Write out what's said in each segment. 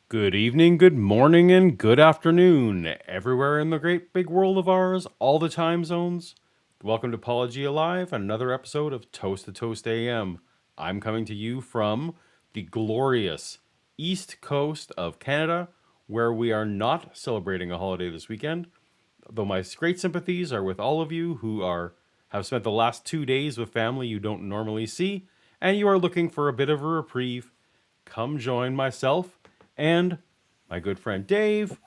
Good evening, good morning, and good afternoon, everywhere in the great big world of ours, all the time zones. Welcome to Apology Alive, another episode of Toast to Toast AM. I'm coming to you from the glorious East Coast of Canada, where we are not celebrating a holiday this weekend, though my great sympathies are with all of you who have spent the last 2 days with family you don't normally see, and you are looking for a bit of a reprieve. Come join myself and my good friend Dave.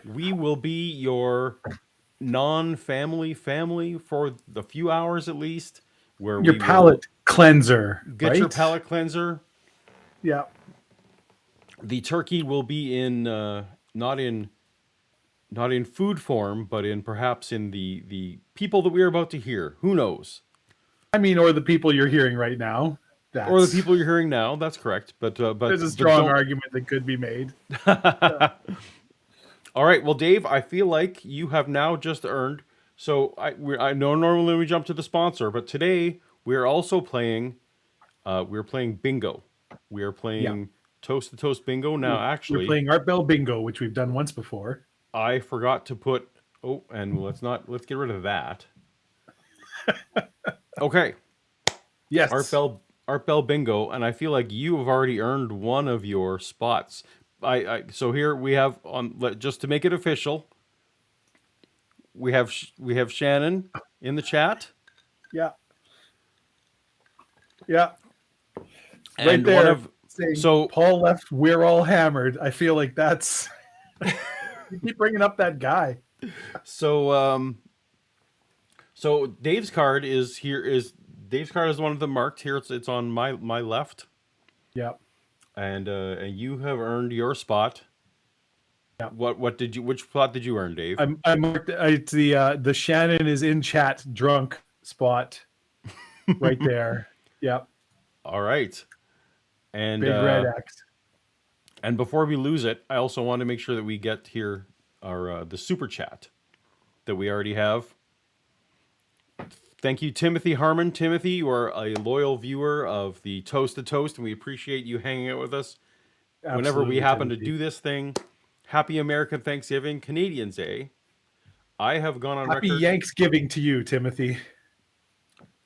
We will be your non-family family for the few hours at least, where Your we will palate cleanser, get your right? palate cleanser. Yeah. The turkey will be in not in not in food form, but in perhaps in the people that we are about to hear. Who knows? I mean, or the people you're hearing right now. Or the That's people you're hearing now. That's correct. But there's a but strong don't. argument that could be made. Yeah. All right, well, Dave, I feel like you have now just earned. So I know normally we jump to the sponsor, but today we are also playing. We're playing bingo. We are Yeah. playing toast to toast bingo. We're, Now, we're actually, playing Art Bell Bingo, which we've done once before. I forgot to put. Oh, and let's get rid of that. Okay, Yes. Art Bell bingo, and I feel like you have already earned one of your spots. So here we have just to make it official. We have Shannon in the chat. Yeah. Yeah. Right And one there of saying so Paul left, we're all hammered. I feel like that's you keep bringing up that guy. so so Dave's card is here is Dave's card is one of them marked here. It's on my left, Yeah. and you have earned your spot. Yeah. What did you which spot did you earn, Dave? I marked it's the Shannon is in chat drunk spot right there. Yeah. All right, and Big red X. and before we lose it, I also want to make sure that we get here our the super chat that we already have. Thank you, Timothy Harmon. Timothy, you are a loyal viewer of the Toast to Toast, and we appreciate you hanging out with us whenever we Absolutely, happen to Timothy. do this thing. Happy American Thanksgiving, Canadians Day. I have gone on Happy record. Yanksgiving to you, Timothy.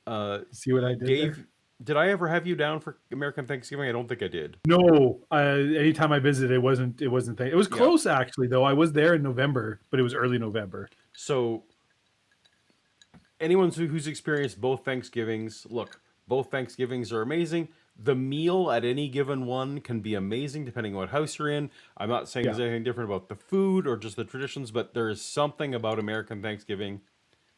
Uh, See what I did there? Dave, did I ever have you down for American Thanksgiving? I don't think I did. No, anytime I visited, it wasn't. It was Yeah. close actually, though. I was there in November, but it was early November. So, anyone who's experienced both Thanksgivings, look, both Thanksgivings are amazing. The meal at any given one can be amazing depending on what house you're in. I'm not saying Yeah, there's anything different about the food or just the traditions, but there is something about American Thanksgiving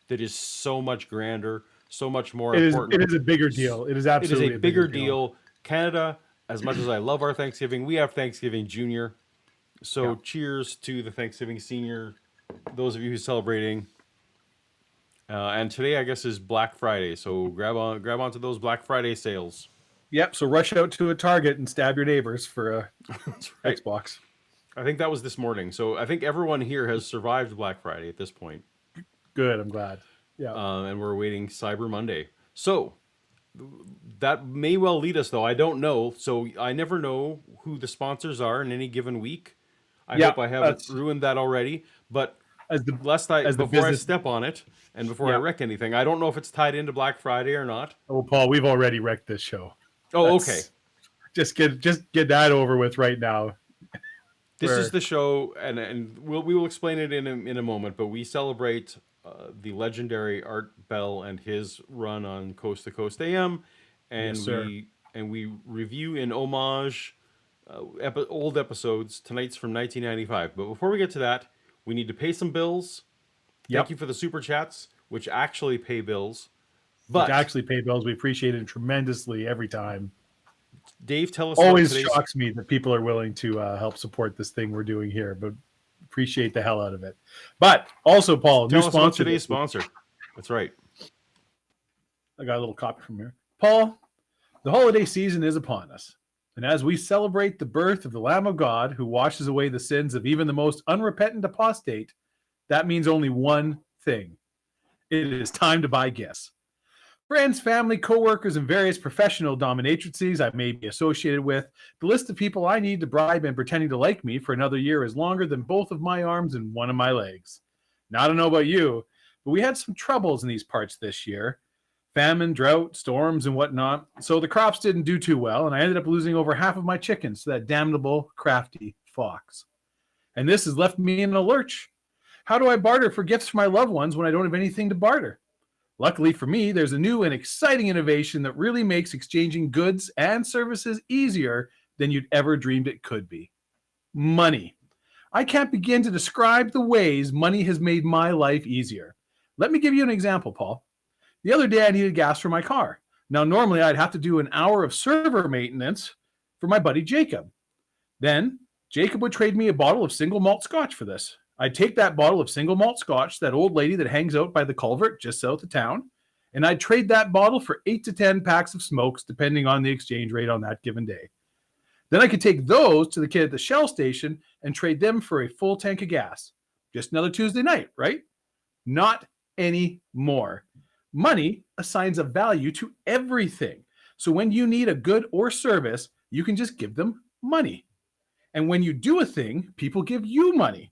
that is so much grander, so much more it is. important. It is a bigger deal. It is It is a absolutely a bigger bigger deal. deal. Canada, as much as I love our Thanksgiving, we have Thanksgiving Junior. So Yeah, cheers to the Thanksgiving Senior, those of you who are celebrating. And today, I guess, is Black Friday. So grab onto those Black Friday sales. yep. So rush out to a Target and stab your neighbors for a That's right. Xbox. I think that was this morning. So I think everyone here has survived Black Friday at this point. Good. I'm glad. Yeah. And we're awaiting Cyber Monday. So that may well lead us, though. I don't know. So I never know who the sponsors are in any given week. I Yeah. hope I haven't That's ruined that already. But as the lest I as the before I business. step on it and before I Yeah. wreck anything, I don't know if it's tied into Black Friday or not. Oh, Paul, we've already wrecked this show. Oh, okay. That's just get that over with right now. This is Where the show, and we will explain it in a moment. But we celebrate the legendary Art Bell and his run on Coast to Coast AM, yes, and sir. we review in homage old episodes. Tonight's from 1995. But before we get to that, we need to pay some bills. Thank Yep. you for the super chats, which actually pay bills. Which But actually pay bills. We appreciate it tremendously every time. Dave, tell us about Always today's. shocks me that people are willing to help support this thing we're doing here, but appreciate the hell out of it. But also, Paul, new Tell us about sponsor. today's sponsor. That's right. I got a little copy from here. Paul, the holiday season is upon us. And as we celebrate the birth of the Lamb of God who washes away the sins of even the most unrepentant apostate, that means only one thing. It is time to buy gifts. Friends, family, coworkers, and various professional dominatrices I may be associated with. The list of people I need to bribe and pretending to like me for another year is longer than both of my arms and one of my legs. Now, I don't know about you, but we had some troubles in these parts this year. Famine, drought, storms, and whatnot. So the crops didn't do too well, and I ended up losing over half of my chickens to that damnable, crafty fox. And this has left me in a lurch. How do I barter for gifts for my loved ones when I don't have anything to barter? Luckily for me, there's a new and exciting innovation that really makes exchanging goods and services easier than you'd ever dreamed it could be. Money. I can't begin to describe the ways money has made my life easier. Let me give you an example, Paul. The other day, I needed gas for my car. Now, normally, I'd have to do an hour of server maintenance for my buddy Jacob. Then, Jacob would trade me a bottle of single malt scotch for this. I'd take that bottle of single malt scotch, that old lady that hangs out by the culvert just south of town, and I'd trade that bottle for 8 to 10 packs of smokes, depending on the exchange rate on that given day. Then I could take those to the kid at the Shell station and trade them for a full tank of gas. Just another Tuesday night, right? Not anymore. Money assigns a value to everything. So when you need a good or service, you can just give them money. And when you do a thing, people give you money.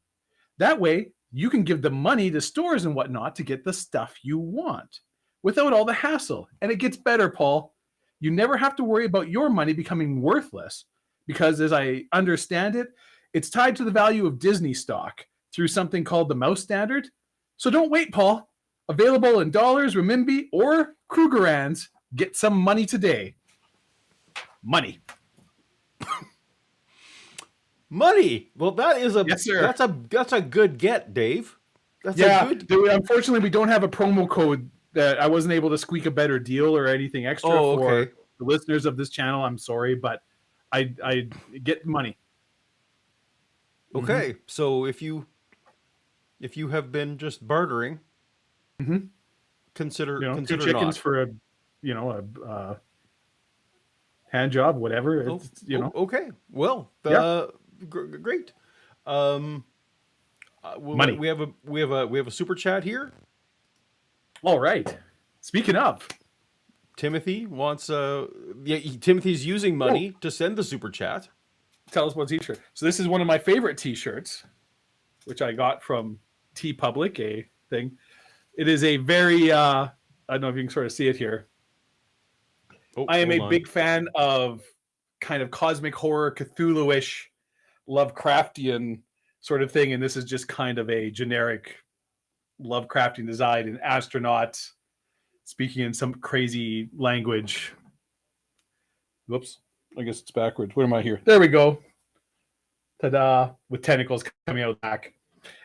That way, you can give the money to stores and whatnot to get the stuff you want without all the hassle. And it gets better, Paul. You never have to worry about your money becoming worthless because, as I understand it, it's tied to the value of Disney stock through something called the Mouse Standard. So don't wait, Paul. Available in dollars, renminbi, or Krugerrands. Get some money today. Money. Money. Well, that is a Yes, sir. that's a good get, Dave. That's Yeah, a good. unfortunately, we don't have a promo code that I wasn't able to squeak a better deal or anything extra for the listeners of this channel. I'm sorry, but I get money. Okay, so if you have been just bartering, consider 2 consider chickens not. for a hand job, whatever. Okay. Well, great. Money. We have a super chat here. All right. Speaking of, Timothy wants Timothy's using money to send the super chat. tell us what t-shirt. So this is one of my favorite t-shirts, which I got from T Public, a thing. It is a very I don't know if you can sort of see it here. I am a big fan of kind of cosmic horror, Cthulhu-ish, Lovecraftian sort of thing, and this is just kind of a generic Lovecraftian design, an astronaut speaking in some crazy language. Whoops, I guess it's backwards. What am I here? There we go. Ta-da! With tentacles coming out of the back.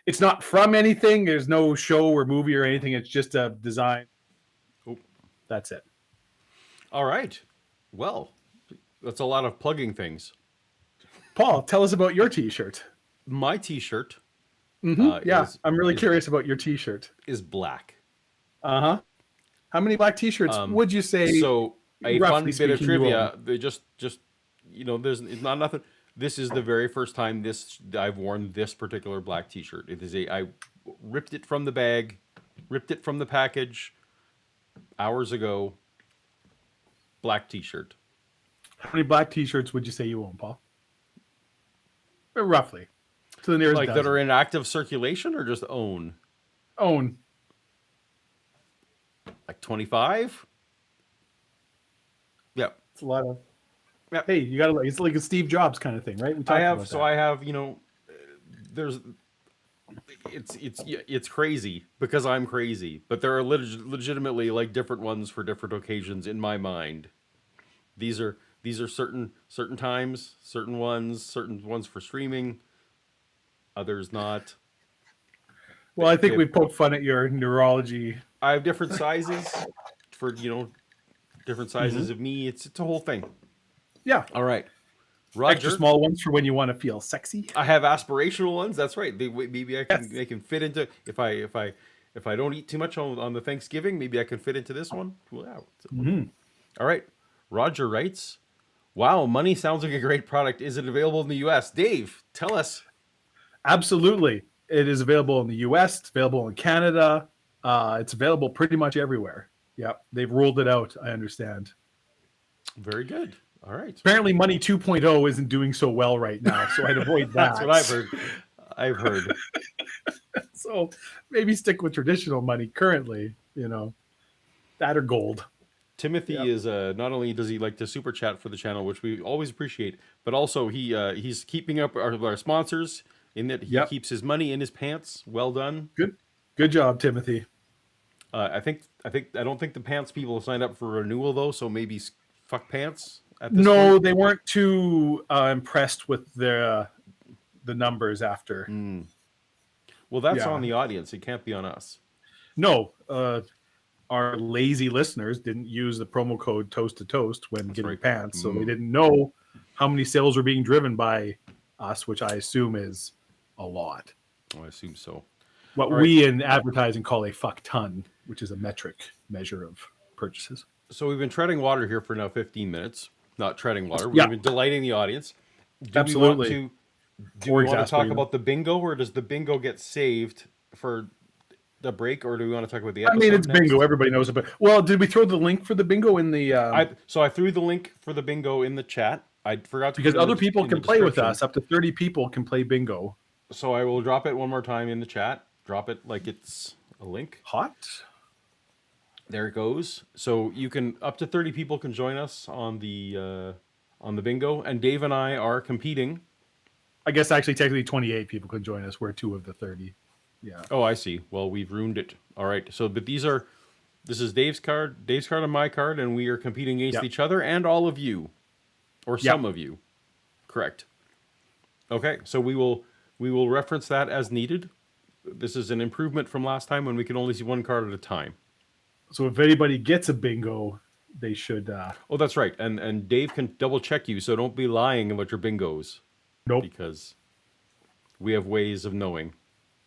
It's not from anything. There's no show or movie or anything. It's just a design. Oh, that's it. All right. Well, that's a lot of plugging things. Paul, tell us about your t-shirt. My t-shirt I'm really curious about your t-shirt. is black. Uh-huh. How many black t-shirts would you say? So a fun roughly bit of speaking, you trivia. own? They just there's it's not nothing. This is the very first time I've worn this particular black t-shirt. It is I ripped it from the bag, ripped it from the package hours ago. Black t-shirt. How many black t-shirts would you say you own, Paul? Roughly. To the nearest Like dozen. that are in active circulation or just own? Own. Like 25? Yeah. It's a lot of. Yeah. Hey, you gotta. It's like a Steve Jobs kind of thing, right? We talked about that. I have, there's it's crazy because I'm crazy, but there are legitimately like different ones for different occasions in my mind. These are certain times, certain ones for streaming, others not. Well, I think we poked fun at your neurology. I have different sizes for different sizes of me. It's a whole thing. Yeah. All right. Roger. Extra small ones for when you want to feel sexy. I have aspirational ones. That's right. Maybe they can fit into if I don't eat too much on the Thanksgiving. Maybe I can fit into this one. Wow. All right. Roger writes, "Wow, money sounds like a great product. Is it available in the U.S.?" Dave, tell us. Absolutely, it is available in the U.S. It's available in Canada. It's available pretty much everywhere. Yep. They've ruled it out, I understand. Very good. All right. Apparently, Money 2.0 isn't doing so well right now, so I'd avoid That's what I've that. heard. I've heard. So maybe stick with traditional money currently, that or gold. Timothy Yep. is not only does he like to super chat for the channel, which we always appreciate, but also he's keeping up our sponsors in that he Yep. keeps his money in his pants. Well done. Good job, Timothy. I don't think the pants people have signed up for renewal though, so maybe fuck pants at this No, point. they weren't too impressed with the numbers after. Well, that's Yeah. on the audience. It can't be on us. No, our lazy listeners didn't use the promo code Toast to Toast when That's getting right. pants, so they didn't know how many sales were being driven by us, which I assume is a lot. Oh, I assume so. What All right. we in advertising call a fuck ton, which is a metric measure of purchases. So we've been treading water here for now 15 minutes. Not treading water. Yeah. We've been delighting the audience. Absolutely. Do we want to talk about the bingo, or does the bingo get saved for the break, or do we want to talk about the episode? I mean, it's next? bingo. Everybody knows it. Well, did we throw the link for the bingo in the? I threw the link for the bingo in the chat. I forgot to because put it other people in can the play with description. us. Up to 30 people can play bingo. So I will drop it one more time in the chat. Drop it like it's a link. Hot. There it goes. So you can up to 30 people can join us on the bingo, and Dave and I are competing. I guess actually technically 28 people can join us. We're 2 of the 30. Yeah. Oh, I see. Well, we've ruined it. All right. So, but this is Dave's card and my card, and we are competing against each other and all of you, or some of you. Correct. Okay. So we will reference that as needed. This is an improvement from last time when we could only see one card at a time. So if anybody gets a bingo, they should. Oh, that's right. And Dave can double check you, so don't be lying about your bingos. Nope. Because we have ways of knowing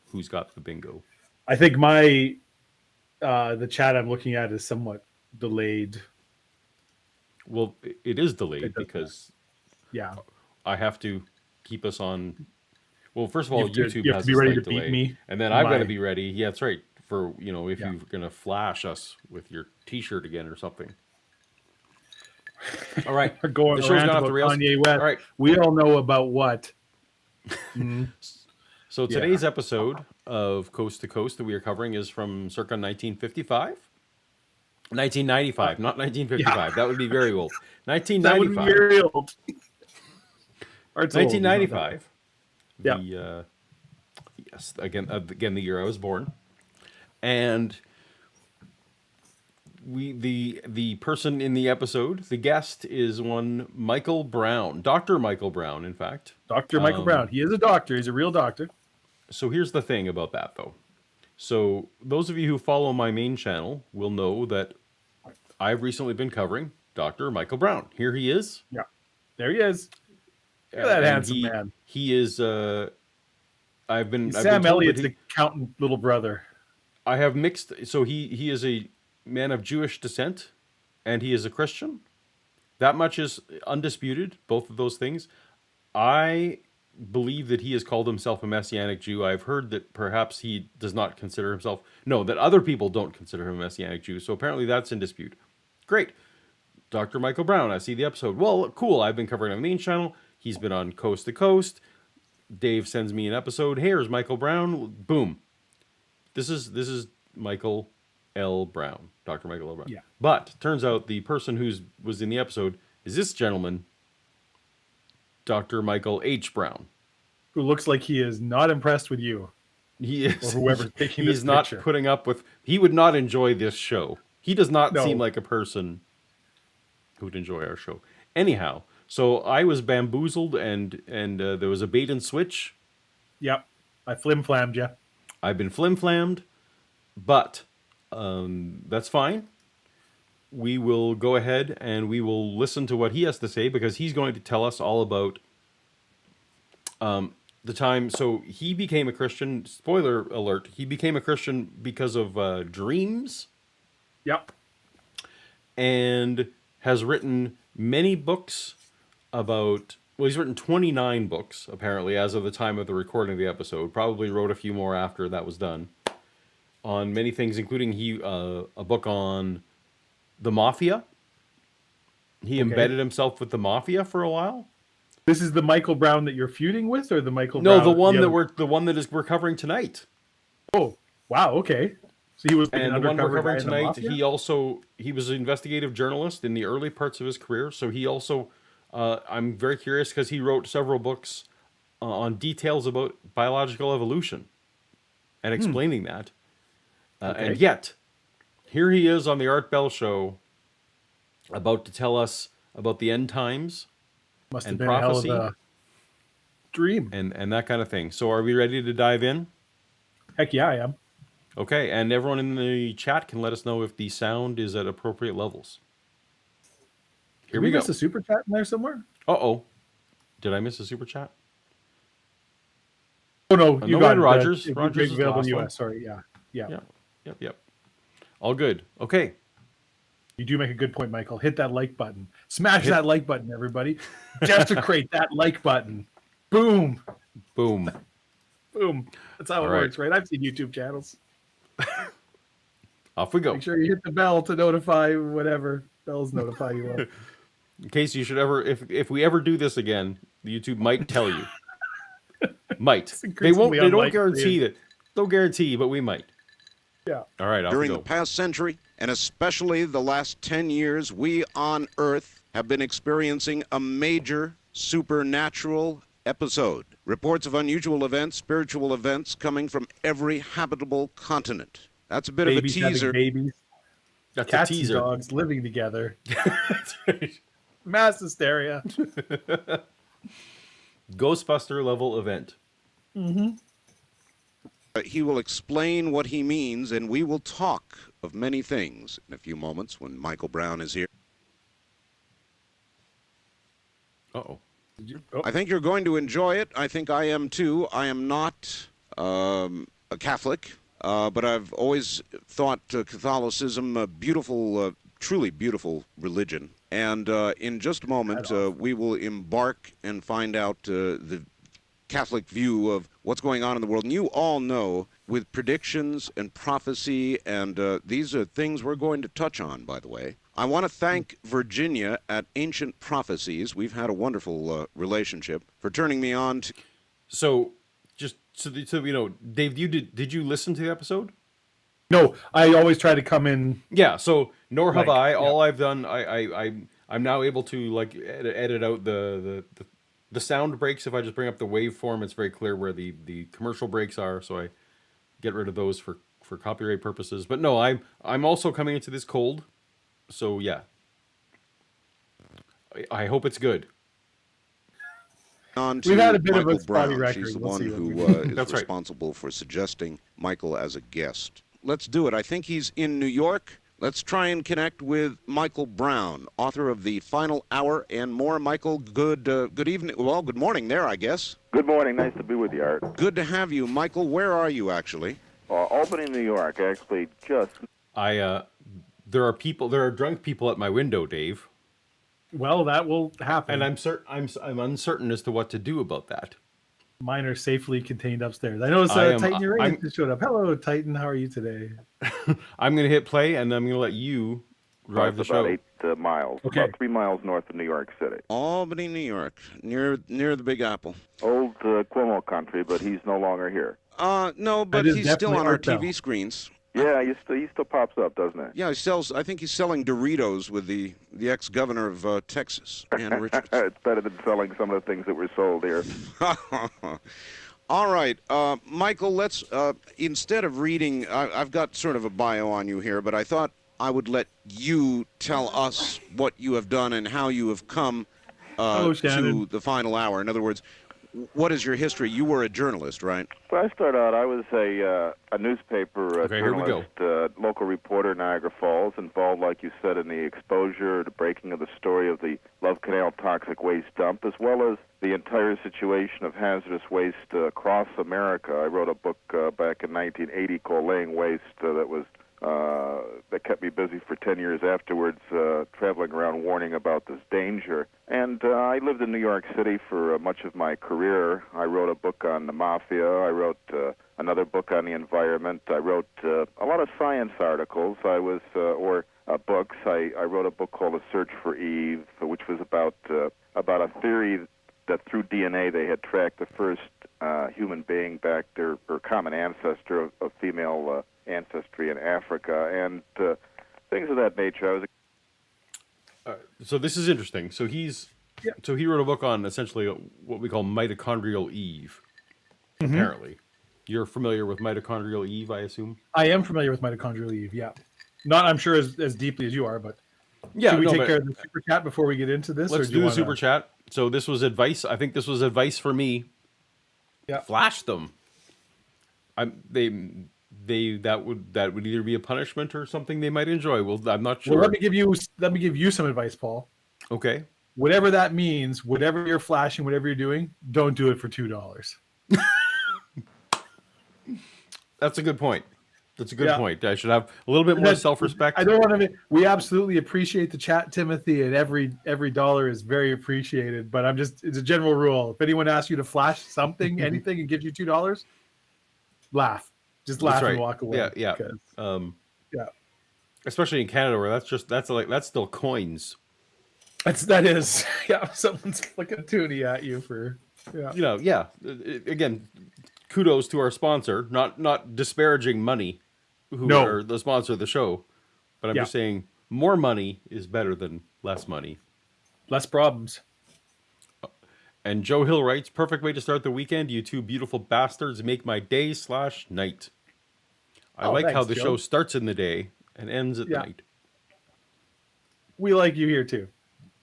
who's got the bingo. I think my the chat I'm looking at is somewhat delayed. Well, it is delayed because I have to keep us on. Well, first of all, YouTube has to be ready to delay, beat me, and then I've got to be ready. Yeah, that's right. For if you're gonna flash us with your T-shirt again or something. All right, we're going the show's around gone off about the rails. Kanye West. All right, we all know about what. So today's episode of Coast to Coast that we are covering is from circa 1955. 1995, not 1955. That would be very old. 1995. That would be very old. 1995. Yeah. Yes. Again, the year I was born, and the person in the episode, the guest, is one Michael Brown, Dr. Michael Brown, in fact. Dr. Michael Brown. He is a doctor. He's a real doctor. So here's the thing about that, though. So those of you who follow my main channel will know that I've recently been covering Dr. Michael Brown. Here he is. Yeah, there he is. Look at that handsome man. He is. I've been Sam told Elliott's that accountant little brother. I have mixed. So he is a man of Jewish descent, and he is a Christian. That much is undisputed. Both of those things. I believe that he has called himself a Messianic Jew. I've heard that perhaps he does not consider himself. No, that other people don't consider him a Messianic Jew. So apparently that's in dispute. Great. Dr. Michael Brown, I see the episode. Well, cool. I've been covering on the main channel. He's been on Coast to Coast. Dave sends me an episode. Here's Michael Brown. Boom. This is Michael L. Brown. Dr. Michael L. Brown. Yeah. But turns out the person was in the episode is this gentleman, Dr. Michael H. Brown. Who looks like he is not impressed with you. He is. Or whoever's taking this He's not picture. putting up with. He would not enjoy this show. He does not seem like a person who would enjoy our show. Anyhow, so I was bamboozled, and there was a bait and switch. Yep, I flim-flammed you. I've been flim-flammed, but that's fine. We will go ahead and we will listen to what he has to say, because he's going to tell us all about the time. So he became a Christian. Spoiler alert: he became a Christian because of dreams. Yep. And has written many books about. Well, he's written 29 books apparently as of the time of the recording of the episode. Probably wrote a few more after that was done. On many things, including a book on the mafia. He Okay. embedded himself with the mafia for a while. This is the Michael Brown that you're feuding with, or the Michael No, Brown? the one that is we're covering tonight. Oh, wow. Okay. So he was like an And the one we're undercover guy covering in the tonight, mafia. he was an investigative journalist in the early parts of his career. So he also, I'm very curious because he wrote several books on details about biological evolution and explaining that. And Okay. yet, here he is on the Art Bell show, about to tell us about the end times Must have and been a hell of prophecy a dream. and that kind of thing. So, are we ready to dive in? Heck yeah, I am. Okay, and everyone in the chat can let us know if the sound is at appropriate levels. Here Did we we go. miss a super chat in there somewhere? Uh-oh. Did I miss a super chat? Oh no, you No, we got had it. Rogers. If Rogers you're is the available in last the one. US. Sorry, yeah. Yep. All good. Okay. You do make a good point, Michael. Hit that like button. Smash that like button, everybody. Desecrate that like button. Boom. Boom. Boom. That's how All it right. works, right? I've seen YouTube channels. Off we go. Make sure you hit the bell to notify whatever bells notify you of. In case you should ever, if we ever do this again, YouTube might tell you. Might. It's They won't. increasingly They don't unlikely. guarantee that. Don't guarantee, but we might. Yeah. All right. Off we During go. the past century, and especially the last 10 years, we on Earth have been experiencing a major supernatural episode. Reports of unusual events, spiritual events coming from every habitable continent. That's a bit Babies of a teaser. having babies. That's Cats a and teaser. dogs living together. That's right. Mass hysteria. Ghostbuster level event. He will explain what he means, and we will talk of many things in a few moments when Michael Brown is here. Uh-oh. I think you're going to enjoy it. I think I am too. I am not a Catholic, but I've always thought Catholicism a beautiful, truly beautiful religion. And in just a moment, we will embark and find out the Catholic view of what's going on in the world. And you all know, with predictions and prophecy, and these are things we're going to touch on, by the way. I want to thank Virginia at Ancient Prophecies. We've had a wonderful relationship, for turning me on to... So, just so you know, Dave, did you listen to the episode? No, I always try to come in. Yeah. So, nor have Like, I. yeah. All I've done, I'm now able to like edit out the sound breaks. If I just bring up the waveform, it's very clear where the commercial breaks are. So I get rid of those for copyright purposes. But no, I'm also coming into this cold. So yeah, I hope it's good. on to We've had a bit Michael of a spotty Brown. record. She's the We'll one see what who we is That's right. responsible for suggesting Michael as a guest. Let's do it. I think he's in New York. Let's try and connect with Michael Brown, author of The Final Hour and more. Michael, good evening. Well, good morning there, I guess. Good morning. Nice to be with you, Art. Good to have you. Michael, where are you, actually? Albany, New York. Actually, just There are drunk people at my window, Dave, Well, that will happen. and I'm uncertain as to what to do about that. Mine are safely contained upstairs. I noticed Titan Uranus just showed up. Hello, Titan. How are you today? I'm gonna hit play, and I'm gonna let you drive the show. about 8 miles. Okay. About 3 miles north of New York City. Albany, New York, near the Big Apple. Old Cuomo country, but he's no longer here. No, but is he's still definitely on our Art Bell. TV screens. Yeah, he still pops up, doesn't he? Yeah, he sells. I think he's selling Doritos with the ex-governor of Texas, Ann Richards. It's better than selling some of the things that were sold here. All right, Michael, let's, instead of reading, I've got sort of a bio on you here, but I thought I would let you tell us what you have done and how you have come Hello, Shannon. to the final hour. In other words, what is your history? You were a journalist, right? When I started out, I was a newspaper Okay, here we go. journalist, local reporter in Niagara Falls, involved, like you said, in the exposure, the breaking of the story of the Love Canal toxic waste dump, as well as the entire situation of hazardous waste across America. I wrote a book back in 1980 called Laying Waste that kept me busy for 10 years afterwards, traveling around warning about this danger. And I lived in New York City for much of my career. I wrote a book on the mafia. I wrote another book on the environment. I wrote a lot of science articles. I was, or books. I wrote a book called A Search for Eve, which was about a theory that through DNA they had tracked the first human being back, their common ancestor of female ancestry in Africa, and things of that nature. I was So this is interesting. So he wrote a book on essentially what we call mitochondrial Eve. Apparently, you're familiar with mitochondrial Eve, I assume. I am familiar with mitochondrial Eve. Yeah, not I'm sure as deeply as you are, but Yeah, should we no, take but care of the super chat before we get into this? let's or do you the super chat. So this was advice. I think this was advice for me. Yeah. Flash them. That would either be a punishment or something they might enjoy. Well, I'm not sure. Well, let me give you some advice, Paul. Okay. Whatever that means, whatever you're flashing, whatever you're doing, don't do it for $2. That's a good point. That's a good Yeah. point. I should have a little bit more That's- self-respect. I don't want to. We absolutely appreciate the chat, Timothy, and every dollar is very appreciated. But it's a general rule. If anyone asks you to flash something, anything, and gives you $2, laugh. Just laugh That's right. and walk away. Yeah. 'cause- yeah. Especially in Canada, where that's still coins. That is. Yeah. Someone's flicking toonie at you for. Yeah. You know, yeah. Again, kudos to our sponsor. Not disparaging money, who No. are the sponsor of the show, but I'm just saying more money is better than less money. Less problems. And Joe Hill writes, perfect way to start the weekend. You two beautiful bastards make my day/night. I like how thanks, the Joe. show starts in the day and ends at Yeah. night. We like you here too.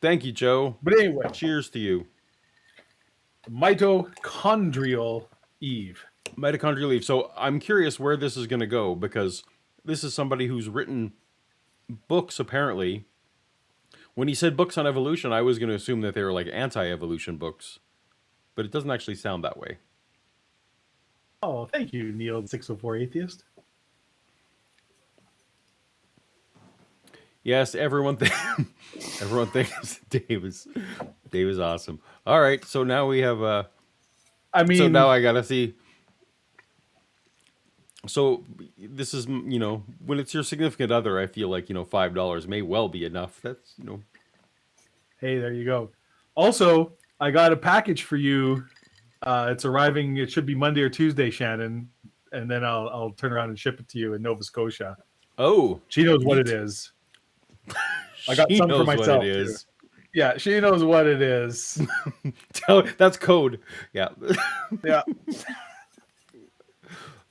Thank you, Joe. But anyway, Cheers to you. mitochondrial Eve. Mitochondrial Eve. So I'm curious where this is going to go, because this is somebody who's written books, apparently. When he said books on evolution, I was going to assume that they were like anti-evolution books, but it doesn't actually sound that way. Oh, thank you, Neil, the 604 atheist. Yes, everyone thinks Dave is awesome. All right, so now we have so now I gotta see. So this is, when it's your significant other, I feel like, $5 may well be enough. That's, Hey, there you go. Also, I got a package for you. It's arriving. It should be Monday or Tuesday, Shannon, and then I'll turn around and ship it to you in Nova Scotia. oh, She knows what it is. I got she some for knows myself. what it is. Yeah, she knows what it is. That's code. Yeah. Yeah.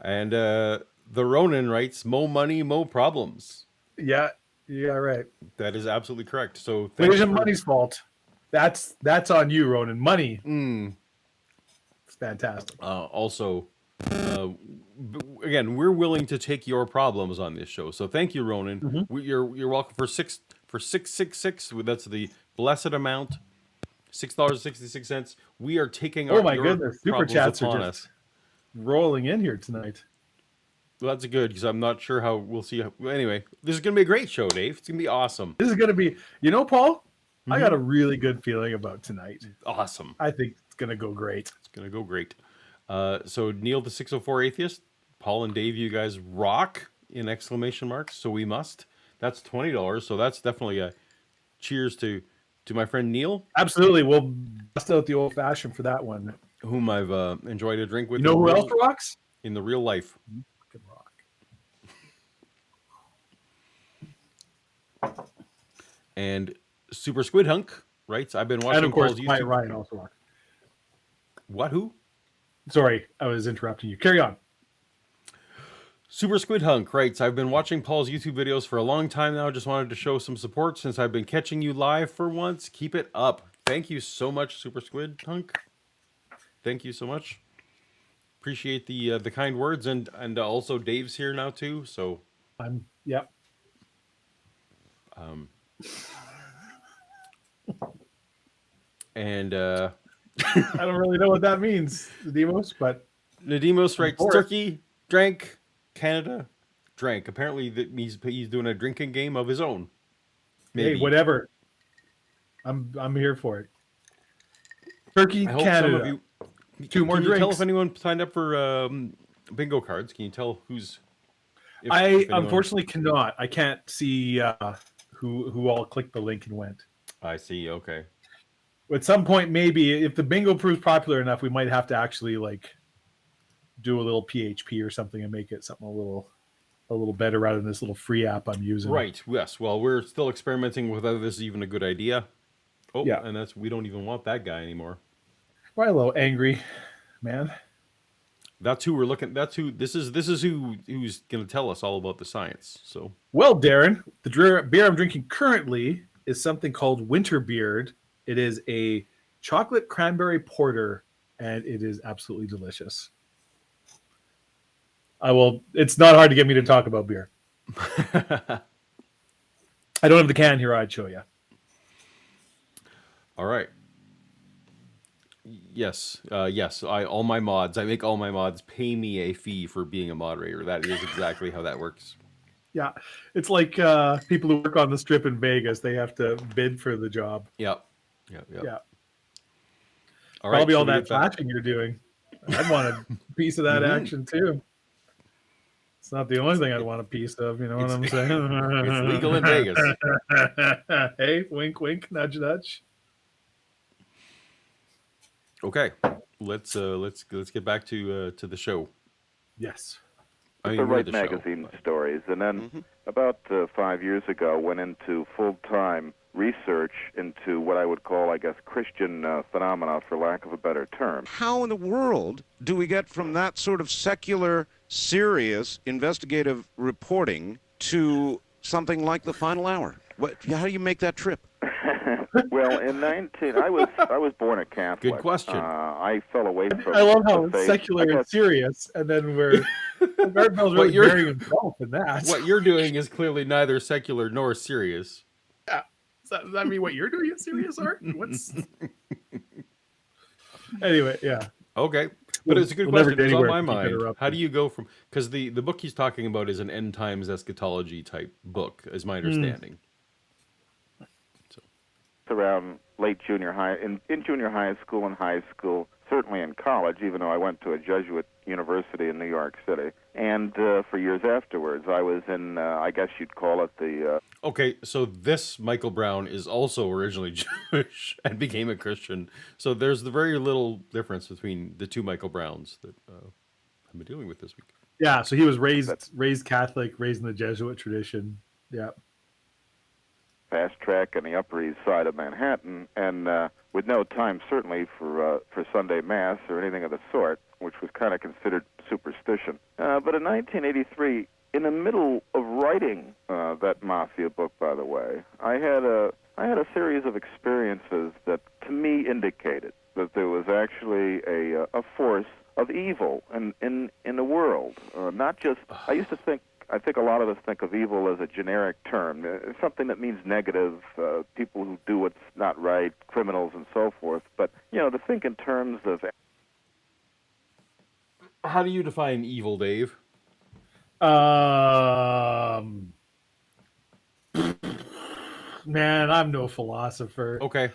And the Ronin writes, "Mo money, mo problems." Yeah. Yeah, right. That is absolutely correct. So It thanks isn't for- money's fault. That's on you, Ronan. Money. It's fantastic. Also, again, we're willing to take your problems on this show. So thank you, Ronan. You're welcome for 666. That's the blessed amount. $6.66. We are taking our Oh my your goodness. Super problems chats are upon just us. rolling in here tonight. Well, that's good, because I'm not sure how we'll see. Anyway, this is going to be a great show, Dave. It's going to be awesome. This is going to be, Paul, I got a really good feeling about tonight. Awesome. I think it's going to go great. It's going to go great. So Neil, the 604 atheist, Paul and Dave, you guys rock in exclamation marks. So we must. That's $20. So that's definitely a cheers to my friend Neil, Absolutely. We'll bust out the old fashioned for that one. whom I've enjoyed a drink with. You know in who real- else rocks? in the real life? Fucking rock. And Super Squid Hunk writes, "I've been watching And of course, Paul's Quiet YouTube." Ryan also rocks. What? Who? Sorry, I was interrupting you. Carry on. Super Squid Hunk writes, "I've been watching Paul's YouTube videos for a long time now. Just wanted to show some support since I've been catching you live for once. Keep it up." Thank you so much, Super Squid Hunk. Thank you so much. Appreciate the kind words, and also Dave's here now too. So Yep. and I don't really know what that means, Demos, but Nadimos writes, course. "Turkey drank, Canada drank." Apparently that he's doing a drinking game of his own. Maybe. hey, whatever. I'm here for it. Turkey, I hope Canada. some of you. Two more Can you tell drinks. if anyone signed up for bingo cards? Can you tell who's I if anyone, unfortunately cannot. I can't see who all clicked the link and went. I see. Okay. At some point, maybe if the bingo proves popular enough, we might have to actually like do a little PHP or something and make it something a little better rather than this little free app I'm using. Right. Yes. Well, we're still experimenting with whether this is even a good idea. Oh, Yeah. and we don't even want that guy anymore. Right, hello, angry man. That's who we're looking. This is who's going to tell us all about the science. So, Well, Darren, the beer I'm drinking currently is something called Winterbeard. It is a chocolate cranberry porter, and it is absolutely delicious. It's not hard to get me to talk about beer. I don't have the can here. I'd show you. all right. Yes. Yes. I make all my mods pay me a fee for being a moderator. That is exactly how that works. Yeah, it's like people who work on the strip in Vegas. They have to bid for the job. Yep. Yep. Yeah. All right. Probably all should we that get back- flashing you're doing. I'd want a piece of that action too. It's not the only thing I'd want a piece of. You know what I'm saying? It's legal in Vegas. Hey, wink, wink, nudge, nudge. Okay. Let's get back to the show. Yes. I mean, The we're Right the magazine show. stories, and then about 5 years ago, went into full-time research into what I would call, I guess, Christian phenomena, for lack of a better term. How in the world do we get from that sort of secular, serious, investigative reporting to something like the Final Hour? How do you make that trip? Well, I was born a Catholic. Good question. I fell away from. I love how the it's faith. secular I and guess- serious, and then Gardner's really you're- burying himself in that. What you're doing is clearly neither secular nor serious. Does that mean what you're doing is serious art? What's anyway? Yeah. Okay. But it's a good We'll never question. get It's on anywhere my if we keep mind. interrupting. How do you go from... Because the book he's talking about is an end times eschatology type book, is my understanding. around late junior high, in junior high school and high school, certainly in college, even though I went to a Jesuit university in New York City, and for years afterwards. I was in, I guess you'd call it the... Okay, so this Michael Brown is also originally Jewish and became a Christian. So there's the very little difference between the two Michael Browns that I've been dealing with this week. Yeah. So he was raised Catholic, raised in the Jesuit tradition. Yeah. fast track on the Upper East Side of Manhattan, and with no time certainly for Sunday Mass or anything of the sort, which was kind of considered superstition. But in 1983, in the middle of writing that Mafia book, by the way, I had a series of experiences that to me indicated that there was actually a force of evil in the world. Not just, I think a lot of us think of evil as a generic term, something that means negative, people who do what's not right, criminals and so forth. But, to think in terms of... How do you define evil, Dave? Man, I'm no philosopher. Okay.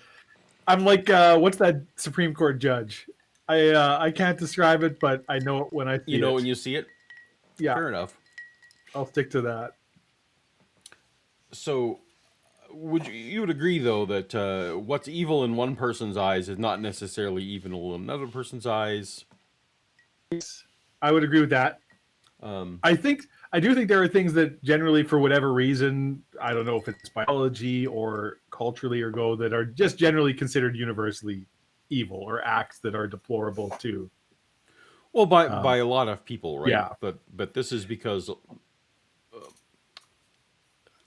I'm like, what's that Supreme Court judge? I can't describe it, but I know it when I see it. When you see it? Yeah. Fair enough. I'll stick to that. So, you would agree though that what's evil in one person's eyes is not necessarily evil in another person's eyes? I would agree with that. I do think there are things that generally, for whatever reason, I don't know if it's biology or culturally that are just generally considered universally evil, or acts that are deplorable too. Well, by a lot of people, right? Yeah. But this is because.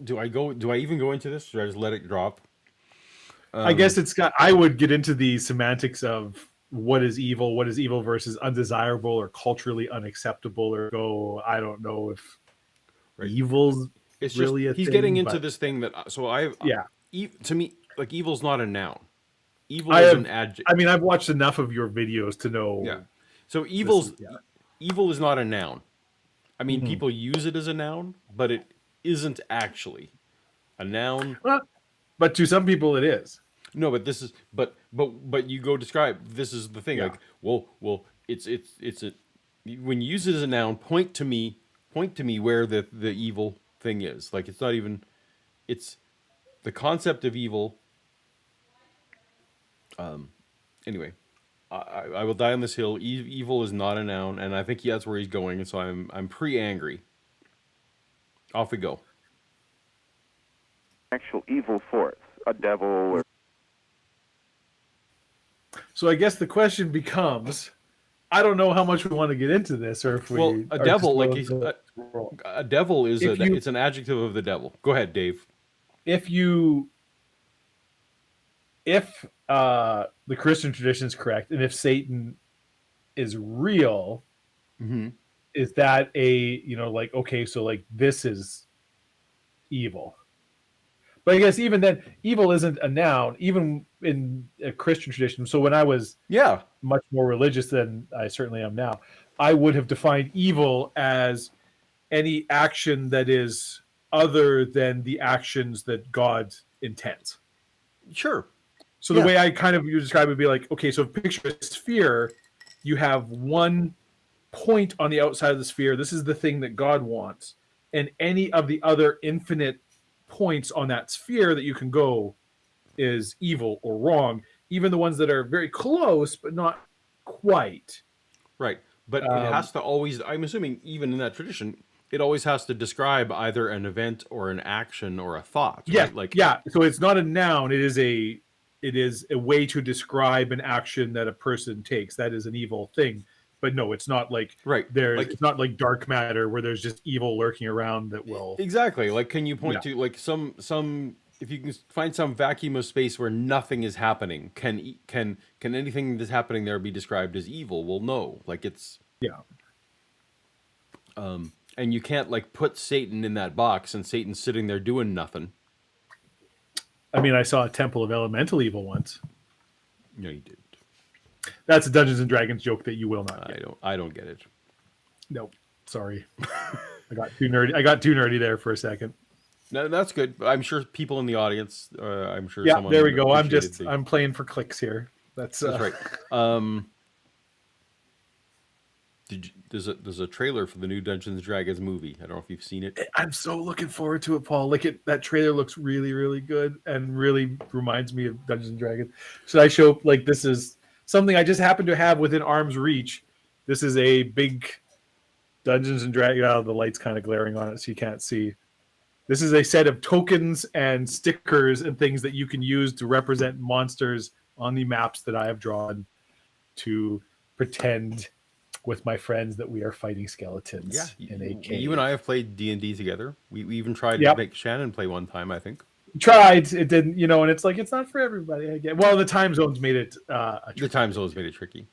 Do I even go into this, or I just let it drop? I guess I would get into the semantics of what is evil versus undesirable or culturally unacceptable, or I don't know if evil's It's really just a he's thing, getting into but- this thing that to me, like, evil's not a noun. Evil I is have- an adjective. I mean, I've watched enough of your videos to know. Yeah. So evil is not a noun. I mean, Mm-hmm. people use it as a noun, but it isn't actually a noun. But to some people, it is. No, but this is but you go describe this is the thing. Yeah. Like, well, it's a when you use it as a noun, point to me point to me where the evil thing is. Like it's not even. It's the concept of evil. Anyway, I will die on this hill. Evil is not a noun, and I think that's where he's going. And so I'm pretty angry. Off we go. Actual evil force, a devil or So I guess the question becomes, I don't know how much we want to get into this, or if we. Well, a are devil, just like he's willing a devil is If you- it's an adjective of the devil. Go ahead, Dave. if the Christian tradition is correct, and if Satan is real, Mm-hmm. is that like, okay, so like this is evil? But I guess even then, evil isn't a noun, even in a Christian tradition. So when I was Yeah. much more religious than I certainly am now, I would have defined evil as any action that is other than the actions that God intends. Sure. So the Yeah. way I kind of you describe it would be like, okay, so picture a sphere, you have one point on the outside of the sphere. This is the thing that God wants. And any of the other infinite points on that sphere that you can go is evil or wrong. Even the ones that are very close, but not quite. Right. But it has to always, I'm assuming, even in that tradition, it always has to describe either an event or an action or a thought. Yeah, Right? Like, yeah. So it's not a noun. It is a way to describe an action that a person takes. That is an evil thing. But no, it's not like right. it's not like dark matter where there's just evil lurking around that will. Exactly. Like, can you point to like some if you can find some vacuum of space where nothing is happening, can anything that's happening there be described as evil? Well, no. Like it's Yeah. and you can't like put Satan in that box and Satan's sitting there doing nothing. I mean, I saw a Temple of Elemental Evil once. No, you didn't. That's a Dungeons and Dragons joke that you will not get. I don't get it. No, sorry. I got too nerdy there for a second. No, that's good. I'm sure people in the audience. I'm sure. Yeah, someone there we go. appreciated I'm playing for clicks here. That's right. There's a trailer for the new Dungeons and Dragons movie. I don't know if you've seen it. I'm so looking forward to it, Paul. That trailer looks really, really good and really reminds me of Dungeons and Dragons. Should I show like this is something I just happen to have within arm's reach? This is a big Dungeons and Dragons. Oh, the light's kind of glaring on it, so you can't see. This is a set of tokens and stickers and things that you can use to represent monsters on the maps that I have drawn to pretend with my friends that we are fighting skeletons in a cave. You and I have played D&D together. We even tried Yep. to make Shannon play one time, I think. Tried, it didn't, and it's like it's not for everybody. I get. Well, the time zones made it. The time zones made it tricky.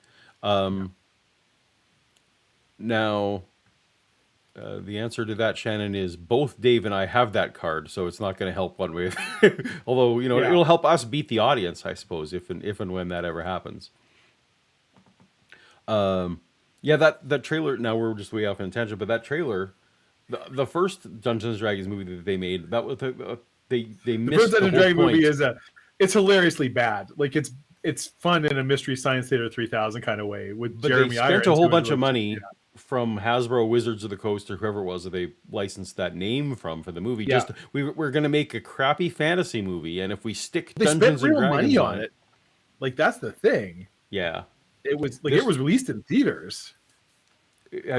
Now, the answer to that, Shannon, is both Dave and I have that card, so it's not going to help one way. Although it'll help us beat the audience, I suppose, if and when that ever happens. Yeah, that trailer. Now we're just way off in a tangent, but that trailer, the first Dungeons and Dragons movie that they made, that was they missed the first the Dungeons whole and Dragons point. movie is it's hilariously bad. Like it's fun in a Mystery Science Theater 3000 kind of way with But Jeremy they spent Irons a whole doing bunch the- of money from Hasbro Wizards of the Coast or whoever it was that they licensed that name from for the movie. Yeah. We're going to make a crappy fantasy movie, and if we stick They Dungeons spent and real Dragons money on it. Like that's the thing. Yeah. It was like This- it was released in theaters.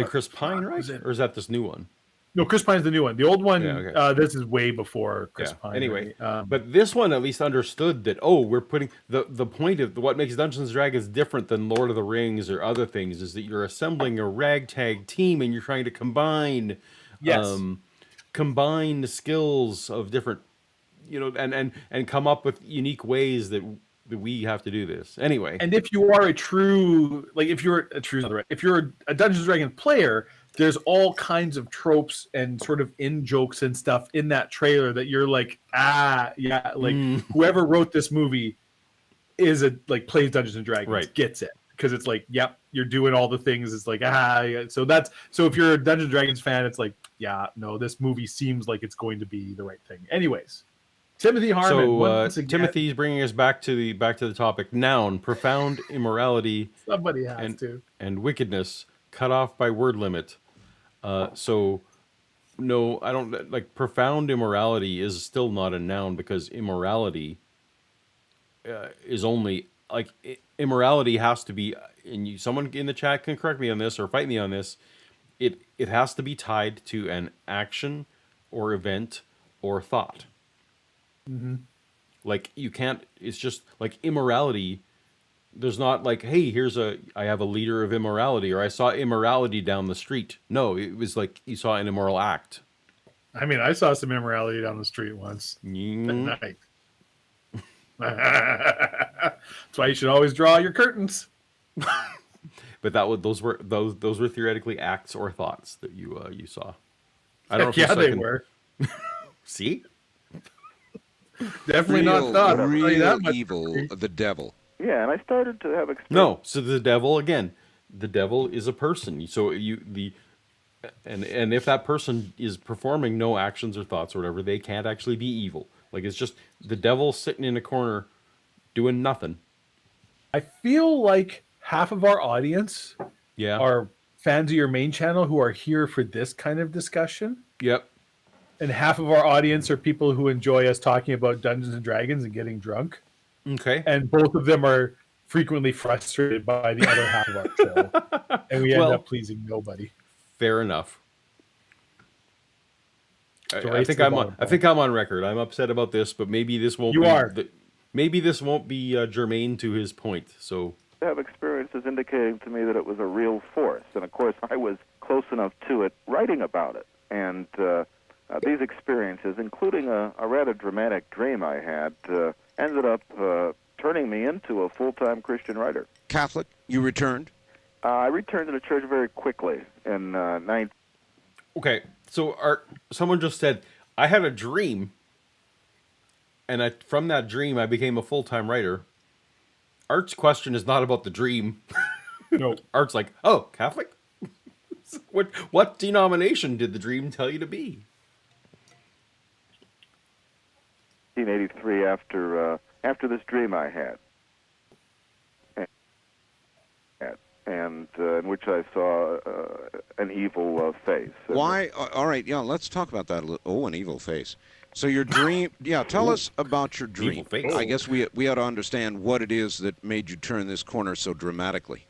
Chris Pine, right? was it? Or is that this new one? No, Chris Pine's the new one. The old one, Yeah, okay. this is way before Chris Yeah. Pine. Anyway, right? but this one at least understood that, we're putting the point of what makes Dungeons and Dragons different than Lord of the Rings or other things is that you're assembling a ragtag team and you're trying to combine combine the skills of different, and come up with unique ways that we have to do this. Anyway. And if you are if you're a Dungeons and Dragons player, there's all kinds of tropes and sort of in jokes and stuff in that trailer that you're like, whoever wrote this movie plays Dungeons and Dragons, Right. gets it. Because it's like, yep, you're doing all the things. It's like, yeah. So if you're a Dungeons and Dragons fan, it's like, yeah, no, this movie seems like it's going to be the right thing. Anyways, Timothy Harmon. So once again, Timothy's bringing us back to the topic. Noun: profound immorality somebody has to. and wickedness, cut off by word limit. So No, I don't like profound immorality is still not a noun because immorality is only like immorality has to be and someone in the chat can correct me on this or fight me on this. It has to be tied to an action or event or thought. Like you can't it's just like immorality there's not like hey I have a leader of immorality or I saw immorality down the street. No, it was like you saw an immoral act. I mean, I saw some immorality down the street once at night. That's why you should always draw your curtains. But those were theoretically acts or thoughts that you saw. I don't know if Yeah, you they second were. see. Definitely not thought. I'll tell you real that much. evil, the devil. Yeah, and I started to have experience. No, so the devil again. The devil is a person. So and if that person is performing no actions or thoughts or whatever, they can't actually be evil. Like it's just the devil sitting in a corner doing nothing. I feel like half of our audience Yeah. are fans of your main channel who are here for this kind of discussion. Yep. And half of our audience are people who enjoy us talking about Dungeons and Dragons and getting drunk. Okay. And both of them are frequently frustrated by the other half of our show. And we end up pleasing nobody. Fair enough. So I think I'm on record. I'm upset about this, but maybe this won't maybe this won't be germane to his point. So Have experiences indicating to me that it was a real force, and of course I was close enough to it writing about it. And these experiences, including a rather dramatic dream I had, ended up turning me into a full-time Christian writer. Catholic, you returned? I returned to the church very quickly in 19... Okay, so someone just said, I had a dream, and from that dream I became a full-time writer. Art's question is not about the dream. No. Art's like, oh, Catholic? What denomination did the dream tell you to be? 1983 after this dream I had, and in which I saw an evil face. Why? All right, yeah, let's talk about that a little. Oh, an evil face. So your dream, yeah, tell us about your dream. Evil face. I guess we ought to understand what it is that made you turn this corner so dramatically.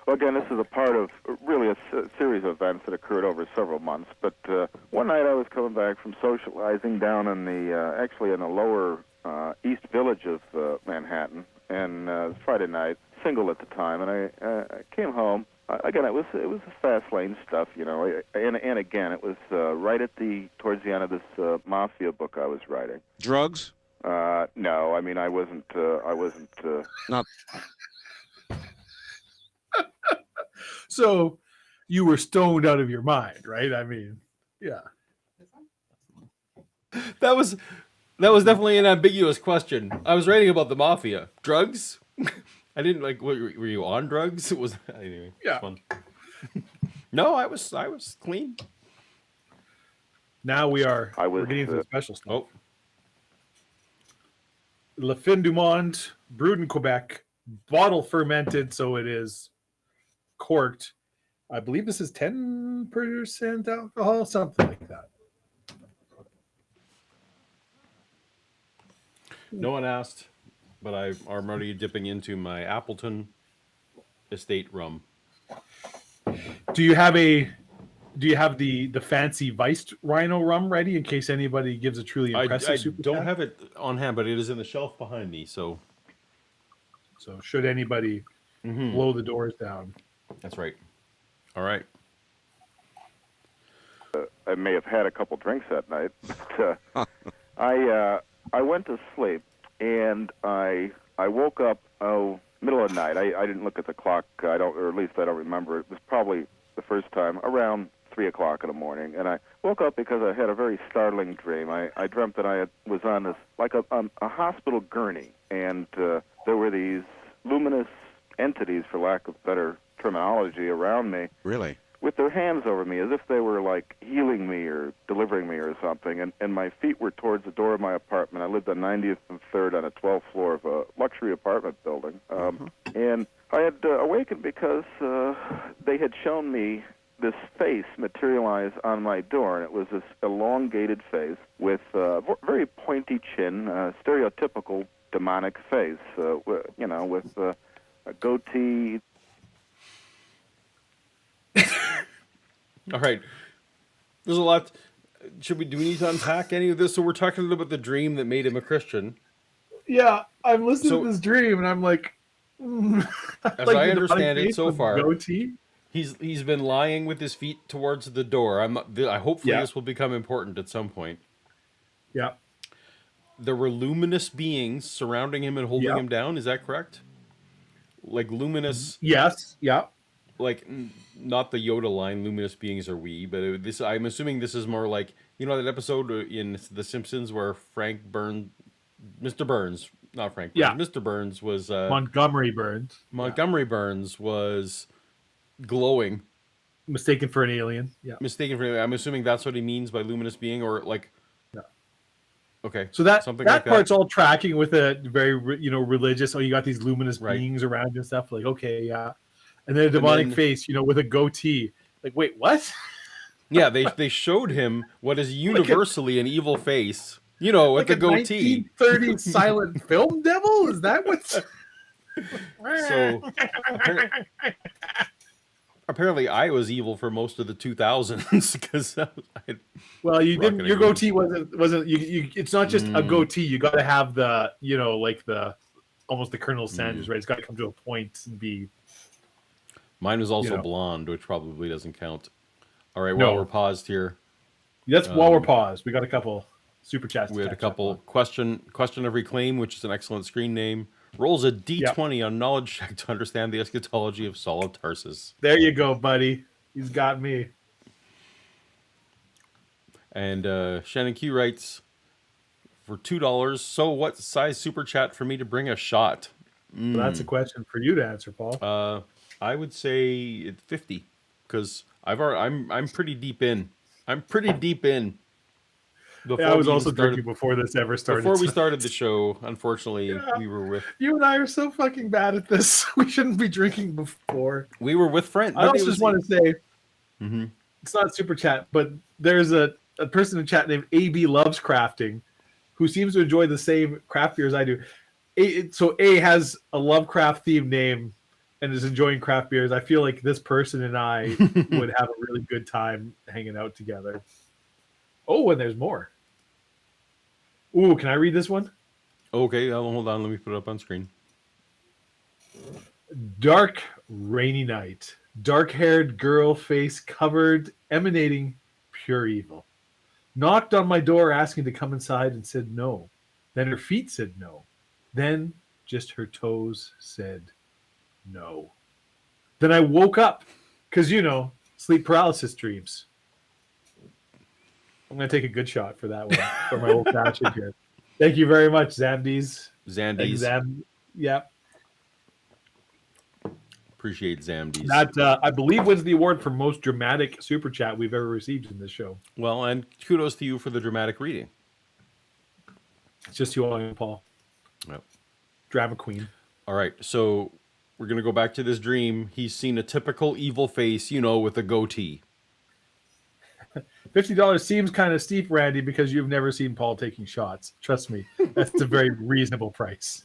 Well, again, this is a part of really a series of events that occurred over several months. But one night I was coming back from socializing down in actually in the lower East Village of Manhattan, and it was Friday night, single at the time, and I came home. Again, it was a fast lane stuff, you know, and again, it was right towards the end of this mafia book I was writing. Drugs? No, I mean I wasn't. Not. So you were stoned out of your mind, right? I mean, yeah. That was definitely an ambiguous question. I was writing about the mafia. Drugs? I didn't like. Were you on drugs? It was anyway. Yeah. Fun. No, I was clean. Now we're getting into the special stuff. Oh. Le Fin du Monde, brewed in Quebec, bottle fermented, so it is corked. I believe this is 10% alcohol, something like that. No one asked, but I'm already dipping into my Appleton Estate rum. Do you have the fancy Weist Rhino rum ready in case anybody gives a truly impressive super I don't chat? have it on hand, but it is in the shelf behind me. So should anybody blow the doors down? That's right. All right. I may have had a couple drinks that night, but I went to sleep and I woke up middle of the night. I didn't look at the clock. Or at least I don't remember. It was probably the first time around 3 o'clock in the morning, and I woke up because I had a very startling dream. I dreamt that I was on this like a hospital gurney, and there were these luminous entities, for lack of better terminology, around me. Really? With their hands over me, as if they were like healing me or delivering me or something, and my feet were towards the door of my apartment. I lived on 90th and 3rd on a 12th floor of a luxury apartment building, and I had awakened because they had shown me this face materialize on my door, and it was this elongated face with a very pointy chin, stereotypical demonic face, with a goatee. All right. There's a lot. Do we need to unpack any of this? So we're talking a little about the dream that made him a Christian. Yeah, I'm listening So- to this dream, and I'm like, As I understand it so far, goatee. he's been lying with his feet towards the door. I hopefully this will become important at some point. Yeah, There were luminous beings surrounding him and holding Yeah. him down. Is that correct? Like luminous, yes, yeah, like not the Yoda line. Luminous beings are we, but this. I'm assuming this is more like that episode in The Simpsons where Mr. Burns, not Frank. Burns, Yeah. Mr. Burns was Montgomery Burns, Montgomery Burns was glowing. mistaken for an alien. Yeah. Mistaken for. I'm assuming that's what he means by luminous being, or like. Yeah. Okay. So that something that like part's all tracking with a very religious. Oh, you got these luminous Right. beings around you and stuff. Like, okay, yeah, and then a demonic then- face, with a goatee. Like, wait, what? Yeah, they showed him what is universally an evil face. With the goatee. 1930s silent film devil? Is that what's? So apparently, I was evil for most of the 2000s because Well, you Rocking didn't. a Your goatee. goatee wasn't. You. It's not just a goatee. You got to have the. Like the, almost the Colonel Sanders, right? It's got to come to a point and be. Mine was also know. blonde, which probably doesn't count. All right, No. while we're paused here, That's while we're paused. We got a couple super chats. to we had a catch up couple on. question of reclaim, which is an excellent screen name. Rolls a d20 on knowledge check to understand the eschatology of Saul of Tarsus. There you go, buddy. He's got me. And Shannon Q writes for $2. So, what size super chat for me to bring a shot? So that's a question for you to answer, Paul. I would say 50 because I'm pretty deep in. I'm pretty deep in. Before I was we also even started- drinking before this ever started. Before we started the show, unfortunately, we were with You and I are so fucking bad at this. We shouldn't be drinking before. friends. I also just want to say, Mhm. it's not super chat, but there's a person in chat named AB Loves Crafting, who seems to enjoy the same craft beers I do. So A has a Lovecraft themed name and is enjoying craft beers. I feel like this person and I would have a really good time hanging out together. Oh, and there's more. Ooh, can I read this one? Okay, hold on. Let me put it up on screen. Dark, rainy night. Dark-haired girl, face covered, emanating pure evil. Knocked on my door asking to come inside and said no. Then her feet said no. Then just her toes said no. Then I woke up because, sleep paralysis dreams. I'm going to take a good shot for that one for my old fashioned here. Thank you very much, Zambies. Zandies. Yeah. Appreciate Zamdies. That, I believe, wins the award for most dramatic super chat we've ever received in this show. Well, and kudos to you for the dramatic reading. It's just you all, Paul. Yep. Drama queen. All right, so we're going to go back to this dream. He's seen a typical evil face, with a goatee. $50 seems kind of steep, Randy, because you've never seen Paul taking shots. Trust me, that's a very reasonable price.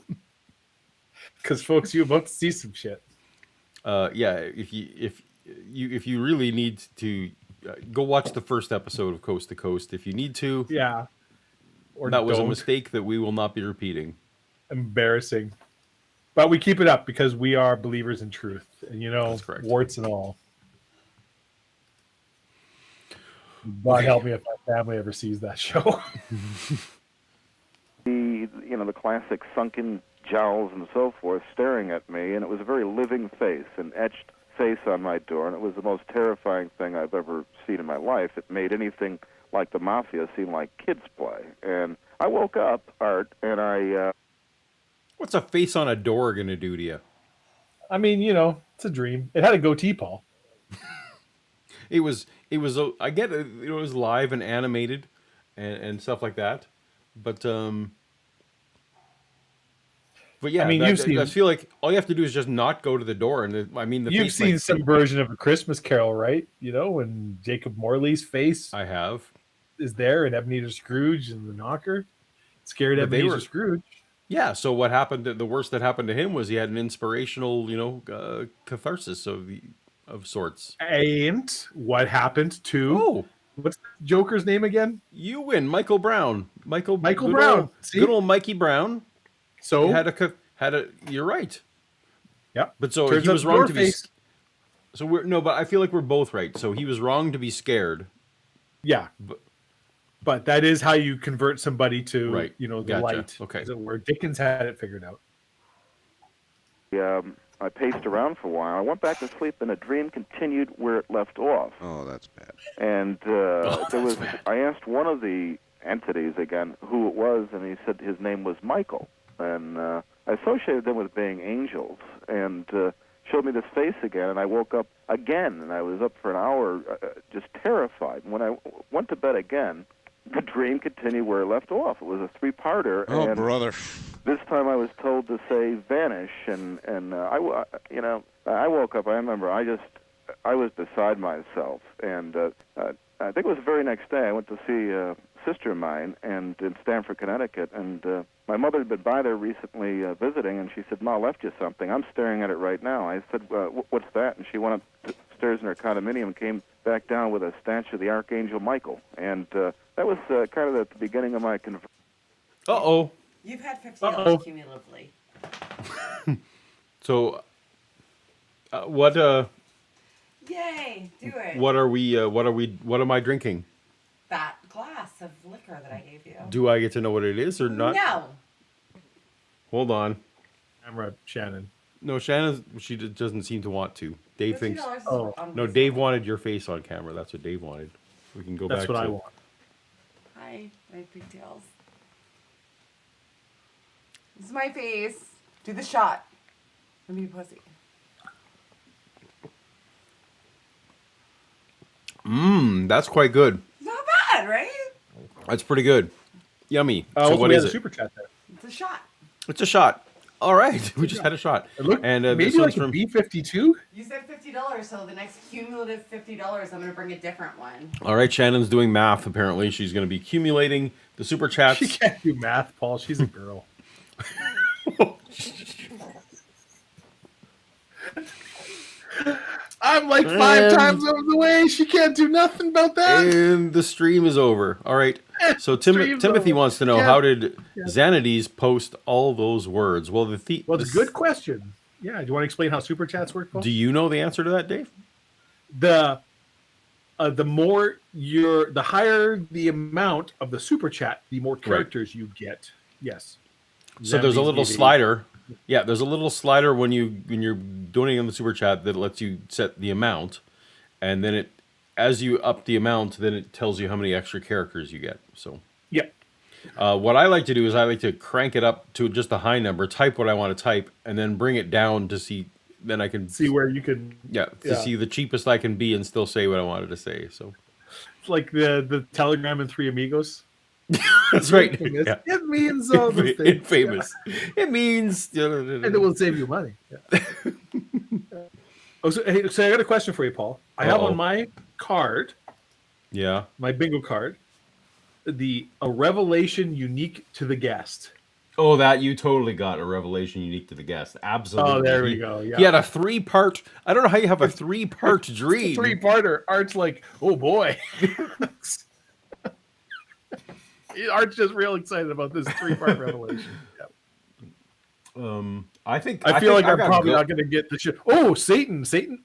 Because, folks, you're about to see some shit. Yeah, if you really need to go watch the first episode of Coast to Coast, if you need to. Yeah. Or that was a don't. mistake that we will not be repeating. Embarrassing. But we keep it up because we are believers in truth. And, That's correct. warts and all. God help me if my family ever sees that show. The classic sunken jowls and so forth staring at me, and it was a very living face, an etched face on my door, and it was the most terrifying thing I've ever seen in my life. It made anything like the mafia seem like kids play. And I woke up, Art, and I... What's a face on a door going to do to you? I mean, it's a dream. It had a goatee, Paul. It was I get it, it was live and animated and stuff like that, but But I yeah, mean, I feel like all you have to do is just not go to the door, and I mean, the you've face seen might some version of A Christmas Carol, right? You know, when Jacob Morley's face I have, is there, and Ebenezer Scrooge and the knocker scared but they Ebenezer were Scrooge. yeah. So what happened? The worst that happened to him was he had an inspirational, catharsis of sorts. And what happened to Oh, what's Joker's name again? you win, Michael Brown. Michael Brown. See? Good old Mikey Brown. So Had a. You're right. yeah. But so Turns he out was the wrong door to be. face. So we're no, but I feel like we're both right. So he was wrong to be scared. Yeah. But, But that is how you convert somebody to Right. the Gotcha. light. Okay. Is it where Dickens had it figured out. I paced around for a while. I went back to sleep, and a dream continued where it left off. Oh, that's bad. And I asked one of the entities again who it was, and he said his name was Michael. And I associated them with being angels, and showed me this face again. And I woke up again, and I was up for an hour, just terrified. And when I went to bed again, the dream continued where it left off. It was a three-parter. Oh, and brother. this time I was told to say vanish, and I woke up. I remember I was beside myself, and I think it was the very next day I went to see a sister of mine and in Stamford, Connecticut, and my mother had been by there recently visiting, and she said, "Ma, I left you something." I'm staring at it right now. I said, "What's that?" And she went upstairs in her condominium and came back down with a statue of the Archangel Michael, and that was kind of at the beginning of my conversion. Uh-oh. You've had $50 cumulatively. So, what Yay! Do it. what am I drinking? That glass of liquor that I gave you. Do I get to know what it is or not? No. Hold on. Camera Shannon. No, she doesn't seem to want to. Dave thinks. $50 is Oh. No, unreasonable. Dave wanted your face on camera. That's what Dave wanted. We can go That's back what to I want. Hi, my pigtails. This is my face. Do the shot. Let me be pussy. That's quite good. Not bad, right? That's pretty good. Yummy. So Also, what we is had a it? super chat there. It's a shot. It's a shot. All right, we just had a shot. It looked And maybe this like one's a from. B-52. You said $50, so the next cumulative $50, I'm going to bring a different one. All right, Shannon's doing math. Apparently, she's going to be accumulating the super chats. She can't do math, Paul. She's a girl. I'm like five times over the way. She can't do nothing about that. And the stream is over. All right. So Stream's Timothy over. wants to know, Yeah. how did Xanides post all those words? Well, Well, it's a good question. Yeah. Do you want to explain how super chats work, Paul? Do you know the answer to that, Dave? The higher the amount of the super chat, the more characters you get. Yes. So there's a Xanides little gave it- slider. Yeah, there's a little slider when you're donating on the super chat that lets you set the amount, and then as you up the amount, then it tells you how many extra characters you get. So Yep. what I like to do is I like to crank it up to just a high number, type what I want to type, and then bring it down to see. Then I can See where you can. to see the cheapest I can be and still say what I wanted to say. So It's like the Telegram and Three Amigos. that's right. Infamous. Yeah. It means all those things. Infamous. It means. And it will save you money. Yeah. Oh, so I got a question for you, Paul. I have Uh-oh. on my card, Yeah. my bingo card, a revelation unique to the guest. Oh, that you totally got a revelation unique to the guest. Absolutely. Oh, there we go. Yeah. He had a 3-part. I don't know how you have a 3-part dream. Three-parter. Art's like, oh boy. Art's just real excited about this 3-part revelation. Yeah. I think I feel like I'm got probably go- not going to get the shit. Oh, Satan.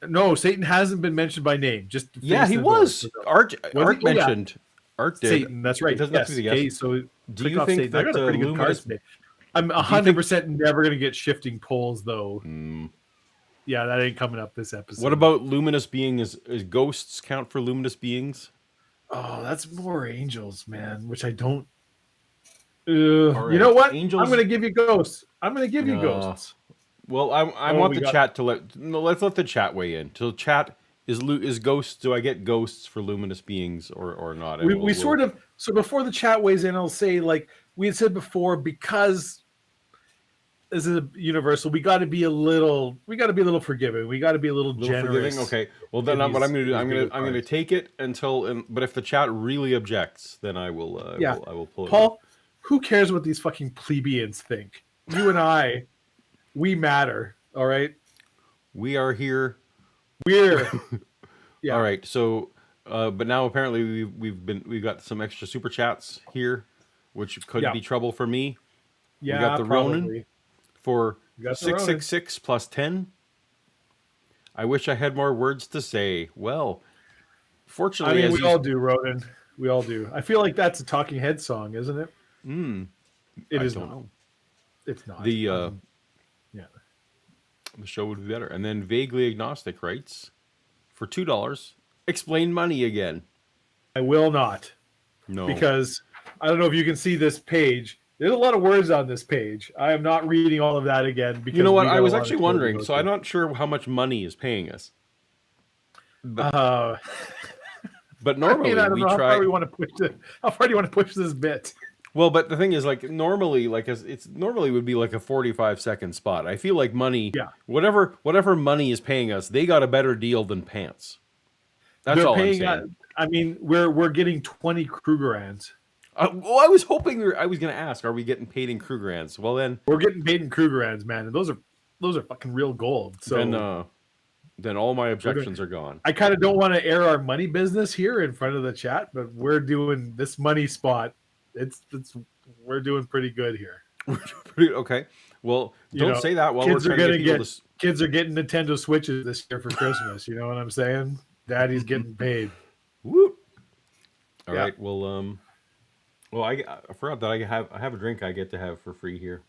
No, Satan hasn't been mentioned by name. Just Yeah, face he the door. was. Art he? Art Oh, yeah. mentioned. Art did. Satan. That's right. It doesn't have Yes. to be the Okay, guest. so Do click you off think Satan. I that got a pretty good card Luminous? today. I'm you think- 100% never going to get shifting poles, though. Yeah, that ain't coming up this episode. What about luminous beings? Is ghosts count for luminous beings? Oh, that's more angels, man, which I don't. All You right, know what? angels- I'm going to give you ghosts. I'm going to give you ghosts. Well, I Oh, want we the got- chat to let's let the chat weigh in. So chat is ghosts. Do I get ghosts for luminous beings or not? And We sort of. So before the chat weighs in, I'll say, like we had said before, because this is a universal. We got to be a little forgiving. We got to be a little Little generous. forgiving. Okay. Well, then what I'm going to do, I'm going to take it until. But if the chat really objects, then I will. I will pull it. Paul, who cares what these fucking plebeians think? You and I, we matter. All right. We are here. We're. Yeah. All right. So, but now apparently we've got some extra super chats here, which could be trouble for me. Yeah. We got the probably. Ronin for 666 plus 10. I wish I had more words to say. Well, fortunately, we all do, Ronan. We all do. I feel like that's a Talking Head song, isn't it? It is not. Know. It's not. The show would be better. And then Vaguely Agnostic writes, for $2, explain money again. I will not. No. Because I don't know if you can see this page. There's a lot of words on this page. I am not reading all of that again. Because you know what? I was actually wondering. So I'm not sure how much money is paying us. But, but normally I don't know how far do you want to push this bit? Well, but the thing is, like, normally, it's normally would be like a 45-second spot. I feel like money, whatever money is paying us, they got a better deal than pants. That's all I'm saying. I mean, we're getting 20 Krugerrands. Well, I was hoping I was going to ask, are we getting paid in Krugerrands? Well, then we're getting paid in Krugerrands, man, and those are fucking real gold. So then all my objections are gone. I kind of don't want to air our money business here in front of the chat, but we're doing this money spot. We're doing pretty good here. Okay. Well, don't say that while we're trying to get people to... Kids are getting Nintendo Switches this year for Christmas. You know what I'm saying? Daddy's getting paid. Woo! All right. Well, I forgot that I have a drink I get to have for free here.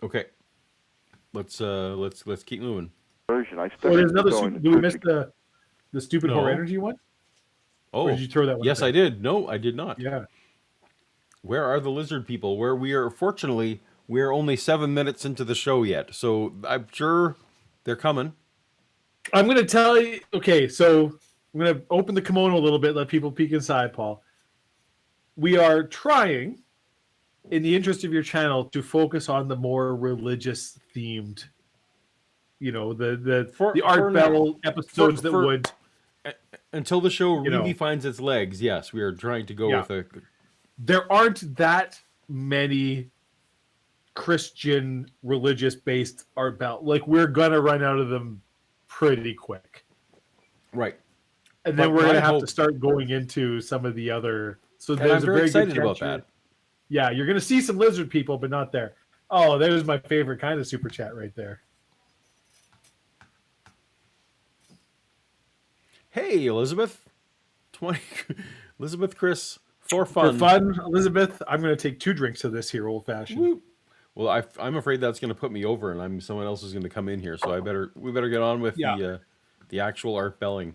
Okay. Let's keep moving. There's another. Do we miss the stupid horror energy one? Oh, or did you throw that one? Yes, I did. No, I did not. Yeah. Where are the lizard people? Where we are, fortunately, we're only 7 minutes into the show yet. So I'm sure they're coming. I'm going to tell you. Okay, so I'm going to open the kimono a little bit, let people peek inside, Paul. We are trying, in the interest of your channel, to focus on the more religious themed, the Art Bell episodes that would. Until the show really finds its legs, yes, we are trying to go with a... There aren't that many Christian religious-based Art Bell. Like, we're going to run out of them pretty quick. Right. And then we're going to have to start going into some of the other... So there's I'm very excited about that. Yeah, you're going to see some lizard people, but not there. Oh, there's my favorite kind of super chat right there. Hey, Elizabeth. Elizabeth Chris, for fun. For fun, Elizabeth, I'm going to take 2 drinks of this here, old-fashioned. Woo. Well, I'm afraid that's going to put me over, and someone else is going to come in here, so we better get on with the actual Art Belling.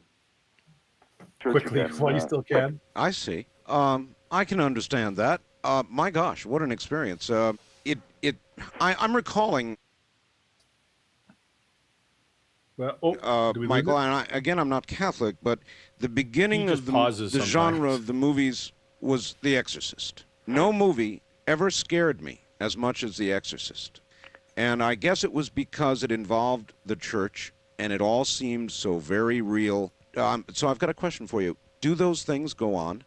Quickly, while you still can. I see. I can understand that. My gosh, what an experience. I'm recalling. Well, Michael, and again, I'm not Catholic, but the beginning of the genre of the movies was The Exorcist. No movie ever scared me as much as The Exorcist. And I guess it was because it involved the church, and it all seemed so very real. So I've got a question for you. Do those things go on?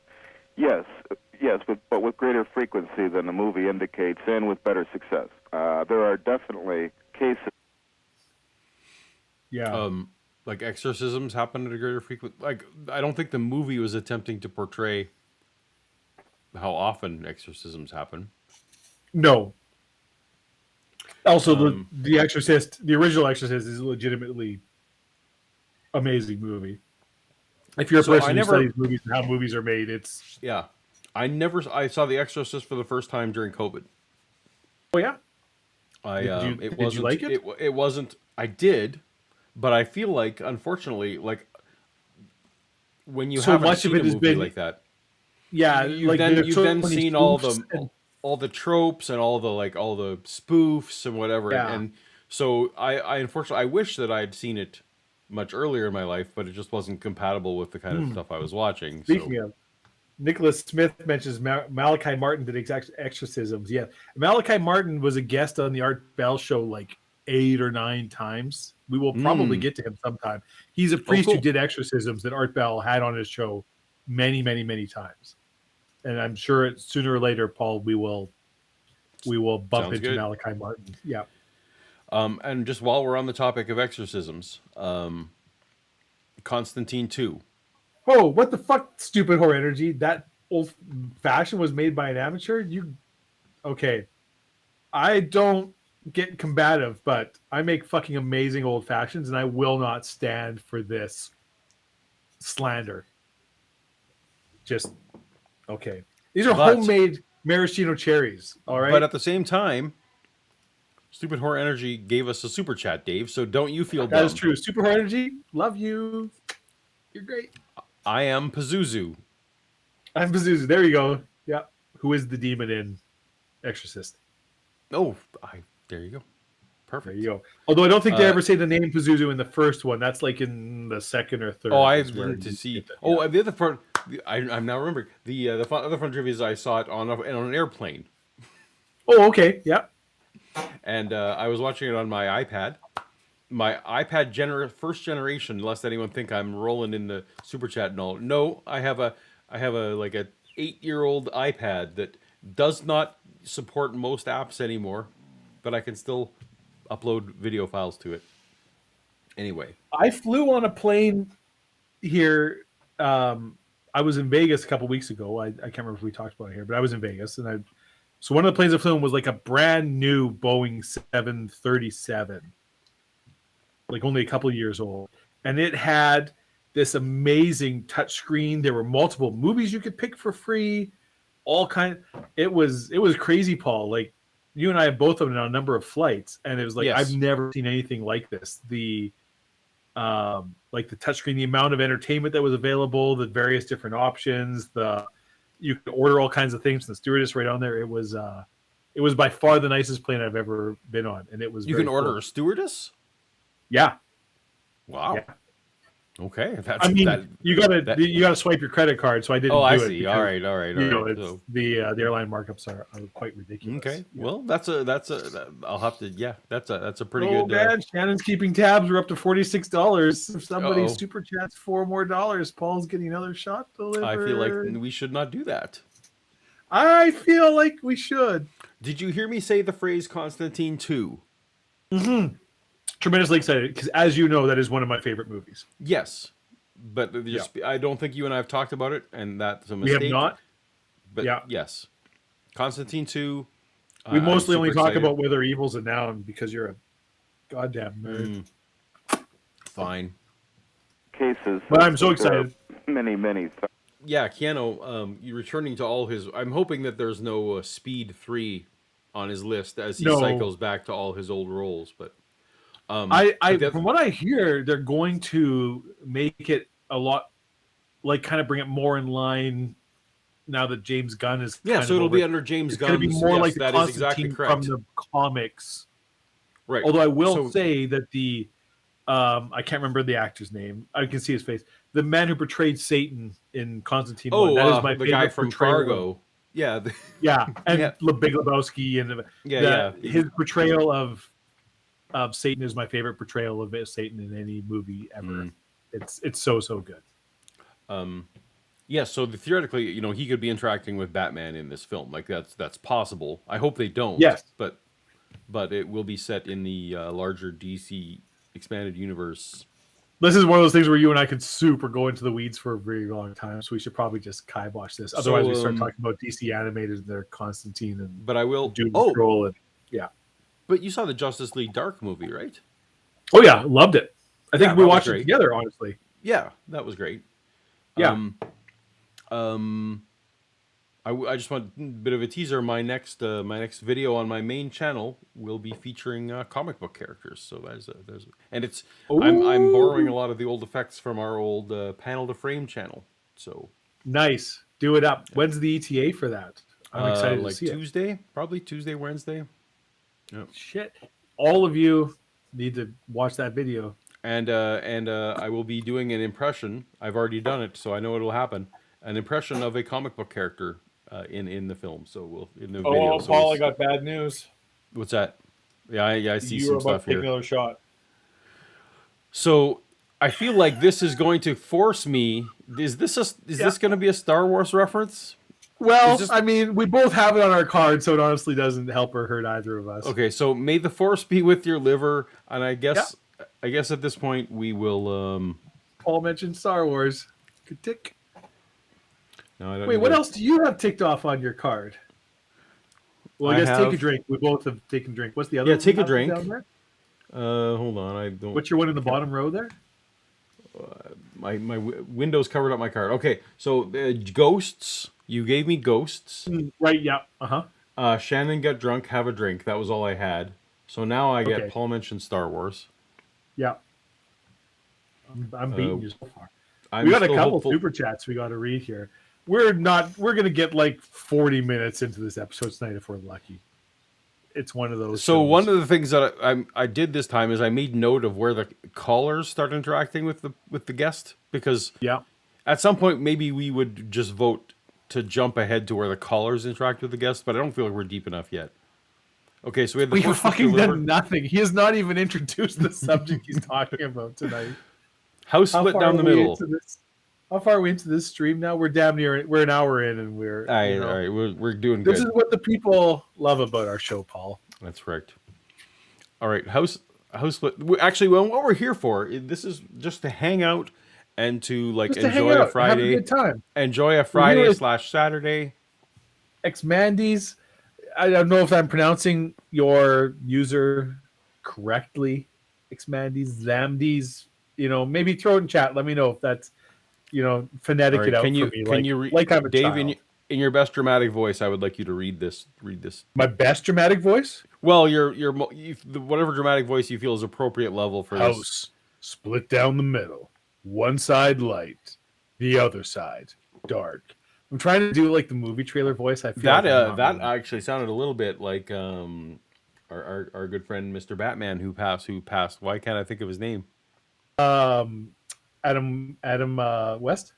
Yes, but with greater frequency than the movie indicates, and with better success. There are definitely cases. Yeah. Like exorcisms happen at a greater frequency. Like, I don't think the movie was attempting to portray how often exorcisms happen. No. Also, the Exorcist, the original Exorcist, is a legitimately amazing movie. If you're a person who studies movies and how movies are made, it's... Yeah. I saw The Exorcist for the first time during COVID. Oh, yeah? Did you like it? It wasn't... I did, but I feel like, unfortunately, like, when you haven't seen a movie like that... Yeah, you've then seen all the tropes and all the spoofs and whatever. Yeah. And so I unfortunately, I wish that I'd seen it much earlier in my life, but it just wasn't compatible with the kind of stuff I was watching. Speaking of, Nicholas Smith mentions Malachi Martin did exorcisms. Yeah, Malachi Martin was a guest on the Art Bell show like 8 or 9 times. We will probably get to him sometime. He's a priest who cool. did exorcisms that Art Bell had on his show many, many, many times. And I'm sure sooner or later, Paul, we will bump Sounds into good. Malachi Martin. Yeah. And just while we're on the topic of exorcisms, Constantine 2. Oh, what the fuck, stupid horror energy? That old fashioned was made by an amateur? Okay. I don't get combative, but I make fucking amazing old fashions, and I will not stand for this slander. Just okay. These are homemade maraschino cherries. All right. But at the same time, Stupid Horror Energy gave us a super chat, Dave. So don't you feel dumb. That is true. Super horror energy, love you. You're great. I am Pazuzu. I'm Pazuzu. There you go. Yeah. Who is the demon in Exorcist? Oh, there you go. Perfect. There you go. Although I don't think they ever say the name Pazuzu in the first one. That's like in the second or third. Oh, I wanted to see. Oh, the other part. I'm now remembering the other fun trivia is I saw it on an airplane. Oh, okay. Yeah. And I was watching it on my iPad. My iPad first generation, lest anyone think I'm rolling in the super chat and all. No, I have a like a 8-year-old iPad that does not support most apps anymore, but I can still upload video files to it. Anyway, I flew on a plane here. I was in Vegas a couple weeks ago. I can't remember if we talked about it here, but I was in Vegas, and so one of the planes I flew on was like a brand new Boeing 737. Like only a couple of years old, and it had this amazing touchscreen. There were multiple movies you could pick for free, all kind. It was crazy, Paul. Like you and I have both of them on a number of flights, and it was like Yes. I've never seen anything like this. The like the touchscreen, the amount of entertainment that was available, the various different options, you could order all kinds of things. The stewardess right on there. It was by far the nicest plane I've ever been on, and it was. you can order a stewardess. Yeah. Wow. Yeah. Okay. You gotta swipe your credit card, so I didn't. Oh, I do see. It All right. it's the airline markups are quite ridiculous. Okay. Yeah. Well, I'll have to. Yeah, that's a pretty Oh, good. man, Shannon's keeping tabs. We're up to $46. If somebody Uh-oh. super chats $4 more, Paul's getting another shot delivered. I feel like we should not do that. I feel like we should. Did you hear me say the phrase Constantine 2? Mm-hmm. Tremendously excited because, as you know, that is one of my favorite movies. Yes, but I don't think you and I have talked about it, and that's a mistake. We have not. But yeah. Yes, Constantine 2. We mostly only talk about whether evil's a noun because you're a goddamn nerd. Fine. Cases. But I'm so excited. Many. Yeah, Keanu, you're returning to all his. I'm hoping that there's no Speed 3 on his list as he cycles back to all his old roles, but. From what I hear, they're going to make it a lot, like kind of bring it more in line now that James Gunn is. Yeah, so it'll be under James Gunn. It's going to be more like the that Constantine is exactly correct. from the comics. Right. Although I will say that I can't remember the actor's name. I can see his face. The man who portrayed Satan in Constantine. Oh, that is my the favorite guy from Fargo. Yeah. And Big Lebowski and his portrayal of Satan is my favorite portrayal of Satan in any movie ever. It's so good. Yeah, so theoretically, he could be interacting with Batman in this film. Like that's possible. I hope they don't. Yes, but it will be set in the larger DC expanded universe. This is one of those things where you and I could super go into the weeds for a very long time. So we should probably just kibosh this. Otherwise, we start talking about DC animated and their Constantine and. But I will do Patrol and yeah. But you saw the Justice League Dark movie, right? Oh yeah, loved it. I think we watched it together, honestly. Yeah, that was great. Yeah. I just want a bit of a teaser. My next video on my main channel will be featuring comic book characters. So I'm borrowing a lot of the old effects from our old panel to frame channel. So nice, do it up. When's the ETA for that? I'm excited to see Tuesday, probably Tuesday, Wednesday. Yep. Shit, all of you need to watch that video. And I will be doing an impression. I've already done it, so I know it'll happen. an impression of a comic book character in the film. So we'll in the video. Oh, So Paul, I got bad news. what's that? Yeah, I see You were some about stuff to take here. another shot. So I feel like this is going to force me. Is this going to be a Star Wars reference? Well, Is this- I mean, we both have it on our card, so it honestly doesn't help or hurt either of us. Okay, so may the force be with your liver, and I guess at this point we will. Paul mentioned Star Wars. Good tick. No, I don't Wait, need what to- else do you have ticked off on your card? Well, I I guess take a have- drink. We both have taken a drink. What's the other? Yeah, one take we a have drink. down there? Hold on, I don't. What's your one in the bottom row there? My window's covered up my card. Okay, so ghosts. You gave me ghosts. Right. Yeah. Shannon got drunk. Have a drink. That was all I had. So now I get Okay. Paul mentioned Star Wars. Yeah. I'm beating you so far. I'm We got a still couple hopeful- super chats we got to read here. We're gonna get like 40 minutes into this episode tonight if we're lucky. It's one of those. So shows. one of the things that I did this time is I made note of where the callers start interacting with the guest, because Yeah. at some point maybe we would just vote to jump ahead to where the callers interact with the guest, but I don't feel like we're deep enough yet. Okay, so we had the We've first fucking delivered. done nothing. He has not even introduced the subject he's talking about tonight. House How split far down the are we middle. into this? How far are we into this stream now? We're damn near. We're an hour in, and we're. All right, you know, all right, we're doing good. This is what the people love about our show, Paul. That's correct. All right, house split. Actually, well, what we're here for, this is just to hang out and to like Just to hang enjoy out, a have a Friday. good time. Enjoy a Friday here- / Saturday. Xmandes. I don't know if I'm pronouncing your user correctly. Xmandes, Zamdes. You know, maybe throw it in chat. Let me know if that's, phonetic All right, it out can you for me. can you read, like I'm a Dave, child. in your best dramatic voice? I would like you to read this. Read this. My best dramatic voice? Well, whatever dramatic voice you feel is appropriate level for this. House split down the middle. One side light, the other side dark. I'm trying to do like the movie trailer voice. I feel That like I'm not that really- actually sounded a little bit like our good friend Mr. Batman who passed. Why can't I think of his name? Adam West.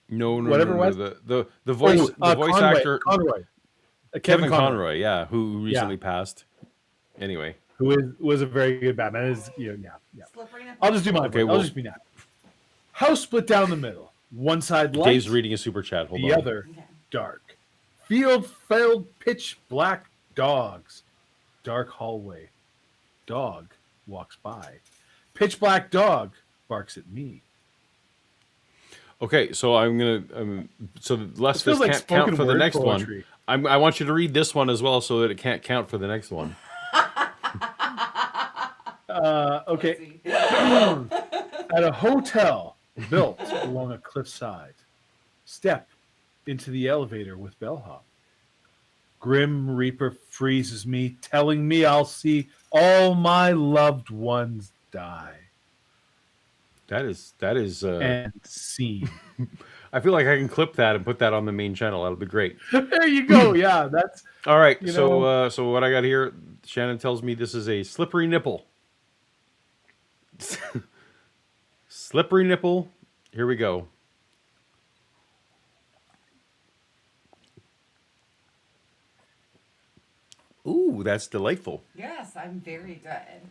No, Whatever no. West? The voice Conroy, actor Conroy. Kevin Conroy, yeah, who recently passed. Anyway, who was a very good Batman. Yeah. Slippery nipple. I'll just do my Okay, voice. well- I'll just be now. House split down the middle. One side light, Dave's reading a super chat. Hold the on. other Okay. dark. Field filled pitch black dogs. Dark hallway. Dog walks by. Pitch black dog barks at me. Okay, so I'm gonna. So less It feels this like can't count spoken for the word next poetry. one. I want you to read this one as well, so that it can't count for the next one. Okay. Pussy. At a hotel built along a cliffside. Step into the elevator with bellhop. Grim Reaper freezes me, telling me I'll see all my loved ones die. That is. And scene. I feel like I can clip that and put that on the main channel. That'll be great. There you go. Yeah, that's All right. You So know- so what I got here? Shannon tells me this is a slippery nipple. Slippery nipple. Here we go. Ooh, that's delightful. Yes, I'm very good.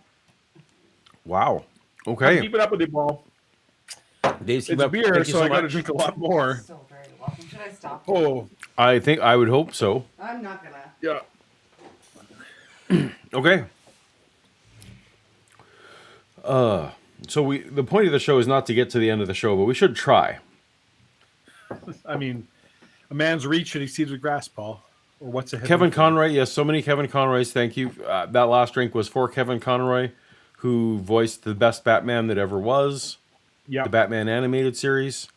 Wow. Okay. keep it up with the ball. Dave's It's beer, thank you so I got to much. drink a lot more. So very welcome. Should I stop? Oh, I think I would hope so. I'm not gonna. yeah. Okay. So the point of the show is not to get to the end of the show, but we should try. I mean, a man's reach and he sees the grass, Paul. Or what's ahead? Kevin Conroy, yes, so many Kevin Conroys. Thank you. That last drink was for Kevin Conroy, who voiced the best Batman that ever was, Yeah. the Batman animated series.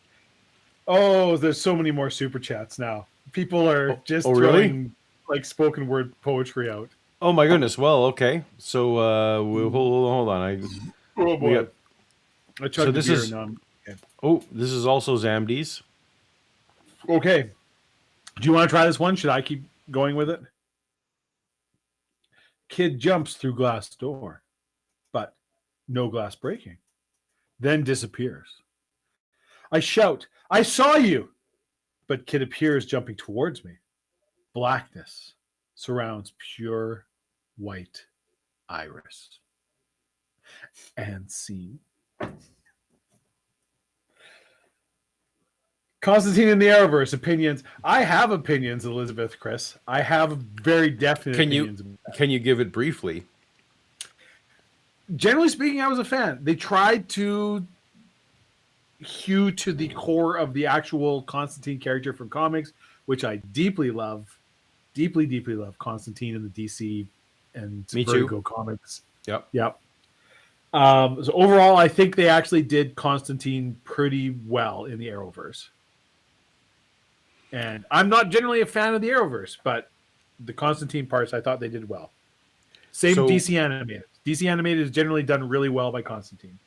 Oh, there's so many more super chats now. People are just oh, really? throwing like spoken word poetry out. Oh my goodness. Well, okay. So hold on. Oh We got- I chugged So the this beer is- and, this is also Zamdes. okay. Do you want to try this one? Should I keep going with it? Kid jumps through glass door, but no glass breaking. Then disappears. I shout, I saw you, but Kid appears jumping towards me. Blackness surrounds pure white iris. And scene. Constantine in the Arrowverse opinions. I have opinions, Elizabeth, Chris. I have very definite opinions. Can you give it briefly? Generally speaking, I was a fan. They tried to hew to the core of the actual Constantine character from comics, which I deeply love. Deeply, deeply love Constantine in the DC and Me Vertigo too. comics. Yep. Yep. So overall, I think they actually did Constantine pretty well in the Arrowverse. And I'm not generally a fan of the Arrowverse, but the Constantine parts I thought they did well. Same DC animated. DC animated is generally done really well by Constantine.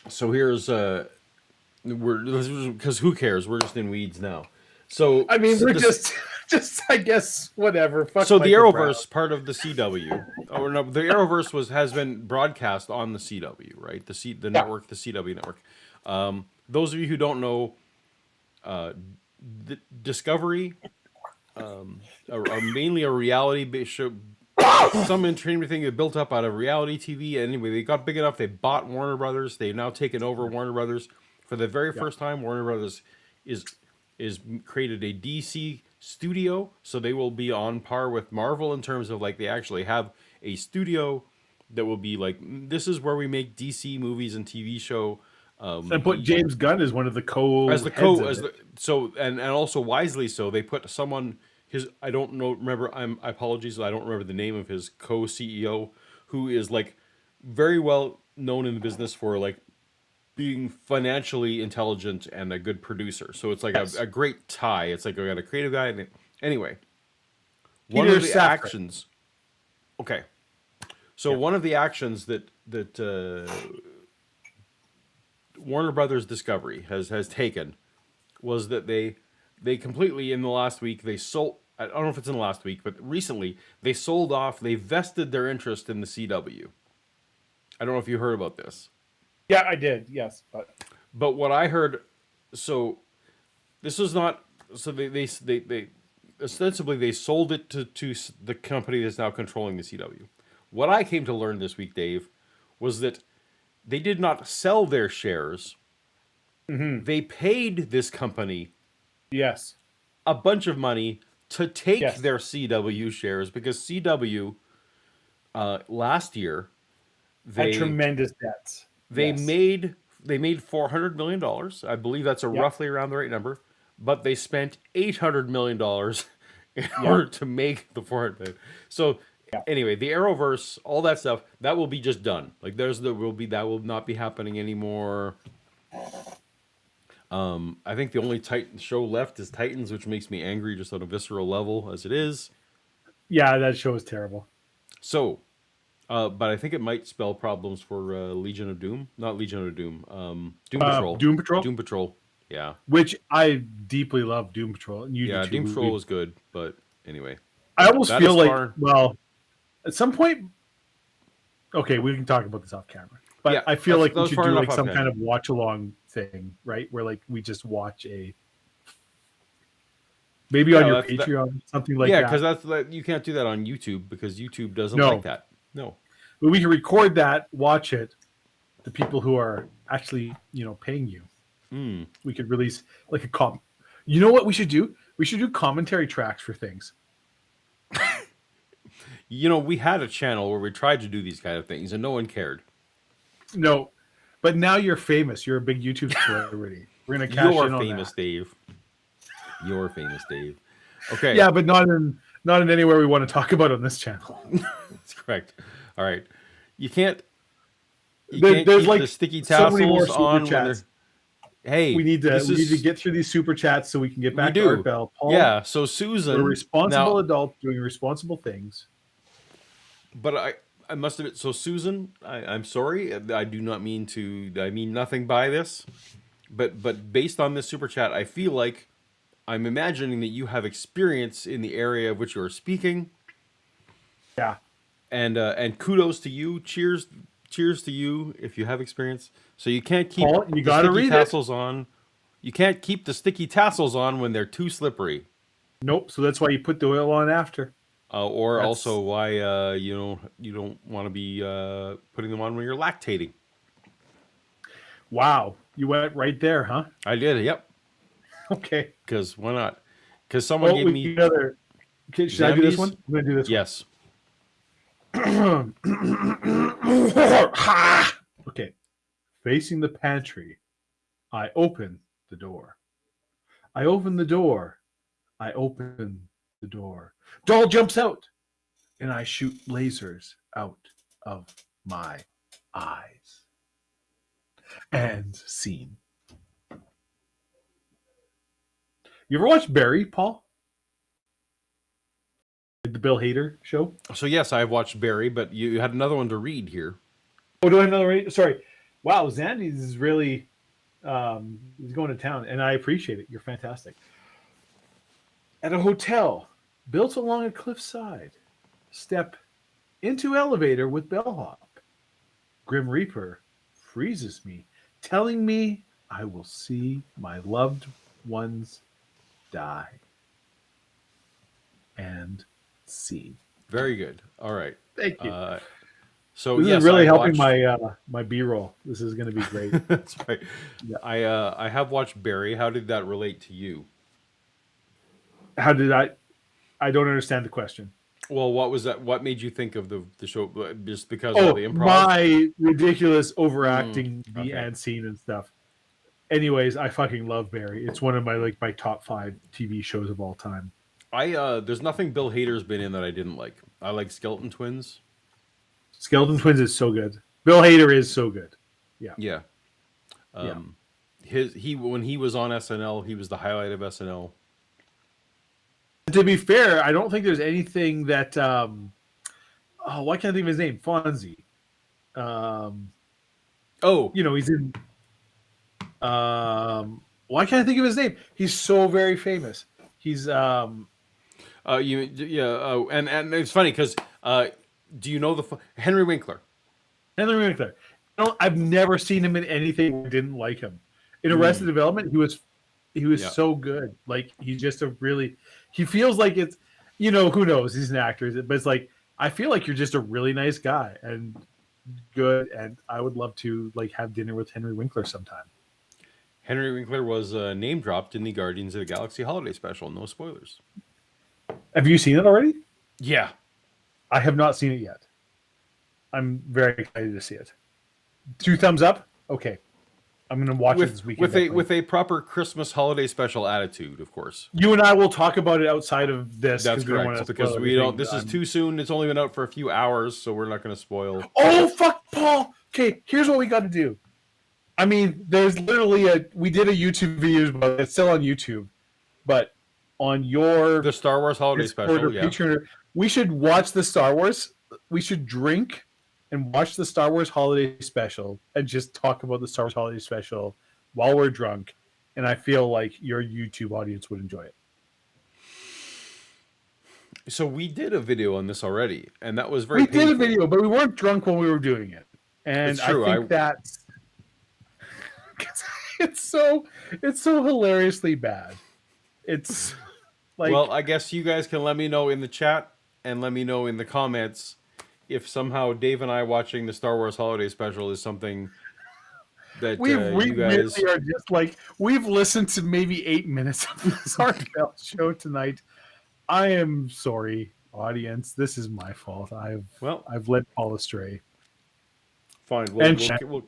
So here's because who cares? We're just in weeds now. So I mean, we're just I guess whatever. Fuck so the Michael Arrowverse part of the CW, or no, the Arrowverse has been broadcast on the CW, right? The network, the CW network. Those of you who don't know, Discovery are mainly a reality-based show. Some entertainment thing that built up out of reality TV. Anyway, they got big enough. They bought Warner Brothers. They've now taken over Warner Brothers for the very first time. Warner Brothers is created a DC studio, so they will be on par with Marvel in terms of like they actually have a studio that will be like, this is where we make DC movies and TV show. And put James Gunn as one of the and also wisely so, they put someone. I don't know. Remember, I apologies. I don't remember the name of his co-CEO, who is like very well known in the business for like being financially intelligent and a good producer. So it's like a great tie. It's like I got a creative guy. And anyway, one of the actions. Okay, so one of the actions that Warner Brothers Discovery has taken was that they completely, in the last week, they sold, I don't know if it's in the last week, but recently, they sold off, they vested their interest in the CW. I don't know if you heard about this. Yeah, I did, yes. But what I heard, so this was not, so they ostensibly, they sold it to the company that's now controlling the CW. What I came to learn this week, Dave, was that they did not sell their shares. Mm-hmm. They paid this company a bunch of money to take their CW shares, because CW last year had tremendous debts. They made $400 million. I believe that's roughly around the right number, but they spent $800 million in order to make the $400 million. So anyway, the Arrowverse, all that stuff, that will be just done. Like that will not be happening anymore. I think the only Titan show left is Titans, which makes me angry just on a visceral level as it is. Yeah, that show is terrible. So, but I think it might spell problems for Legion of Doom. Not Legion of Doom. Doom Patrol. Doom Patrol? Doom Patrol, yeah. Which I deeply love Doom Patrol. And Doom Patrol was good, but anyway. I almost feel like, well, at some point... Okay, we can talk about this off camera. But I feel like we should do like some kind of watch-along thing, right? Where like we just watch maybe on your Patreon, something like that. Yeah, because you can't do that on YouTube because YouTube doesn't like that. No. But we can record that, watch it. The people who are actually, paying you. We could release like a You know what we should do? We should do commentary tracks for things. We had a channel where we tried to do these kind of things and no one cared. No, but now you're famous. You're a big YouTube celebrity. We're gonna cash in on that. You're famous, Dave. Okay. Yeah, but not in anywhere we want to talk about on this channel. That's correct. All right. You can't there's keep like the sticky tassels on. Hey, we need to get through these super chats so we can get back to Art Bell. Paul, yeah. So Susan, we're a responsible adult doing responsible things. But I must admit, so Susan, I'm sorry. I do not mean to. I mean nothing by this. But based on this super chat, I feel like I'm imagining that you have experience in the area of which you are speaking. Yeah. And kudos to you. Cheers to you if you have experience. So you can't keep Paul, you gotta read tassels on. You can't keep the sticky tassels on when they're too slippery. Nope. So that's why you put the oil on after. Or That's- also why you don't want to be putting them on when you're lactating. Wow. You went right there, huh? I did, yep. Okay. Because why not? Because someone gave me another. Okay, should I do this Zambies? one? I'm going to do this yes. one. Okay. Facing the pantry, I open the door. I open the door. I open the door. Doll jumps out, and I shoot lasers out of my eyes. And scene. You ever watch Barry, Paul? The Bill Hader show? So yes, I've watched Barry, but you had another one to read here. Oh, do I have another read? Sorry. Wow, Zandy is really he's going to town, and I appreciate it. You're fantastic. At a hotel built along a cliffside, step into elevator with bellhop. Grim Reaper freezes me, telling me I will see my loved ones die. And see. Very good. All right. Thank you. So This yes, is really I helping watched... my B-roll. This is going to be great. That's right. Yeah. I have watched Barry. How did that relate to you? How did I don't understand the question. Well, what was that? What made you think of the show? Just because of the improv? My ridiculous overacting okay. the end scene and stuff. Anyways, I fucking love Barry. It's one of my top 5 TV shows of all time. There's nothing Bill Hader's been in that I didn't like. I like Skeleton Twins. Skeleton Twins is so good. Bill Hader is so good. Yeah. Yeah. When he was on SNL, he was the highlight of SNL. To be fair, I don't think there's anything that why can't I think of his name? Fonzie. He's in why can't I think of his name? He's so very famous. He's and it's funny because do you know Henry Winkler? Henry Winkler. I've never seen him in anything I didn't like him. In Arrested Development, he was so good. Like he's just he feels like it's who knows, he's an actor, but it's like I feel like you're just a really nice guy and good, and I would love to have dinner with Henry Winkler sometime. Henry Winkler was name dropped in the Guardians of the Galaxy holiday special. No spoilers. Have you seen it already? Yeah. I have not seen it yet. I'm very excited to see it. 2 thumbs up? Okay. I'm going to watch it this weekend. With a proper Christmas holiday special attitude, of course. You and I will talk about it outside of this. That's correct, because we don't. This is too soon. It's only been out for a few hours, so we're not going to spoil. Oh, fuck, Paul! Okay, here's what we got to do. I mean, there's literally we did a YouTube video, but it's still on YouTube. But on the Star Wars holiday special, yeah. We should watch the Star Wars. We should drink and watch the Star Wars holiday special and just talk about the Star Wars holiday special while we're drunk. And I feel like your YouTube audience would enjoy it. So we did a video on this already, and that was very painful. We did a video, but we weren't drunk when we were doing it. And it's true. I think that's it's so hilariously bad. It's like, well, I guess you guys can let me know in the chat and let me know in the comments if somehow Dave and I watching the Star Wars holiday special is something that we you guys really are just we've listened to maybe 8 minutes of this Ardell show tonight. I am sorry, audience. This is my fault. I've led Paul astray. Fine. We'll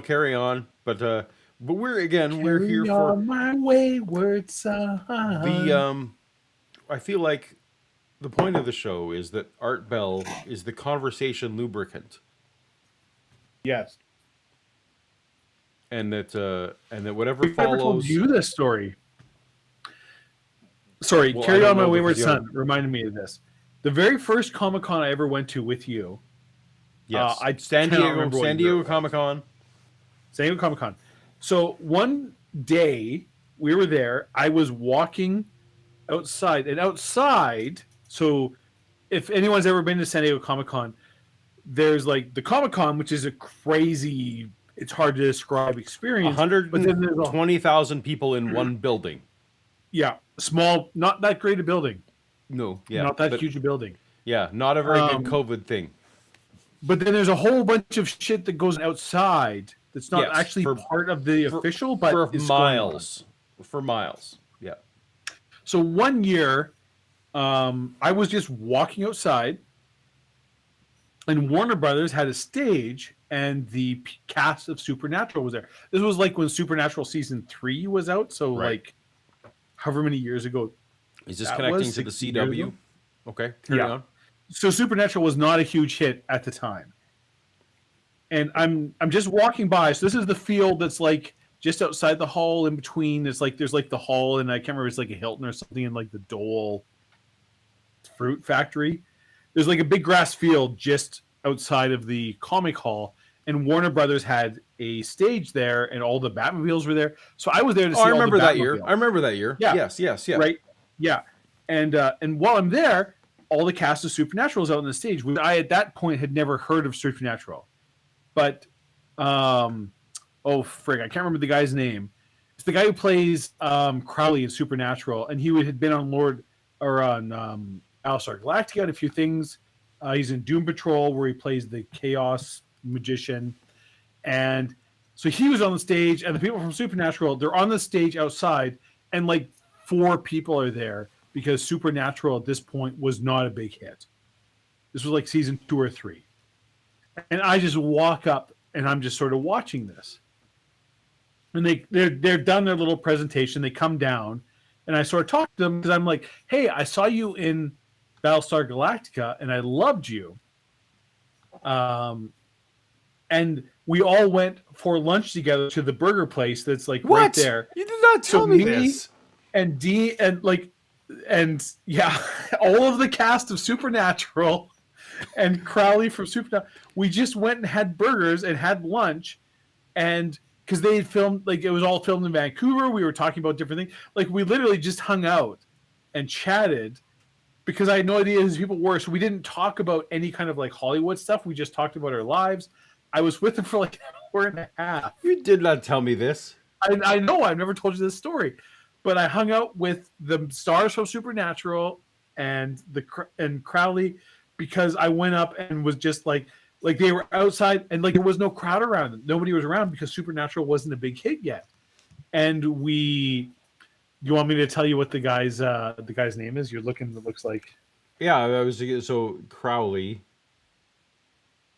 carry on, but we're here for my wayward son. I feel like the point of the show is that Art Bell is the conversation lubricant. Yes. And that whatever follows. Never told you this story. Sorry, Carry On My Wayward Son reminded me of this. The very first Comic-Con I ever went to with you. Yes. San Diego Comic-Con. San Diego Comic-Con. So one day we were there. I was walking outside, and outside. So if anyone's ever been to San Diego Comic-Con, there's the Comic-Con, which is a crazy it's hard to describe experience. But then there's 120,000 people in one building. small, not that great a building. No, yeah, Not that huge a building. Yeah, not a very good COVID thing. But then there's a whole bunch of shit that goes outside that's not Yes, actually part of the official, but for is miles. For miles, yeah. So one year, I was just walking outside, and Warner Brothers had a stage, and the cast of Supernatural was there. This was like when Supernatural season 3 was out, so like however many years ago. Is this connecting to the CW? Okay, carry on. So Supernatural was not a huge hit at the time. And I'm just walking by. So this is the field that's like just outside the hall in between. It's like there's like the hall, and I can't remember, it's like a Hilton or something, and like the Dole fruit factory. There's like a big grass field just outside of the comic hall, and Warner Brothers had a stage there, and all the Batmobiles were there. So I was there to see. I remember all the that year. I remember that year. Yeah. Yes. Right. Yeah. And while I'm there, all the cast of Supernatural is out on the stage. Which I at that point had never heard of Supernatural, but I can't remember the guy's name. It's the guy who plays Crowley in Supernatural, and he had been on Battlestar Galactica and a few things. He's in Doom Patrol, where he plays the Chaos Magician, and so he was on the stage. And the people from Supernatural, they're on the stage outside, and like 4 people are there because Supernatural at this point was not a big hit. This was like season 2 or 3, and I just walk up, and I'm just sort of watching this, and they're done their little presentation. They come down, and I sort of talk to them because I'm like, "Hey, I saw you in Battlestar Galactica, and I loved you." And we all went for lunch together to the burger place that's like right there. You did not tell me this. And D and yeah, all of the cast of Supernatural and Crowley from Supernatural. We just went and had burgers and had lunch, and because they had filmed, like it was all filmed in Vancouver. We were talking about different things. Like we literally just hung out and chatted because I had no idea who these people were. So we didn't talk about any kind of like Hollywood stuff. We just talked about our lives. I was with them for like an hour and a half. You did not tell me this. I know I've never told you this story, but I hung out with the stars from Supernatural and Crowley because I went up and was just like they were outside, and like there was no crowd around them. Nobody was around because Supernatural wasn't a big hit yet. And you want me to tell you what the guy's name is? You're looking. It looks like. Yeah, I was so Crowley.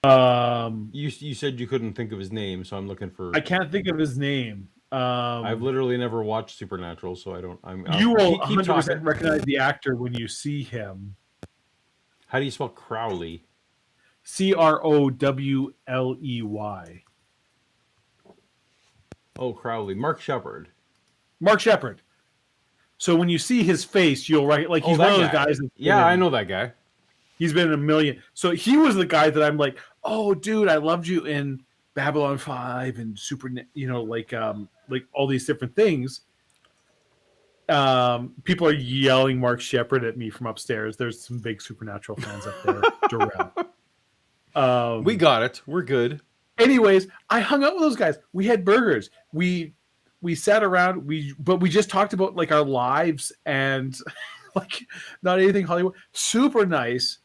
You said you couldn't think of his name, so I'm looking for. I can't think of his name. I've literally never watched Supernatural, so I don't. You will 100% recognize the actor when you see him. How do you spell Crowley? Crowley. Oh, Crowley. Mark Shepard. Mark Shepard. So when you see his face, you'll like he's one of those guys. Yeah, I know that guy. He's been in a million. So he was the guy that I'm like, oh, dude, I loved you in Babylon 5 and like all these different things. People are yelling Mark Shepard at me from upstairs. There's some big Supernatural fans up there. We got it. We're good. Anyways, I hung out with those guys. We had burgers. We sat around. But we just talked about like our lives and like not anything Hollywood. Super nice.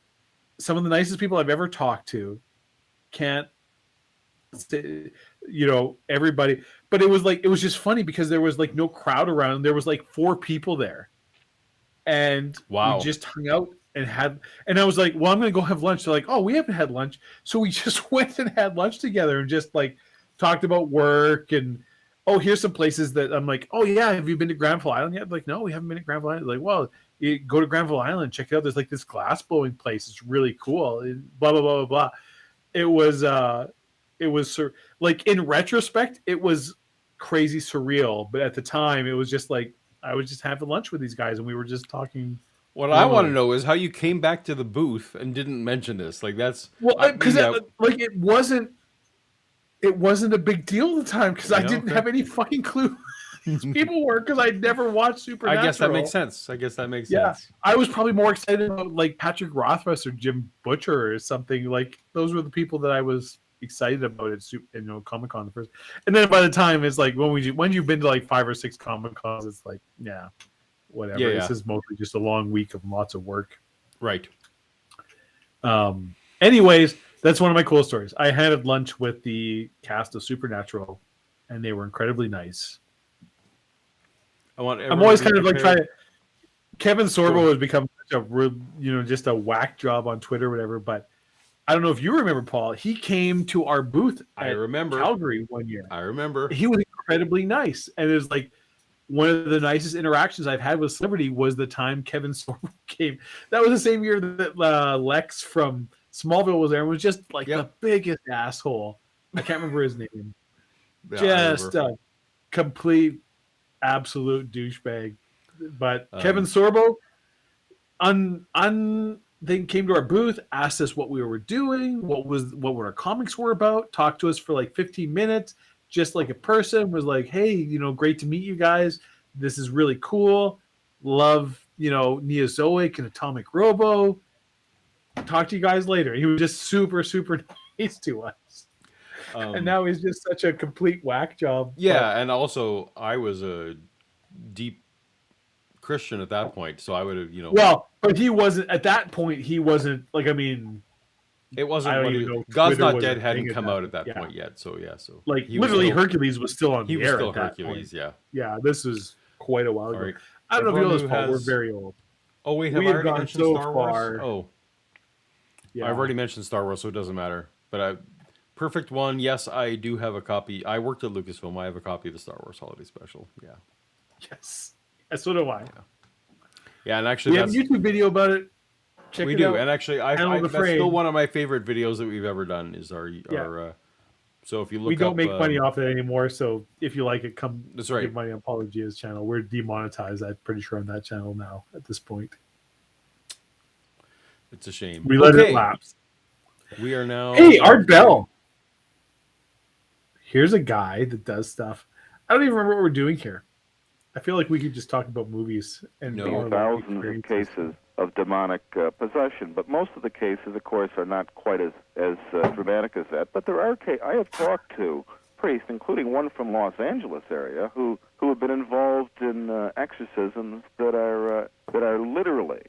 Some of the nicest people I've ever talked to. Can't say, everybody. But it was just funny because there was like no crowd around. There was like 4 people there, and wow, we just hung out and I was like, well, I'm gonna go have lunch. They're like, oh, we haven't had lunch, so we just went and had lunch together and just like talked about work and here's some places that I'm like, oh yeah, have you been to Granville Island yet? Like, no, we haven't been to Granville Island. Like, well, you go to Granville Island, check it out. There's like this glass blowing place. It's really cool. And blah blah blah blah blah. It was like in retrospect, it was crazy surreal, but at the time, it was just like I was just having lunch with these guys and we were just talking. What I want to know is how you came back to the booth and didn't mention this. Like that's because like it wasn't a big deal at the time because I didn't have any fucking clue who these people were because I'd never watched Supernatural. I guess that makes sense. Yeah, I was probably more excited about like Patrick Rothfuss or Jim Butcher or something. Like those were the people that I was excited about it. Comic Con the first, and then by the time it's like when you've been to like 5 or 6 Comic Cons, it's like whatever. Yeah, This is mostly just a long week of lots of work. Right. Anyways, that's one of my cool stories. I had lunch with the cast of Supernatural, and they were incredibly nice. I'm always kind of like trying to. Kevin Sorbo has become such a just a whack job on Twitter, or whatever. But I don't know if you remember, Paul. He came to our booth at Calgary one year. I remember. He was incredibly nice, and it was like one of the nicest interactions I've had with celebrity was the time Kevin Sorbo came. That was the same year that Lex from Smallville was there and was just like the biggest asshole. I can't remember his name. Just a complete, absolute douchebag. But Kevin Sorbo they came to our booth, asked us what we were doing, what our comics were about, talked to us for like 15 minutes, just like a person, was like, hey, great to meet you guys. This is really cool. Love, Neozoic and Atomic Robo. Talk to you guys later. He was just super, super nice to us. And now he's just such a complete whack job. Yeah, and also I was a deep Christian at that point, so I would have, Well, but he wasn't at that point. He wasn't like, it wasn't. God's Not Dead hadn't come out at that point yet, so like literally Hercules was still on the air. He was still Hercules, yeah. This was quite a while ago. Right. I don't know if you know this, Paul. We're very old. Oh wait, have I already mentioned Star Wars? Oh, yeah. I've already mentioned Star Wars, so it doesn't matter. But Perfect One, yes, I do have a copy. I worked at Lucasfilm. I have a copy of the Star Wars Holiday Special. Yeah. Yes. So do I. Yeah, and actually, we have a YouTube video about it. Check we it do, out. and actually, that's still one of my favorite videos that we've ever done. Is our so if you look, we don't make money off it anymore. So if you like it, come. That's right. Give money on Paul Gia's channel. We're demonetized. I'm pretty sure on that channel now at this point. It's a shame. We let it lapse. We are now. Hey, Art Bell. Here's a guy that does stuff. I don't even remember what we're doing here. I feel like we could just talk about movies and thousands of cases of demonic possession, but most of the cases, of course, are not quite as dramatic as that. But there are I have talked to priests, including one from Los Angeles area, who have been involved in exorcisms that are literally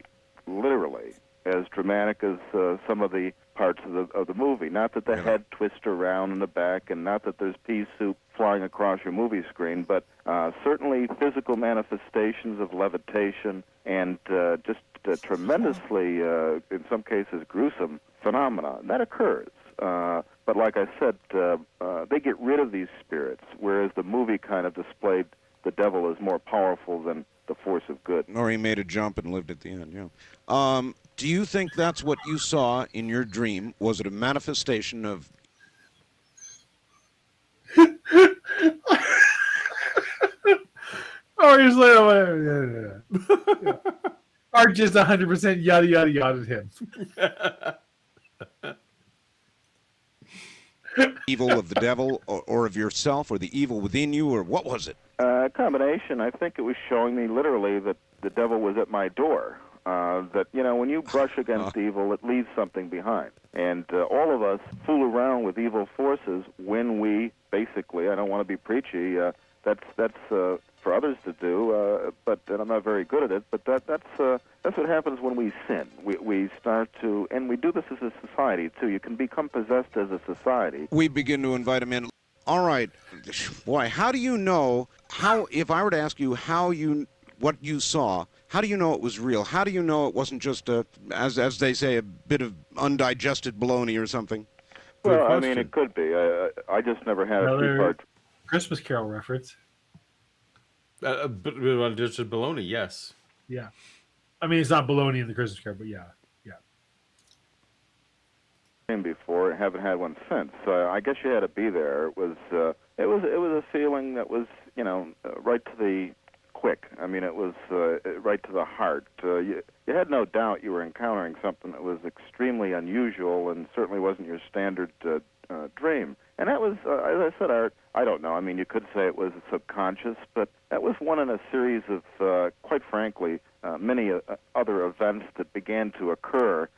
as dramatic as some of the parts of the movie. Not that the head twists around in the back, and not that there's pea soup flying across your movie screen, but certainly physical manifestations of levitation and just tremendously, in some cases, gruesome phenomena. And that occurs. But like I said, they get rid of these spirits, whereas the movie kind of displayed the devil as more powerful than the force of good. Or he made a jump and lived at the end, yeah. Do you think that's what you saw in your dream? Was it a manifestation of... Or he's like, or just 100% yada yada yada him. Evil of the devil, or of yourself, or the evil within you, or what was it? A combination. I think it was showing me literally that the devil was at my door. That, when you brush against evil, it leaves something behind. And all of us fool around with evil forces when we, basically, I don't want to be preachy, that's for others to do, but and I'm not very good at it, but that's what happens when we sin. We start to, and we do this as a society, too. You can become possessed as a society. We begin to invite him in. All right. Boy, how do you know, if I were to ask you what you saw, how do you know it was real? How do you know it wasn't just, as they say, a bit of undigested bologna or something? Well, I mean, it could be. I just never had a two-part Christmas Carol reference. Undigested bologna, yes. Yeah. I mean, it's not bologna in the Christmas Carol, but yeah. Before, haven't had one since. So I guess you had to be there. It was a feeling that was, right to the quick. I mean, it was right to the heart. You had no doubt you were encountering something that was extremely unusual and certainly wasn't your standard dream. And that was, as I said, Art, I don't know. I mean, you could say it was subconscious, but that was one in a series of, quite frankly, many other events that began to occur,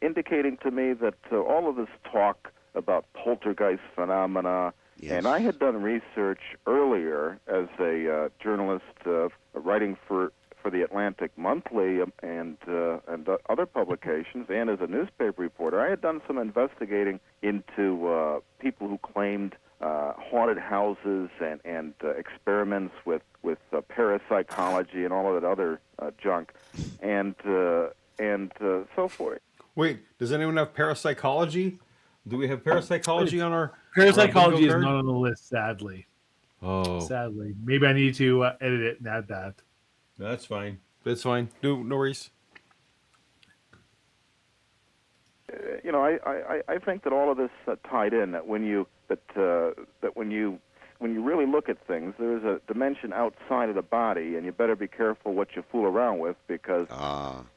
indicating to me that all of this talk about poltergeist phenomena. Yes. And I had done research earlier as a journalist writing for the Atlantic Monthly and other publications, and as a newspaper reporter. I had done some investigating into people who claimed haunted houses and experiments with parapsychology and all of that other junk, and so forth. Wait, does anyone have parapsychology? Do we have parapsychology on our Parapsychology bingo is card? not on the list, sadly. Oh, Sadly, maybe I need to edit it and add that. that's fine. That's fine. No worries. I think that all of this tied in. That when you when you really look at things, there is a dimension outside of the body, and you better be careful what you fool around with because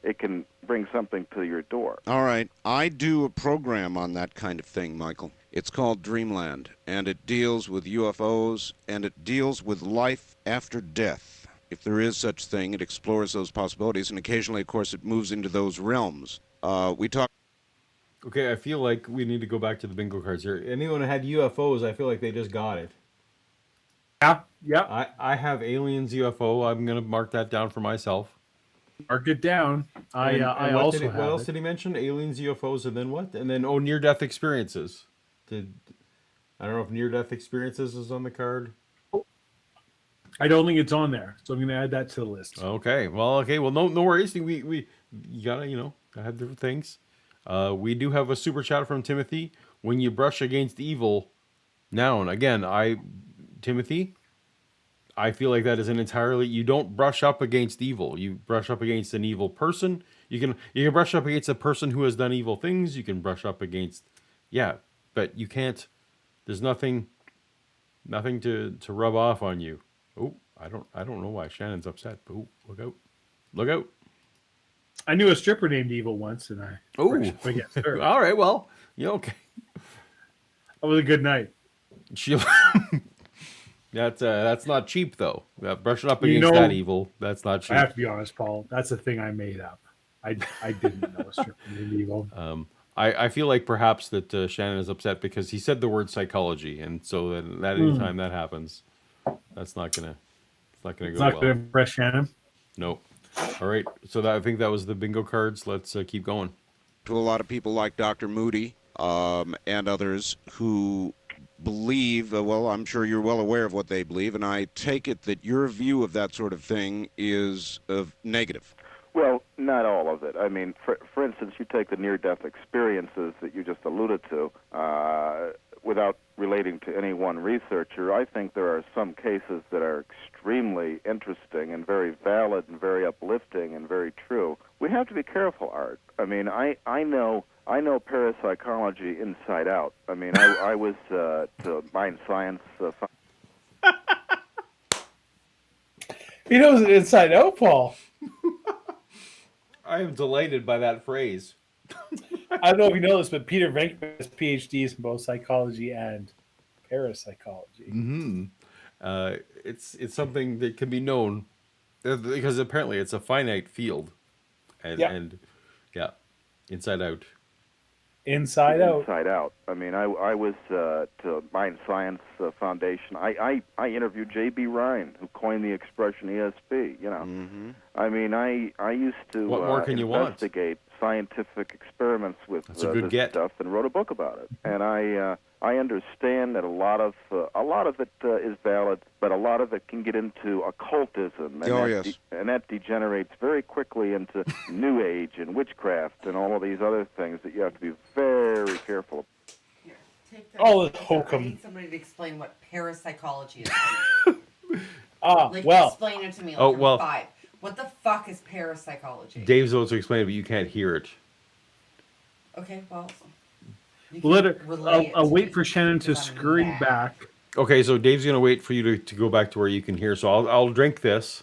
it can bring something to your door. All right. I do a program on that kind of thing, Michael. It's called Dreamland, and it deals with UFOs, and it deals with life after death. If there is such thing, it explores those possibilities, and occasionally, of course, it moves into those realms. We talk. Okay, I feel like we need to go back to the bingo cards here. Anyone who had UFOs, I feel like they just got it. Yeah. I have aliens UFO. I'm gonna mark that down for myself. Mark it down. I And also what have else it. did he mention? Aliens, UFOs, and then what? And then near death experiences. I don't know if near death experiences is on the card. I don't think it's on there, so I'm going to add that to the list. Okay. Well, no worries. We you gotta have different things. We do have a super chat from Timothy. When you brush against evil, noun again. Timothy, I feel like that is an entirely. You don't brush up against evil. You brush up against an evil person. You can brush up against a person who has done evil things. You can brush up against, yeah, but you can't. There's nothing to rub off on you. Oh, I don't know why Shannon's upset. But look out. I knew a stripper named Evil once, and I brushed up against her. All right. Well, okay. That was a good night. She. That's not cheap though. Brushing up against that evil. That's not cheap. I have to be honest, Paul. That's a thing I made up. I didn't know a stripper named Evil. I feel like perhaps that Shannon is upset because he said the word psychology, and so that anytime that happens, it's not gonna go It's not well. going to impress Shannon. Nope. All right. So I think that was the bingo cards. Let's keep going. To a lot of people like Dr. Moody and others who believe, well, I'm sure you're well aware of what they believe, and I take it that your view of that sort of thing is negative. Well, not all of it. I mean, for instance, you take the near-death experiences that you just alluded to, without relating to any one researcher, I think there are some cases that are extremely interesting and very valid and very uplifting and very true. We have to be careful, Art. I mean, I know parapsychology inside out. I mean, I was to mind science. He knows it inside out, Paul. I am delighted by that phrase. I don't know if you know this, but Peter Venkman has PhDs in both psychology and parapsychology. Mm-hmm. It's something that can be known because apparently it's a finite field, and inside out. Inside out. I mean, I was to Mind Science Foundation. I interviewed J.B. Ryan, who coined the expression ESP. Mm-hmm. I mean, I used to What more can you want? investigate scientific experiments with That's a good this get. stuff and wrote a book about it. And I understand that a lot of it is valid, but a lot of it can get into occultism, and and that degenerates very quickly into New Age and witchcraft and all of these other things that you have to be very careful of. Here, take that. Oh, it's I hokum. need somebody to explain what parapsychology is. Explain it to me. Like I'm 5. What the fuck is parapsychology? Dave's supposed to explain it, but you can't hear it. Okay, well. I'll wait for Shannon to scurry back. Okay, so Dave's gonna wait for you to go back to where you can hear. So I'll drink this.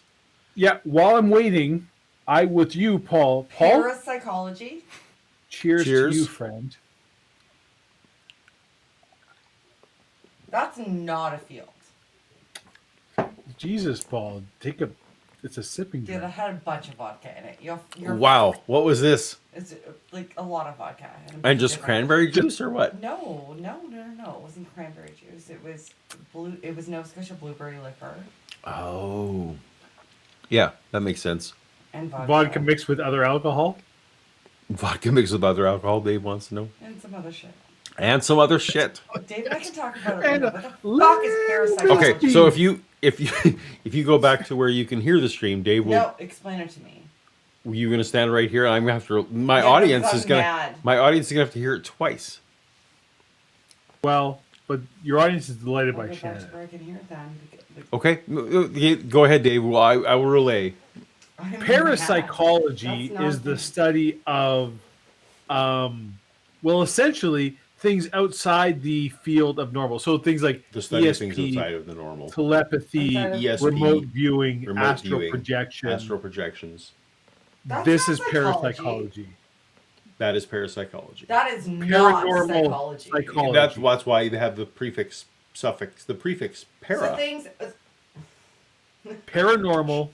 Yeah, while I'm waiting, with you, Paul. Paul, Parapsychology. Cheers to you, friend. That's not a field. Jesus, Paul, take a It's a sipping Yeah, drink. that had a bunch of vodka in it. You're Wow, what was this? It's like a lot of vodka. a bunch And of just different- cranberry juice or what? No. It wasn't cranberry juice. It was blue. It was Nova Scotia blueberry liquor Oh, yeah, that makes sense. and Vodka mixed with other alcohol. Vodka mixed with other alcohol, Dave wants to know. and some other shit. And some other shit. David, I can talk about it And later. What the fuck is parapsychology? Okay, so if you go back to where you can hear the stream, Dave will. No, explain it to me. You're gonna stand right here, and I'm gonna have to. My Yeah, audience because is I'm gonna. mad. My audience is gonna have to hear it twice. Well, but your audience is delighted I'll by go back to Shannon. where I can hear it then. Okay, go ahead, Dave. Well, I will relay. I'm mad. Parapsychology That's not is the the- study of, well, essentially things outside the field of normal. So things like The study of ESP, things outside of the normal. telepathy, Outside of- ESP, remote viewing, remote astral viewing, projection. astral projections. That's This not is parapsychology. That is parapsychology. That is not Paranormal psychology. psychology. That's why they have the prefix para. So things. Paranormal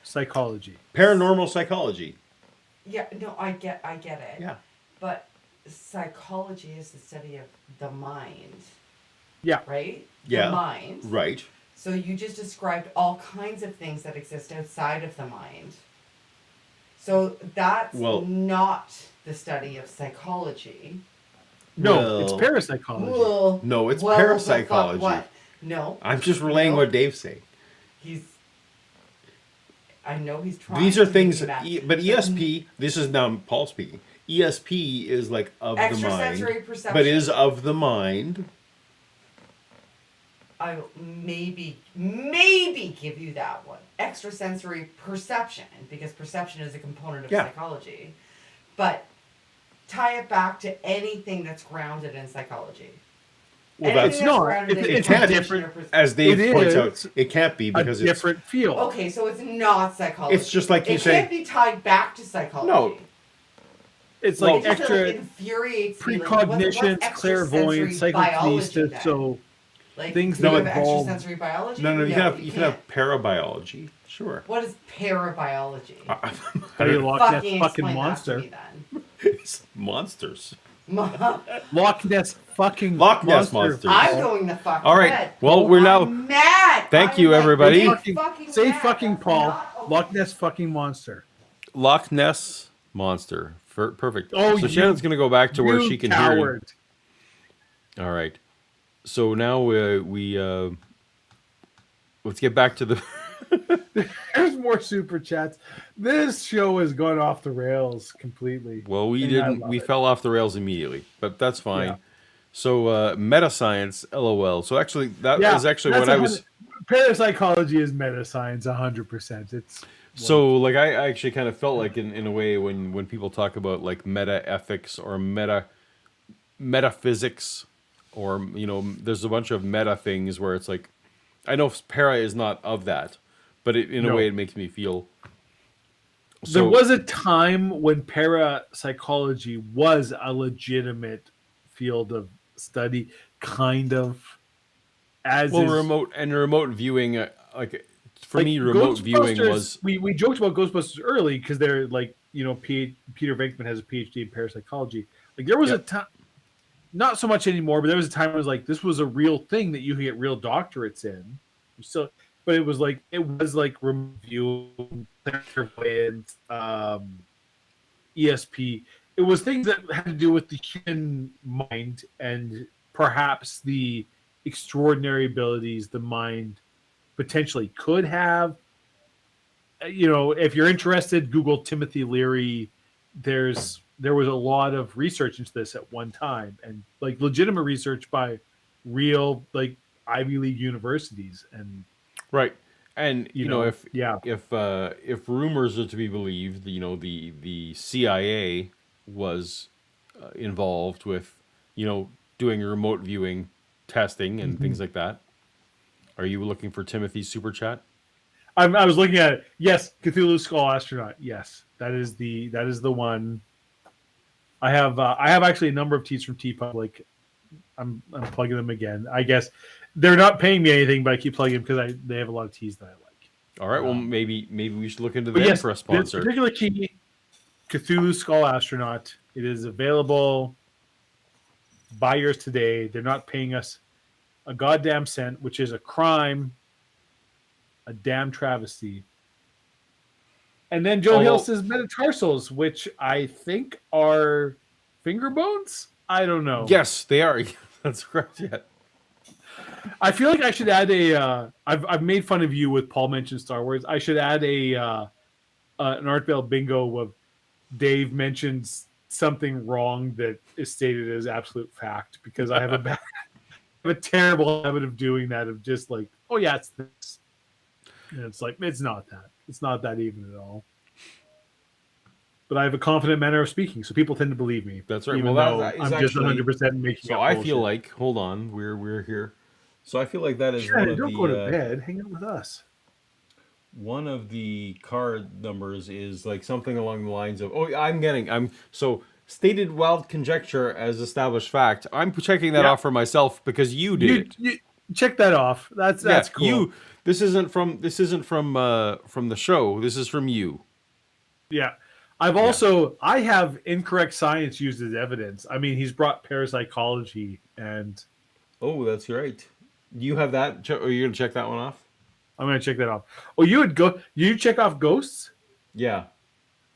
psychology. Paranormal psychology. Yeah, no, I get it. Yeah. But psychology is the study of the mind, Yeah. right? Yeah. The mind. Right. So you just described all kinds of things that exist outside of the mind. So that's Well- not the study of psychology. No, it's Well- parapsychology. Well, No, it's the fuck parapsychology. what? No. I'm just relaying No. what Dave's saying. I know he's trying. These are to things, make me mad. but ESP. This is now Paul speaking. ESP is like of the Extrasensory mind, perception. but is of the mind. I maybe give you that one. Extrasensory perception, because perception is a component of Yeah. psychology. But tie it back to anything that's grounded in psychology. Well, Anything that's not. grounded in It's a perception different- or perception. As Dave It points is out, it can't be A because different field. Okay, so it's not psychology. It's just like you it say- can't be tied back to psychology. No. It's Well, like It just extra infuriates me. Like, precognition, what's clairvoyance, extrasensory biology psychokinesis. then? So like, things do you that have involve- extrasensory biology. no, you No, can have parabiology. Sure. What is parabiology? how do you Loch Ness Fucking fucking explain monster? that to me then. It's monsters. Loch Ness fucking Loch Ness monster. I'm going to fuck. All right, bed. well, we're now- I'm mad. Thank I'm you, like, everybody. I'm Fucking, say mad. fucking That's Paul. not okay. Loch Ness fucking monster. Loch Ness monster. Perfect. Oh, so you- Shannon's going to go back to where You she can coward. hear. All right. So now we let's get back to the. There's more super chats. This show has gone off the rails completely. Well, we And I didn't. love We it. fell off the rails immediately, but that's fine. Yeah. So meta science, LOL. So actually, that Yeah, was actually that's what I was. Parapsychology is meta science, 100%. It's So like I actually kind of felt like in a way when people talk about like meta ethics or metaphysics, or there's a bunch of meta things where it's like, I know para is not of that, but in a No. way it makes me feel. there was a time when parapsychology was a legitimate field of study, kind of. As well is, remote viewing like for like, me remote viewing Ghostbusters, was we joked about Ghostbusters early because they're like Peter Venkman has a PhD in parapsychology. Like there was a Yep. time, not so much anymore, but there was a time when it was like this was a real thing that you could get real doctorates in. So, but it was like remote viewing, clairvoyance, ESP. It was things that had to do with the human mind and perhaps the extraordinary abilities the mind potentially could have. If you're interested, Google Timothy Leary. There was a lot of research into this at one time, and like legitimate research by real like Ivy League universities. And right. And if yeah, if rumors are to be believed, the CIA was involved with doing remote viewing testing and things like that. Are you looking for Timothy's super chat? I was looking at it. Yes, Cthulhu Skull Astronaut. Yes, that is the one. I have actually a number of teas from TeePublic. I'm plugging them again. I guess they're not paying me anything, but I keep plugging them because they have a lot of teas that I like. All right. Well, maybe we should look into But them yes, for a this sponsor. particular key, Cthulhu Skull Astronaut, it is available. Buy yours today. They're not paying us a goddamn cent, which is a crime, a damn travesty. And then Joe Hill says metatarsals, which I think are finger bones. I don't know. Yes, they are. That's correct. Yeah. I feel like I should add a. I've made fun of you with Paul mentioned Star Wars. I should add an Art Bell bingo of Dave mentions something wrong that is stated as absolute fact, because I have a terrible habit of doing that, of just like, oh yeah, it's this, and it's like, it's not that. It's not that even at all. But I have a confident manner of speaking, so people tend to believe me. That's right. Even Well, though that is I'm just actually 100% making. So up I bullshit. feel like, hold on, we're here. So I feel like that is Shannon, don't go to bed. Hang out with us. One of the card numbers is like something along the lines of, so stated wild conjecture as established fact. I'm checking that off for myself because you did it. You check that off. That's cool. This isn't from the show. This is from you. Yeah. I have incorrect science used as evidence. I mean, he's brought parapsychology and. Oh, that's right. You have that? Are you gonna check that one off? I'm gonna check that off. Oh, you check off ghosts? Yeah.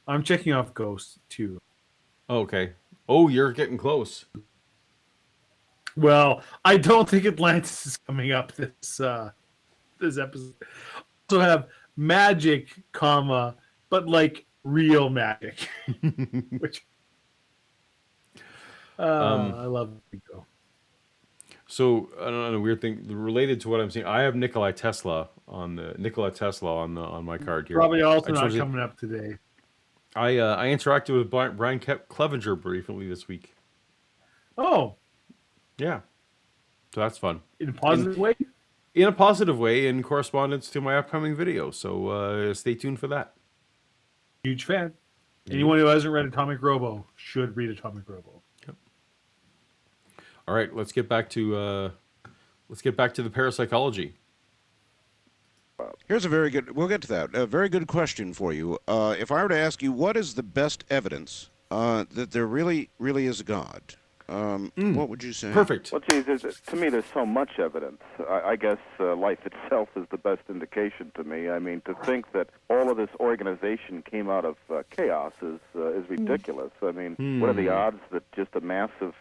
I'm checking off ghosts too. Okay. Oh, you're getting close. Well, I don't think Atlantis is coming up this episode. Also have magic, but like real magic. Which I love bingo. So I don't know, a weird thing related to what I'm seeing. I have Nikola Tesla on my card here. Probably also not coming up today. I interacted with Brian Clevenger briefly this week. Oh, yeah. So that's fun. In a positive way? In a positive way, in correspondence to my upcoming video. So stay tuned for that. Huge fan. Anyone who hasn't read Atomic Robo should read Atomic Robo. Yep. All right, let's get back to the parapsychology. Here's we'll get to that. A very good question for you. If I were to ask you, what is the best evidence that there really is a God? What would you say? Perfect. Well, geez, to me, there's so much evidence. I guess life itself is the best indication to me. I mean, to think that all of this organization came out of chaos is ridiculous. I mean, what are the odds that just a mass of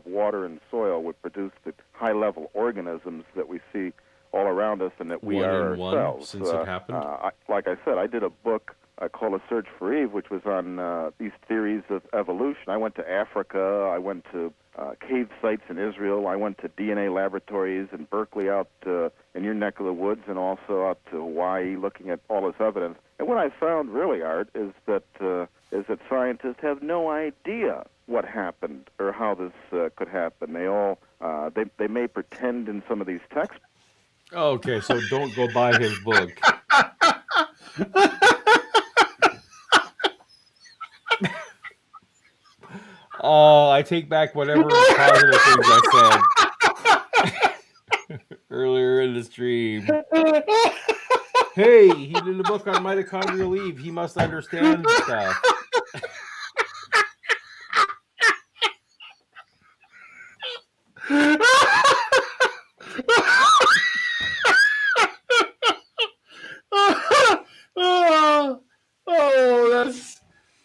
water and soil would produce the high-level organisms that we see all around us and that we are ourselves? Since it happened? Like I said, I did a book called A Search for Eve, which was on these theories of evolution. I went to Africa. I went to cave sites in Israel. I went to DNA laboratories in Berkeley out in your neck of the woods, and also out to Hawaii, looking at all this evidence. And what I found, really, Art, is that scientists have no idea what happened or how this could happen. They all they may pretend in some of these texts. Okay, so don't go buy his book. Oh, I take back whatever positive things I said earlier in the stream. Hey, he did a book on mitochondrial Eve. He must understand stuff.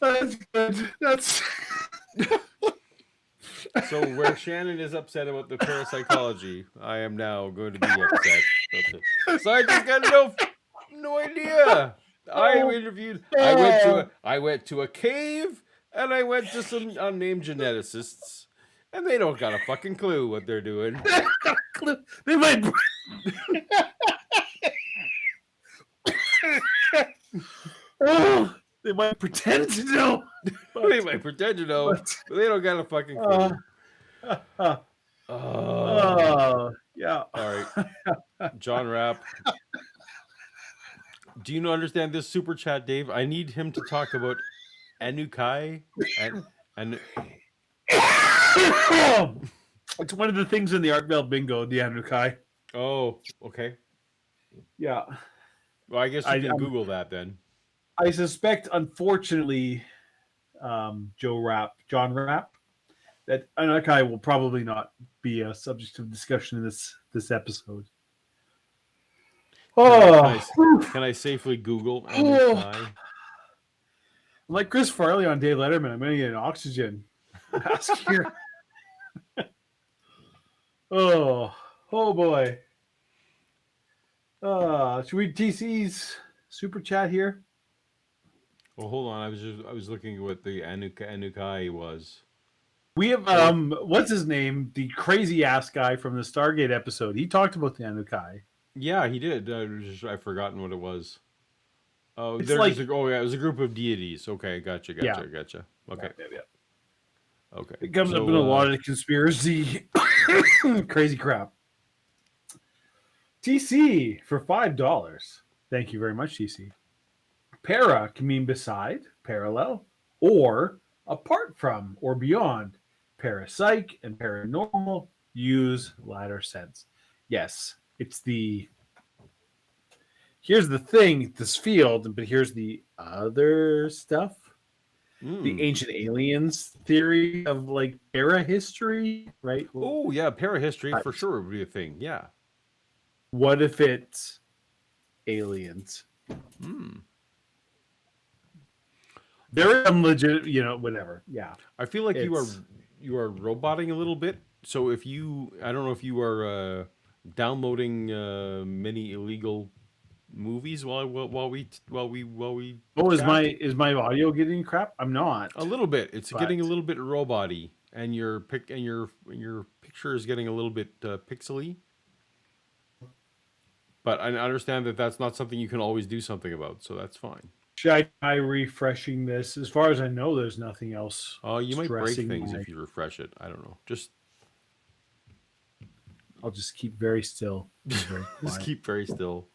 That's good. That's. So where Shannon is upset about the parapsychology, I am now going to be upset. Scientists got no idea. I went to a cave, and I went to some unnamed geneticists, and they don't got a fucking clue what they're doing. They might. Oh, they might pretend to know. They might pretend to know, but they don't got a fucking clue. Yeah. All right. John Rapp. Do you understand this super chat, Dave? I need him to talk about Anukai and it's one of the things in the Art Bell bingo, the Anukai. Oh, okay. Yeah. Well, I guess you can I'm- Google that then. I suspect, unfortunately, John Rapp, that Anunnaki will probably not be a subject of discussion in this episode. Can I safely Google Oh. Anukai? I'm like Chris Farley on Dave Letterman. I'm going to get an oxygen mask here. Oh boy. Should we TC's super chat here? Well, hold on. I was looking at what the Anukai was. We have what's his name? The crazy ass guy from the Stargate episode. He talked about the Anukai. Yeah, he did. I've forgotten what it was. Oh, It's they're like- just it was a group of deities. Okay, gotcha. Okay, okay. It comes up in a lot of conspiracy crazy crap. TC for $5. Thank you very much, TC. Para can mean beside, parallel, or apart from, or beyond. Parapsych and paranormal use latter sense. Yes, it's the. Here's the thing, this field, but here's the other stuff. The ancient aliens theory of like para history, right? Oh yeah, parahistory for sure would be a thing. Yeah. What if it's aliens? There is some legit, whatever. Yeah. I feel like you are roboting a little bit. So if I don't know if you are downloading many illegal movies while we. Oh, is chat. my audio getting crap? I'm not. A little bit. It's But- getting a little bit robot-y, and your picture is getting a little bit pixely. But I understand that that's not something you can always do something about, so that's fine. Should I try refreshing this? As far as I know, there's nothing else. Oh, you might break stressing things my- if you refresh it. I don't know. I'll just keep very still. Just keep very still.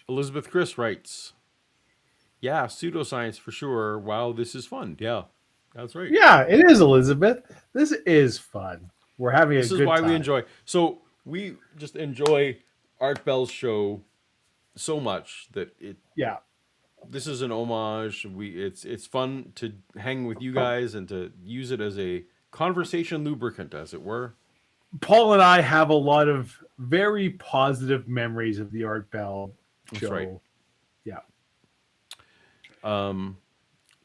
Elizabeth Chris writes, "Yeah, pseudoscience for sure. Wow, this is fun. Yeah, that's right. Yeah, it is, Elizabeth. This is fun. We're having a This good is why time. we enjoy. So we just enjoy Art Bell's show so much that it. Yeah. This is an homage. It's fun to hang with you guys and to use it as a conversation lubricant, as it were. Paul and I have a lot of very positive memories of the Art Bell show. That's right. Yeah.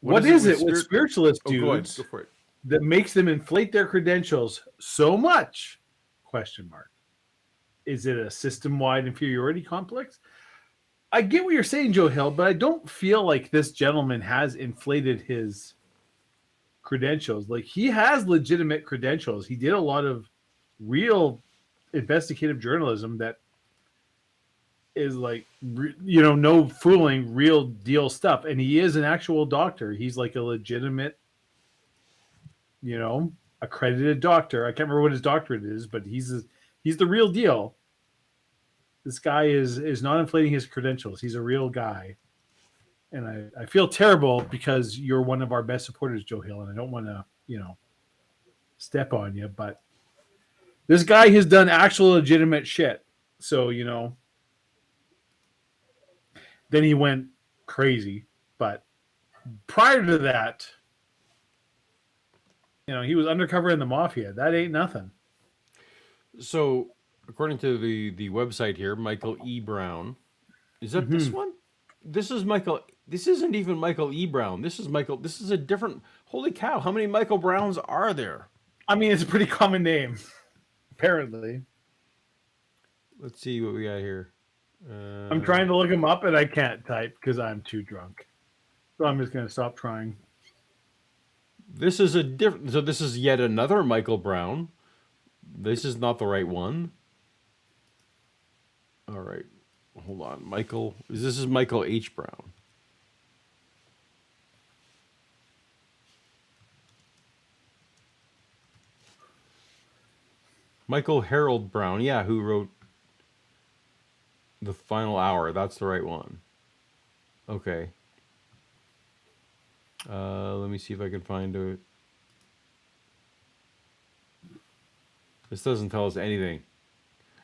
What is it with with spiritualist Oh, go ahead. dudes Go for it. that makes them inflate their credentials so much? Question mark. Is it a system-wide inferiority complex? I get what you're saying, Joe Hill, but I don't feel like this gentleman has inflated his credentials. Like, he has legitimate credentials. He did a lot of real investigative journalism that is like, no fooling, real deal stuff. And he is an actual doctor. He's like a legitimate, accredited doctor. I can't remember what his doctorate is, but he's the real deal. This guy is not inflating his credentials. He's a real guy. And I feel terrible because you're one of our best supporters, Joe Hill, and I don't want to, step on you, but this guy has done actual legitimate shit. So, then he went crazy. But prior to that, he was undercover in the mafia. That ain't nothing. So, according to the website here, Michael E. Brown, is that this one? This is Michael. This isn't even Michael E. Brown. This is Michael. This is a different. Holy cow! How many Michael Browns are there? I mean, it's a pretty common name, apparently. Let's see what we got here. I'm trying to look him up and I can't type because I'm too drunk. So I'm just going to stop trying. This is a different. So this is yet another Michael Brown. This is not the right one. All right, hold on, Michael. This is Michael H. Brown. Michael Harold Brown, yeah, who wrote The Final Hour. That's the right one. Okay. Let me see if I can find it. This doesn't tell us anything.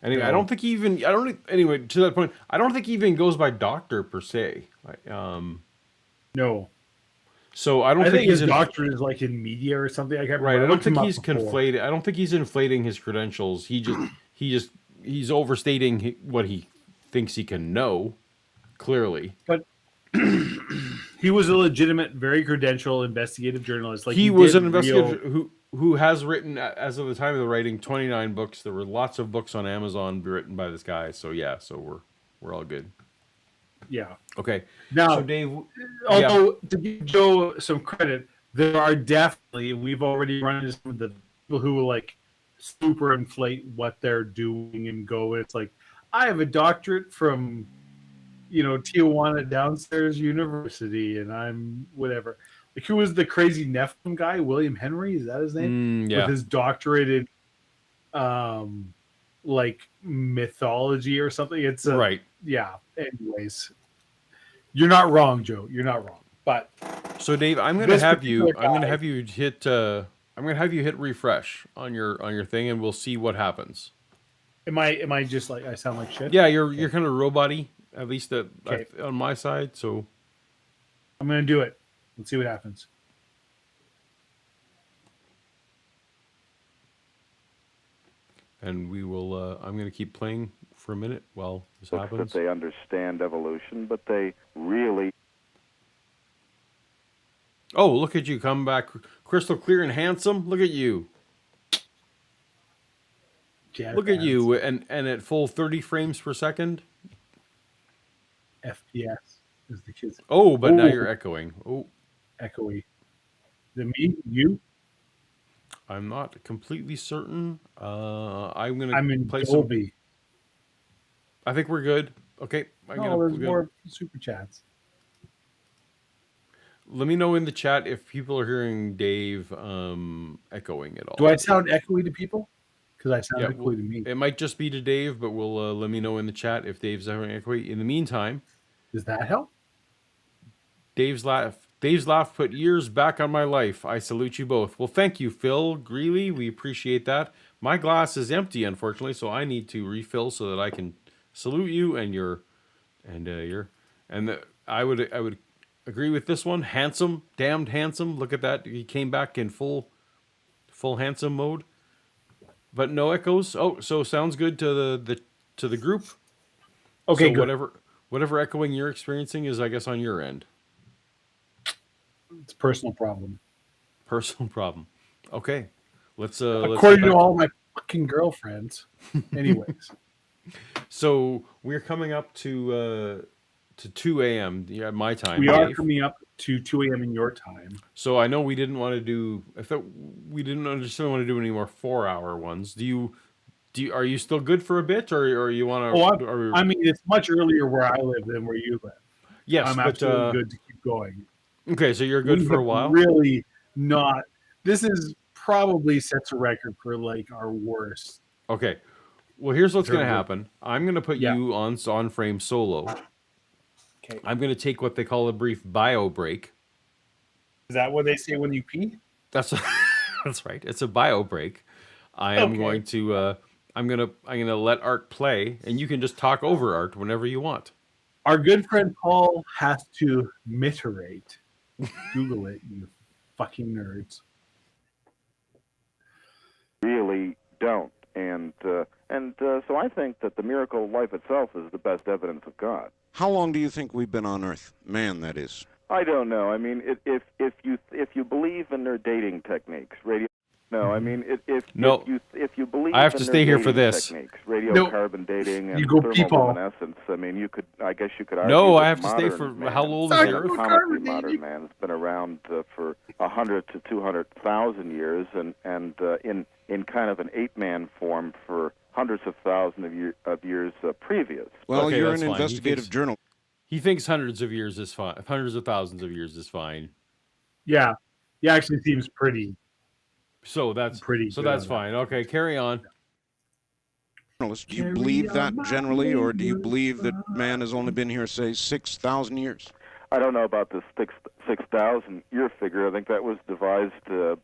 Anyway, I No. don't think he even. I don't. Anyway, to that point, I don't think he even goes by doctor per se. No. So I don't I think think he's his doctorate is like in media or something. I can't right. remember. I I don't looked him think up he's before. conflated. I don't think he's inflating his credentials. He's overstating what he thinks he can know. Clearly, But he was a legitimate, very credentialed investigative journalist. Like he was did an investigator who has written, as of the time of the writing, 29 books. There were lots of books on Amazon written by this guy. So yeah, so we're all good. Yeah. Okay. Now, So Dave, yeah, although to give Joe some credit, there are definitely, we've already run into some of the people who like super inflate what they're doing and go. It's like, I have a doctorate from, Tijuana Downstairs University, and I'm whatever. Like, who was the crazy Nephilim guy? William Henry, is that his name? yeah. With his doctorate in, like mythology or something. It's Right. yeah. Anyways, you're not wrong, Joe. You're not wrong. But So Dave, I'm gonna this have you. particular I'm gonna guy- have you hit. I'm gonna have you hit refresh on your thing, and we'll see what happens. Am I just like I sound like shit? Yeah, you're kind of robot-y, at least Okay. on my side. So I'm gonna do it. Let's see what happens. and we will. I'm gonna keep playing for a minute while this Books happens. that they understand evolution, but they really Oh, look at you come back crystal clear and handsome. Look at you. Jazz Look at hands, you, and at full 30 frames per second. FPS is the kids Oh, but now Oh. you're echoing. Oh, echoey. The me, you. I'm not completely certain. I'm gonna I'm in play some. Dolby. I think we're good. Okay, Oh, we're there's good. more super chats. Let me know in the chat if people are hearing Dave echoing at all. Do I sound echoey to people? Because I sound Yeah, echoey to me. it might just be to Dave, but we'll let me know in the chat if Dave's having echoey. In the meantime, Does that help? Dave's laugh put years back on my life. I salute you both. Well, thank you, Phil Greeley. We appreciate that. My glass is empty, unfortunately, so I need to refill so that I can salute you and I would agree with this one. Handsome, damned handsome. Look at that. He came back in full handsome mode. But no echoes. Oh, so sounds good to the group. Okay, so good. whatever echoing you're experiencing is, I guess, on your end. It's a personal problem. Personal problem. Okay, let's According get to back all my fucking girlfriends. Anyways. So we're coming up to 2 a.m. Yeah, my time. We are Dave. coming up to 2 a.m. in your time. So I know we didn't want to do. I thought we didn't necessarily want to do any more 4-hour ones. Are you still good for a bit, or you want to? Oh, I mean, it's much earlier where I live than where you live. Yes, I'm but absolutely good to keep going. okay, so you're good We for a have while. Really not. This is probably sets a record for like our worst. Okay. Well, here's what's going to Terrible. happen. I'm going to put Yeah. you on frame solo. Okay. I'm going to take what they call a brief bio break. Is that what they say when you pee? That's that's right. It's a bio break. I am Okay. going to I'm gonna let Art play, and you can just talk over Art whenever you want. Our good friend Paul has to miterate. Google it, you fucking nerds. really don't. And so I think that the miracle of life itself is the best evidence of God. How long do you think we've been on Earth? Man, that is. I don't know. I mean, if you believe in their dating techniques, radio. No, I mean, No. if you believe I have in to their stay here for dating this. techniques, No. radiocarbon dating and You go pee, Paul. thermoluminescence, I mean, I guess you could argue. No, that I have to stay modern for man, how old is Sorry, the Earth? go Comically carbon modern dating. man has been around for 100 to 200,000 years, and in kind of an ape-man form for hundreds of thousands of years previous. Well, Okay, you're that's an fine. He investigative thinks- journalist. He thinks hundreds of years is fine. Hundreds of thousands of years is fine. Yeah. He actually seems pretty. So that's Pretty so good that's on fine. Okay, carry on. Do you Carry believe that on, my generally, or do you neighbor believe that man has only been here, say, 6,000 years? I don't know about the 6,000-year figure. I think that was devised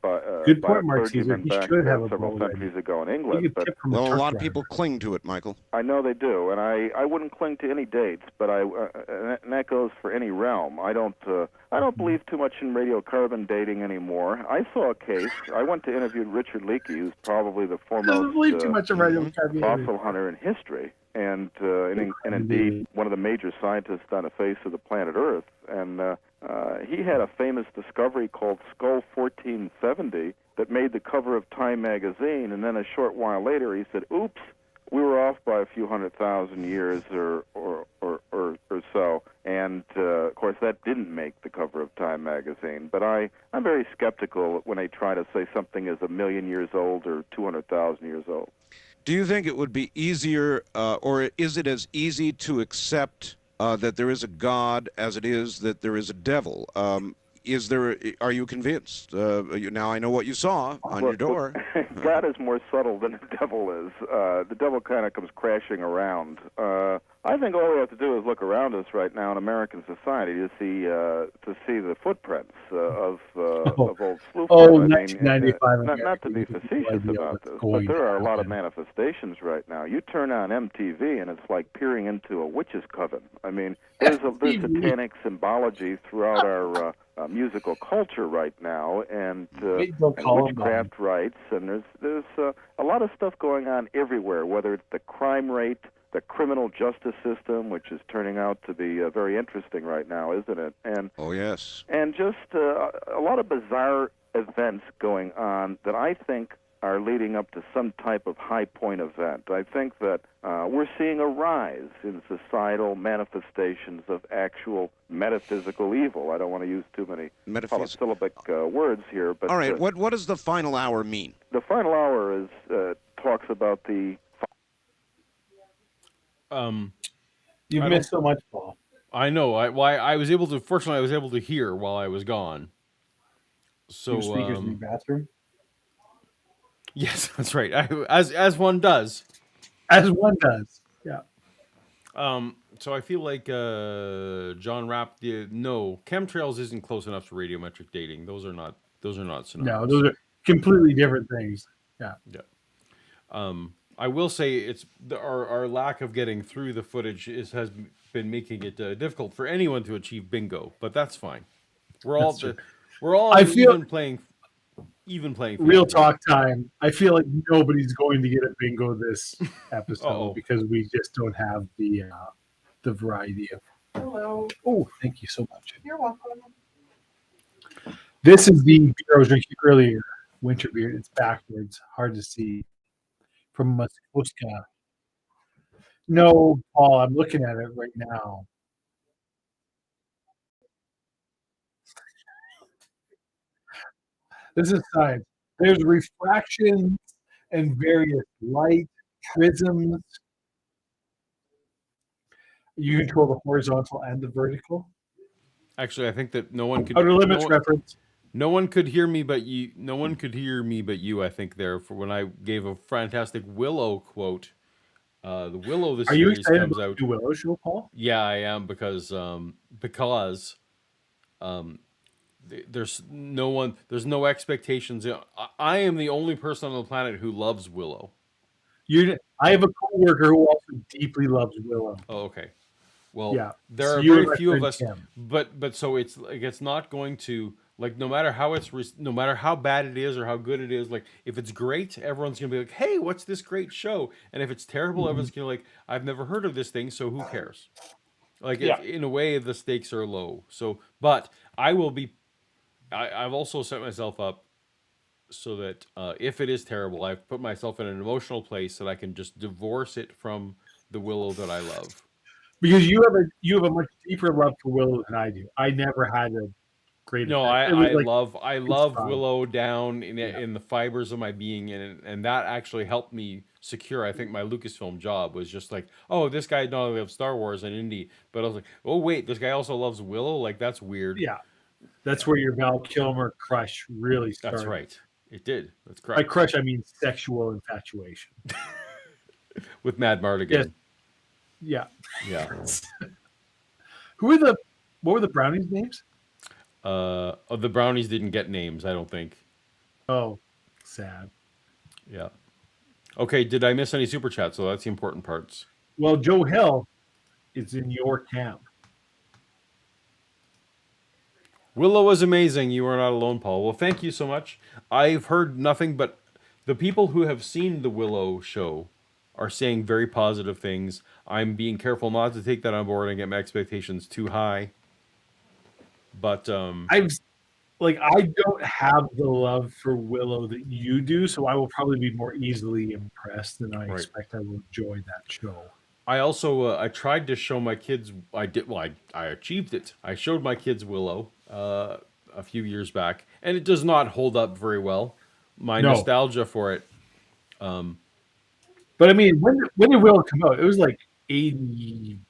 by Good by a point, Mark Caesar. clergyman He back should have a several bow centuries ready. ago in He England. could But tip from Well, a truck lot of driver. people cling to it, Michael. I know they do, and I wouldn't cling to any dates, but and that goes for any realm. I don't believe too much in radiocarbon dating anymore. I saw a case. I went to interview Richard Leakey, who's probably the Doesn't foremost believe too much in radiocarbon. fossil hunter in history, and indeed one of the major scientists on the face of the planet Earth. And he had a famous discovery called Skull 1470 that made the cover of Time magazine, and then a short while later he said, "Oops, we were off by a few 100,000 years or so." And of course, that didn't make the cover of Time magazine. But I'm very skeptical when they try to say something is 1,000,000 years old or 200,000 years old. Do you think it would be easier, or is it as easy to accept that there is a God as it is that there is a devil? Are you convinced? Now I know what you saw on your door. God is more subtle than the devil is. The devil kind of comes crashing around. I think all we have to do is look around us right now in American society to see the footprints of old sleuths. Oh, I mean, 1995 not to be American, facetious no idea about what's this, but going there are a to lot of happen. manifestations right now. You turn on MTV and it's like peering into a witch's coven. I mean, there's satanic symbology throughout our musical culture right now, and witchcraft rites, and there's a lot of stuff going on everywhere. Whether it's the crime rate, the criminal justice system, which is turning out to be very interesting right now, isn't it? And oh yes, and just a lot of bizarre events going on that I think are leading up to some type of high point event. I think that we're seeing a rise in societal manifestations of actual metaphysical evil. I don't want to use too many polysyllabic words here, but all right. What does the final hour mean? The final hour talks about the. You've missed so much, Paul. I know. I was able to. Fortunately, I was able to hear while I was gone. So your speakers in your bathroom. Yes, that's right. As one does. As one does. Yeah. So I feel like John Rapp. No, chemtrails isn't close enough to radiometric dating. Those are not synonymous. No, those are completely different things. Yeah. Yeah. I will say it's our lack of getting through the footage has been making it difficult for anyone to achieve bingo, but that's fine. We're all even playing real talk time. I feel like nobody's going to get a bingo this episode because we just don't have the variety of. Hello. Oh, thank you so much. You're welcome. This is the beer I was drinking earlier, winter beer. It's backwards, hard to see. From Muskoka. No, Paul, I'm looking at it right now. This is science. There's refractions and various light prisms. You control the horizontal and the vertical. Actually, I think that no one could. Outer Limits reference. No one could hear me but you. No one could hear me but you. I think there for when I gave a fantastic Willow quote. The Willow this series comes out. The Willow show, Paul? Yeah, I am because there's no expectations. I am the only person on the planet who loves Willow. I have a coworker who also deeply loves Willow. Oh, okay. Well, yeah. There are very few of us, but so it's like it's not going to like no matter how bad it is or how good it is. Like if it's great, everyone's gonna be like, "Hey, what's this great show?" And if it's terrible, everyone's gonna be like, "I've never heard of this thing, so who cares?" Like in a way, the stakes are low. So, but I will be. I've also set myself up so that if it is terrible, I've put myself in an emotional place that I can just divorce it from the Willow that I love. Because you have a much deeper love for Willow than I do. I never had a great. No, I love Willow down in the fibers of my being, and that actually helped me secure. I think my Lucasfilm job was just like, oh, this guy not only loves Star Wars and indie, but I was like, oh wait, this guy also loves Willow. Like that's weird. Yeah, that's where your Val Kilmer crush really started. That's right. It did. That's correct. By crush, I mean sexual infatuation. With Mad Mardigan. Yeah. Yeah. Who are the What were the brownies' names? The brownies didn't get names, I don't think. Oh, sad. Yeah. Okay, did I miss any super chats? So that's the important parts. Well, Joe Hill is in your camp. Willow was amazing. You are not alone, Paul. Well, thank you so much. I've heard nothing but the people who have seen the Willow show are saying very positive things. I'm being careful not to take that on board and get my expectations too high. But I don't have the love for Willow that you do, so I will probably be more easily impressed, and I Right. expect I will enjoy that show. I also I tried to show my kids. I did. Well, I achieved it. I showed my kids Willow a few years back, and it does not hold up very well. My No. nostalgia for it. But I mean, when did Willow come out? It was like 86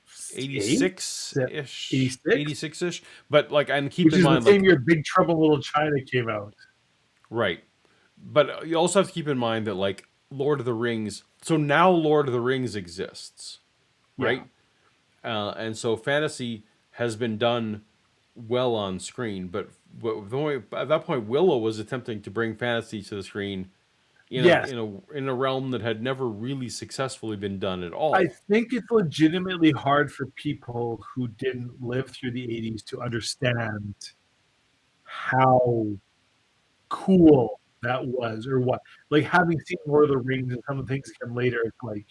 86-ish. 86? 86-ish. But like, and keep Which in is mind, the same like, year Big Trouble in Little China came out. right. But you also have to keep in mind that like Lord of the Rings. So now Lord of the Rings exists, right? And so fantasy has been done well on screen, but at that point, Willow was attempting to bring fantasy to the screen Yes. in a realm that had never really successfully been done at all. I think it's legitimately hard for people who didn't live through the 80s to understand how cool that was, or what. Like, having seen Lord of the Rings and some of the things that come later, it's like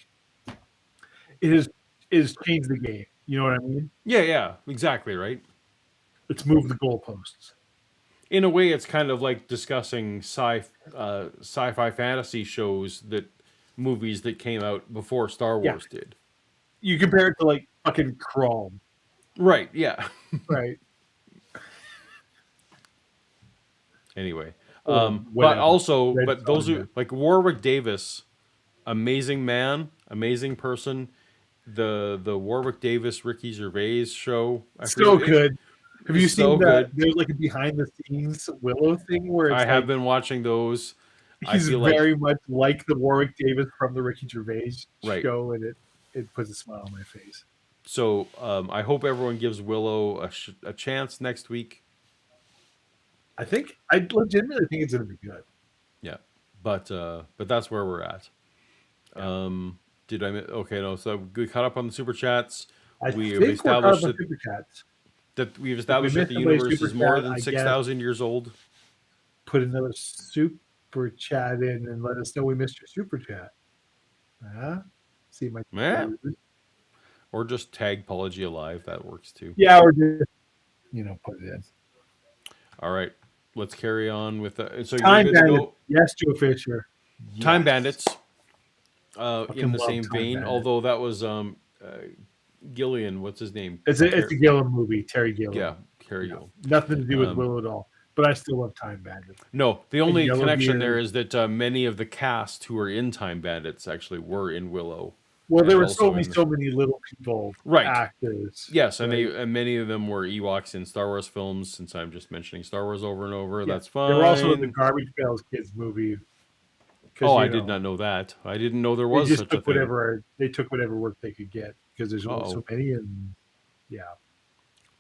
it has changed the game. You know what I mean? Yeah, exactly, right? It's moved the goalposts. In a way, it's kind of like discussing sci-fi fantasy movies that came out before Star Wars did. You compare it to like fucking Crawl. Right, yeah. Right. Anyway. Or But also, Red but those Sonja. who, like Warwick Davis, amazing man, amazing person. The Warwick Davis Ricky Gervais show. So good. Have you it's so seen that? good. There's like a behind the scenes Willow thing where it's I have like, been watching those. he's I feel very much like the Warwick Davis from the Ricky Gervais Right. show, and it puts a smile on my face. So I hope everyone gives Willow a chance next week. I legitimately think it's going to be good. Yeah, but that's where we're at. Did I? Okay, no. So we caught up on the super chats. We've established super chats. that the universe is more than 6,000 years old. Put another super chat in and let us know we missed your super chat. See my Or just tag Apology Alive. That works too. Yeah, or just put it in. All right, let's carry on with so Time you're good to go. Yes, Joe Fisher. Time Yes. Bandits. In the same vein, Bandits. although that was Gillian. What's his name? It's a Gilliam movie. Terry Gilliam. Yeah, Terry Gilliam. Nothing to do with Willow at all. But I still love Time Bandits. No, the only Yellow connection Beard. there is that many of the cast who were in Time Bandits actually were in Willow. Well, there were also so many little people, Right. actors. Yes, right? and many of them were Ewoks in Star Wars films. Since I'm just mentioning Star Wars over and over, that's fine. They were also in the Garbage Pails Kids movie. Oh, I did not know that. I didn't know there was they just such a took thing. They took whatever work they could get because there's only so many, and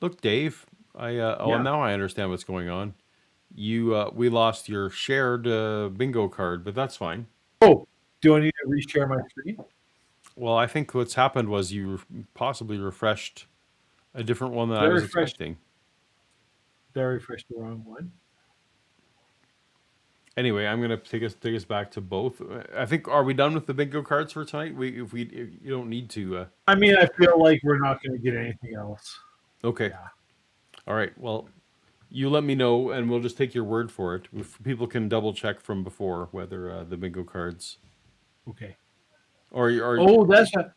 Look, Dave. Now I understand what's going on. We lost your shared bingo card, but that's fine. Oh, do I need to reshare my screen? Well, I think what's happened was you possibly refreshed a different one than I was expecting. Did I refresh the wrong one? Anyway, I'm gonna take us back to both. I think, are we done with the bingo cards for tonight? If you don't need to. I mean, I feel like we're not going to get anything else. Okay. Yeah. All right. Well, you let me know, and we'll just take your word for it. If people can double check from before whether the bingo cards. Okay. That's not.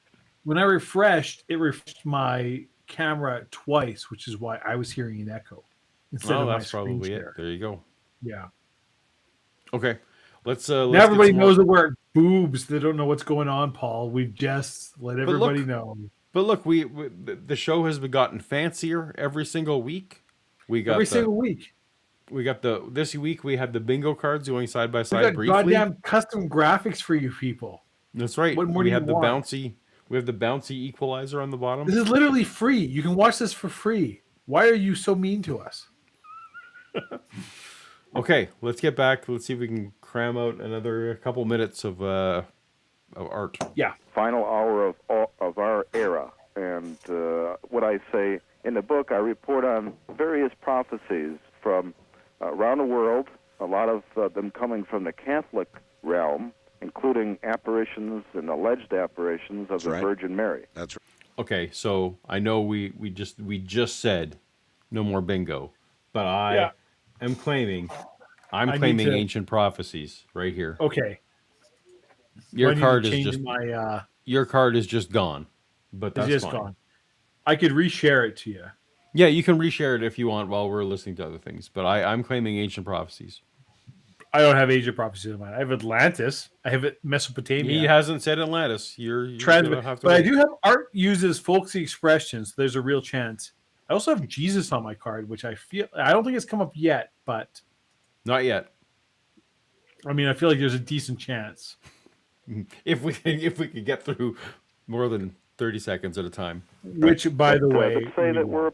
When I refreshed, it refreshed my camera twice, which is why I was hearing an echo instead of my that's screen probably share. it. There you go. Yeah. Okay. Let's now everybody knows that we're boobs. They don't know what's going on, Paul. We've just let everybody know. But look, the show has gotten fancier every single week. Single week. We got this week we had the bingo cards going side by side. We got goddamn custom graphics for you people. That's right. What more we do have you the want? bouncy. We have the bouncy equalizer on the bottom. This is literally free. You can watch this for free. Why are you so mean to us? Okay, let's get back. Let's see if we can cram out another couple minutes of art. Yeah. Final hour of our era. And what I say in the book, I report on various prophecies from around the world, a lot of them coming from the Catholic realm, including apparitions and alleged apparitions of That's the right. Virgin Mary. That's right. Okay, so I know we just said no more bingo, but I am claiming I'm I need claiming to- ancient prophecies right here. Okay. Your I need card to is change just my. your card is just gone, but It's that's just fine. gone. I could reshare it to you. Yeah, you can reshare it if you want while we're listening to other things, but I'm claiming ancient prophecies. I don't have Asia prophecies in mind. I have Atlantis. I have Mesopotamia. He hasn't said Atlantis. You're gonna have to But I wait. do have art uses folksy expressions. So there's a real chance. I also have Jesus on my card, which I don't think it's come up yet, but Not yet. I mean, I feel like there's a decent chance. If we could get through more than 30 seconds at a time. Which, by the way, let's say we that we're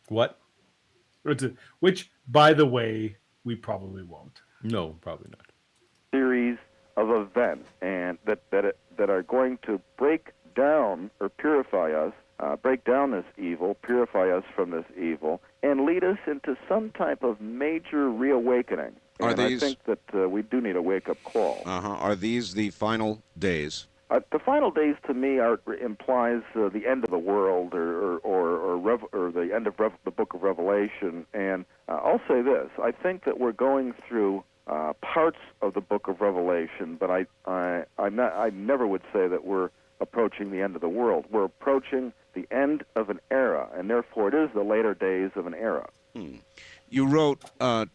won't. Which, by the way, we probably won't. No, probably not. series of events and that are going to break down or purify us, break down this evil, purify us from this evil, and lead us into some type of major reawakening. Are And these- I think that we do need a wake-up call. Are these the final days? The final days, to me, implies the end of the world, or the end of the Book of Revelation. And I'll say this: I think that we're going through parts of the Book of Revelation, but I never would say that we're approaching the end of the world. We're approaching the end of an era, and therefore it is the later days of an era. You wrote,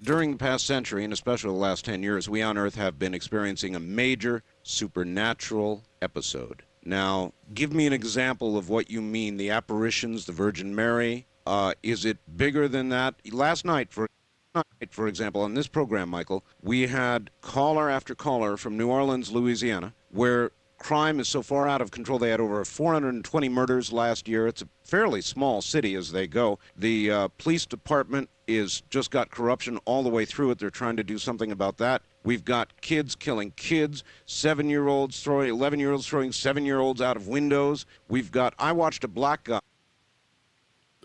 during the past century, and especially the last 10 years, we on Earth have been experiencing a major supernatural episode. Now, give me an example of what you mean, the apparitions, the Virgin Mary. Is it bigger than that? Last night, for example, on this program, Michael, we had caller after caller from New Orleans, Louisiana, where crime is so far out of control. They had over 420 murders last year. It's a fairly small city as they go. The police department is just got corruption all the way through it. They're trying to do something about that. We've got kids killing kids, 11-year-olds throwing 7-year-olds out of windows. I watched a black guy.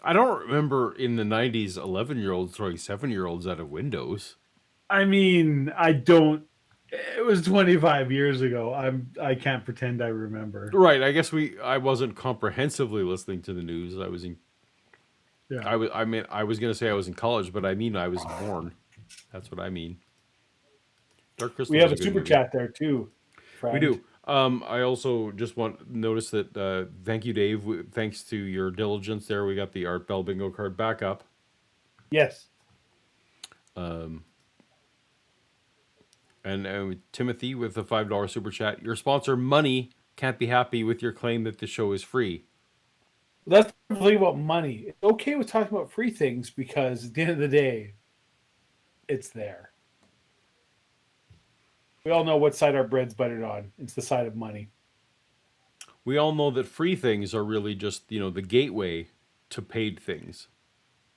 I don't remember in the 90s 11-year-olds throwing 7-year-olds out of windows. I mean, I don't. It was 25 years ago. I can't pretend I remember. Right, I guess I wasn't comprehensively listening to the news. I was in Yeah. I was going to say I was in college, but I mean I was born. That's what I mean. Dark Crystal We have was a good super movie. chat there too. We friend. do. I also just notice that thank you, Dave. Thanks to your diligence there, we got the Art Bell bingo card back up. Yes. And Timothy with the $5 super chat. Your sponsor, Money, can't be happy with your claim that the show is free. That's the thing about money. It's okay with talking about free things because at the end of the day, it's there. We all know what side our bread's buttered on. It's the side of money. We all know that free things are really just, the gateway to paid things.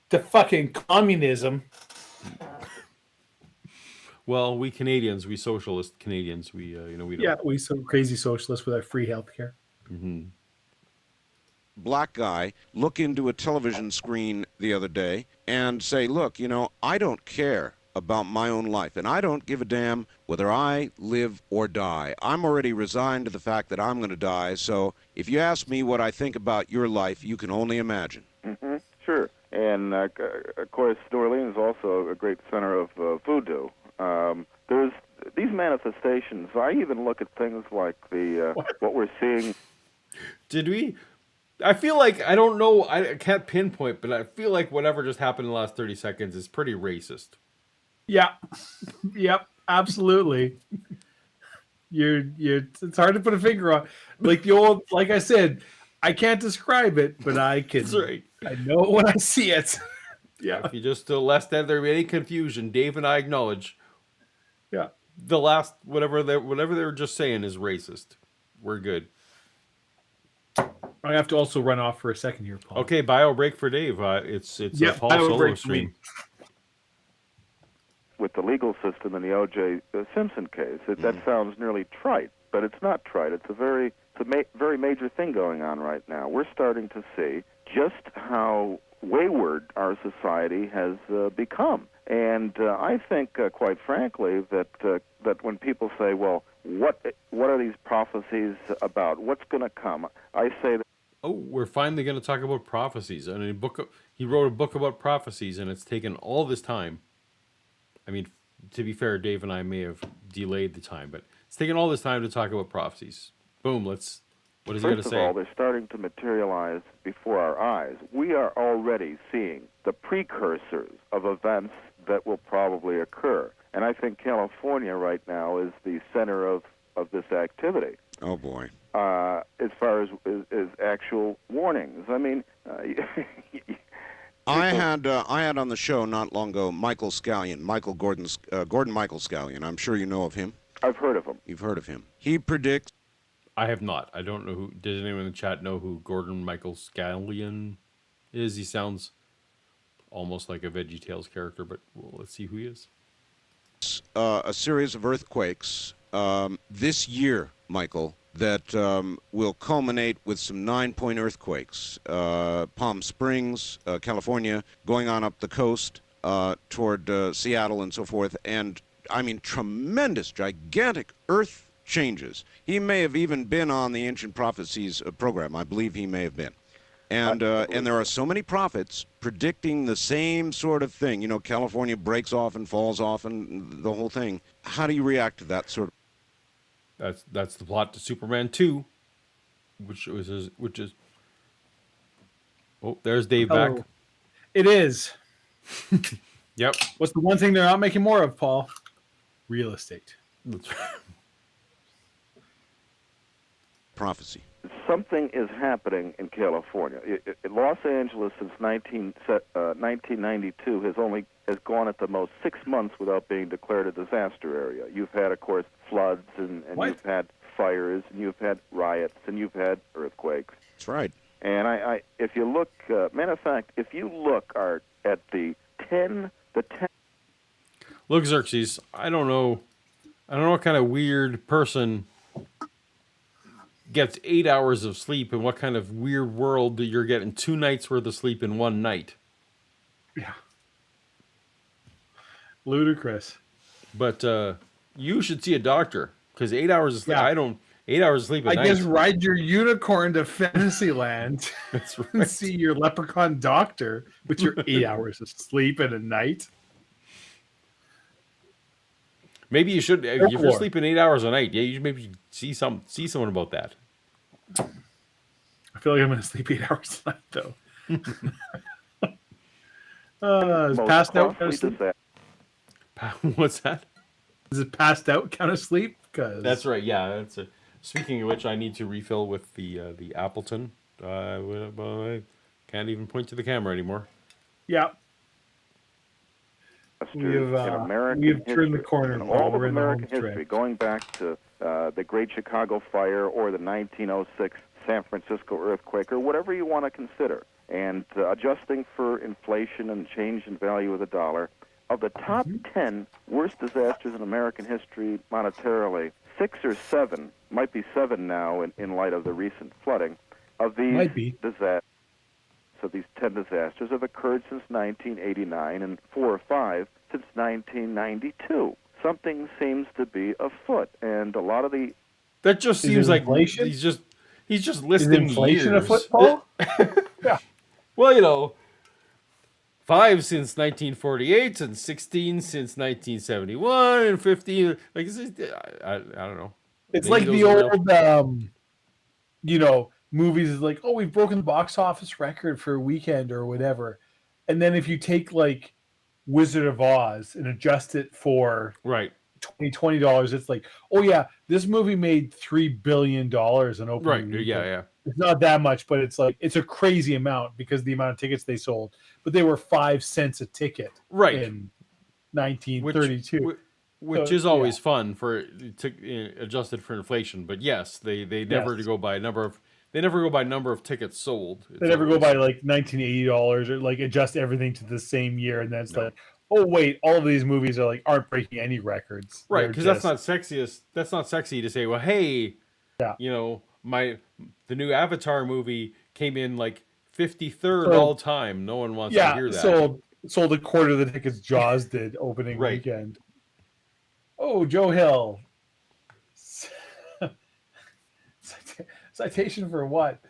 The fucking communism. Well, we Canadians, we socialist Canadians, we don't. Yeah, we some crazy socialists with our free healthcare. Black guy look into a television screen the other day and say, look, I don't care about my own life, and I don't give a damn whether I live or die. I'm already resigned to the fact that I'm going to die, so if you ask me what I think about your life, you can only imagine. Mm-hmm. Sure. And, of course, New Orleans is also a great center of voodoo. There's these manifestations. I even look at things like what we're seeing. Did we? I feel like, I don't know, I can't pinpoint, but I feel like whatever just happened in the last 30 seconds is pretty racist. Yeah. Yep. Absolutely. It's hard to put a finger on. Like I said, I can't describe it, but I can. That's right. I know it when I see it. Yeah. If you just lest there be any confusion, Dave and I acknowledge Yeah. the last whatever they were just saying is racist. We're good. I have to also run off for a second here, Paul. Okay, bio break for Dave. It's Yep, a Paul bio solo break for me. stream. With the legal system in the O.J. Simpson case, that sounds nearly trite, but it's not trite. It's a very major thing going on right now. We're starting to see just how wayward our society has become. And I think, quite frankly, that when people say, well, what are these prophecies about? What's going to come? I say that. Oh, we're finally going to talk about prophecies. And he wrote a book about prophecies, and it's taken all this time. I mean, to be fair, Dave and I may have delayed the time, but it's taken all this time to talk about prophecies. Boom, what is he going to First of say? all, they're starting to materialize before our eyes. We are already seeing the precursors of events that will probably occur. And I think California right now is the center of this activity. Oh, boy. As far as actual warnings. I mean, I had on the show not long ago Michael Scallion, Gordon Michael Scallion. I'm sure you know of him. I've heard of him. You've heard of him. He predicts. I have not. I don't know who. Does anyone in the chat know who Gordon Michael Scallion is? He sounds almost like a VeggieTales character, but let's see who he is. A series of earthquakes this year, Michael, that will culminate with some 9-point earthquakes. Palm Springs, California, going on up the coast toward Seattle and so forth. And, I mean, tremendous, gigantic earth changes. He may have even been on the Ancient Prophecies program. I believe he may have been. And there are so many prophets predicting the same sort of thing. You know, California breaks off and falls off and the whole thing. How do you react to that sort of? That's the plot to Superman 2, which is oh, there's Dave Hello. back. It is. Yep. What's the one thing they're not making more of, Paul? Real estate. That's right. Prophecy. Something is happening in California. Los Angeles since 1992 has gone at the most 6 months without being declared a disaster area. You've had, of course, floods, and you've had fires, and you've had riots, and you've had earthquakes. That's right. And I if you look, matter of fact, if you look, Art, at the 10. Look, Xerxes, I don't know what kind of weird person gets 8 hours of sleep, and what kind of weird world that you're getting 2 nights worth of sleep in one night. Yeah. Ludicrous. But you should see a doctor, because 8 hours of sleep. Yeah. 8 hours of sleep at I night. guess ride your unicorn to Fantasyland That's right. and see your leprechaun doctor with your 8 hours of sleep in a night. Maybe you should. If you're sleeping 8 hours a night, yeah, you should maybe see someone about that. I feel like I'm going to sleep 8 hours a night, though. Is passed out kind of sleep? What's that? Is it passed out kind of sleep? That's right. Yeah. Speaking of which, I need to refill with the Appleton. I can't even point to the camera anymore. Yeah. We have turned the corner. In all of American history, going back to the Great Chicago Fire or the 1906 San Francisco earthquake or whatever you want to consider, and adjusting for inflation and change in value of the dollar, of the top 10 worst disasters in American history monetarily, 6 or 7, might be 7 now in light of the recent flooding, of these disasters. So these 10 disasters have occurred since 1989 and 4 or 5 since 1992. Something seems to be afoot, and a lot of the... That just seems like inflation? he's just listing Is inflation years. afoot, Paul? Yeah. Well, 5 since 1948, and 16 since 1971, and 15... Like, I don't know. It's Maybe like the old, movies is like, oh, we've broken the box office record for a weekend or whatever. And then if you take like Wizard of Oz and adjust it for $20, it's like, oh yeah, this movie made $3 billion in opening. Right. weekend. Yeah. It's not that much, but it's like it's a crazy amount because the amount of tickets they sold. But they were 5 cents a ticket in 1932. Which is always fun for adjusted for inflation. But yes, they never to go by a number of They never go by number of tickets sold. They never go by like $1980 or like adjust everything to the same year, and then it's No. like, oh wait, all of these movies are like aren't breaking any records. Right, They're because that's just- not sexiest. That's not sexy to say, well, hey, Yeah. you know, the new Avatar movie came in like 53rd So- all time. No one wants to hear that. sold a quarter of the tickets Jaws did opening Right. weekend. Oh, Joe Hill. Citation for what?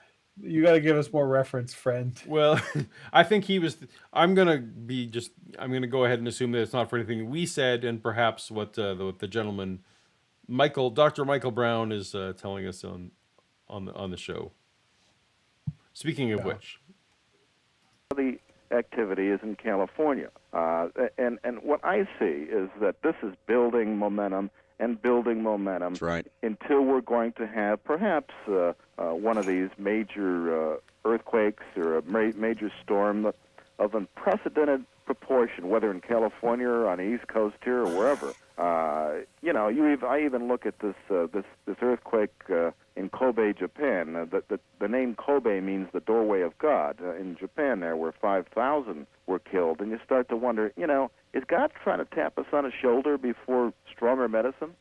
You got to give us more reference, friend. Well, I think he was. I'm gonna go ahead and assume that it's not for anything we said, and perhaps what the gentleman, Dr. Michael Brown, is telling us on the show. Speaking of which, The activity is in California, and what I see is that this is building momentum and building momentum. That's right. Until we're going to have perhaps one of these major earthquakes or a major storm of unprecedented proportion, whether in California or on the East Coast here or wherever. I even look at this earthquake in Kobe, Japan. The name Kobe means the doorway of God. In Japan, there were 5,000 were killed, and you start to wonder, is God trying to tap us on the shoulder before stronger medicine?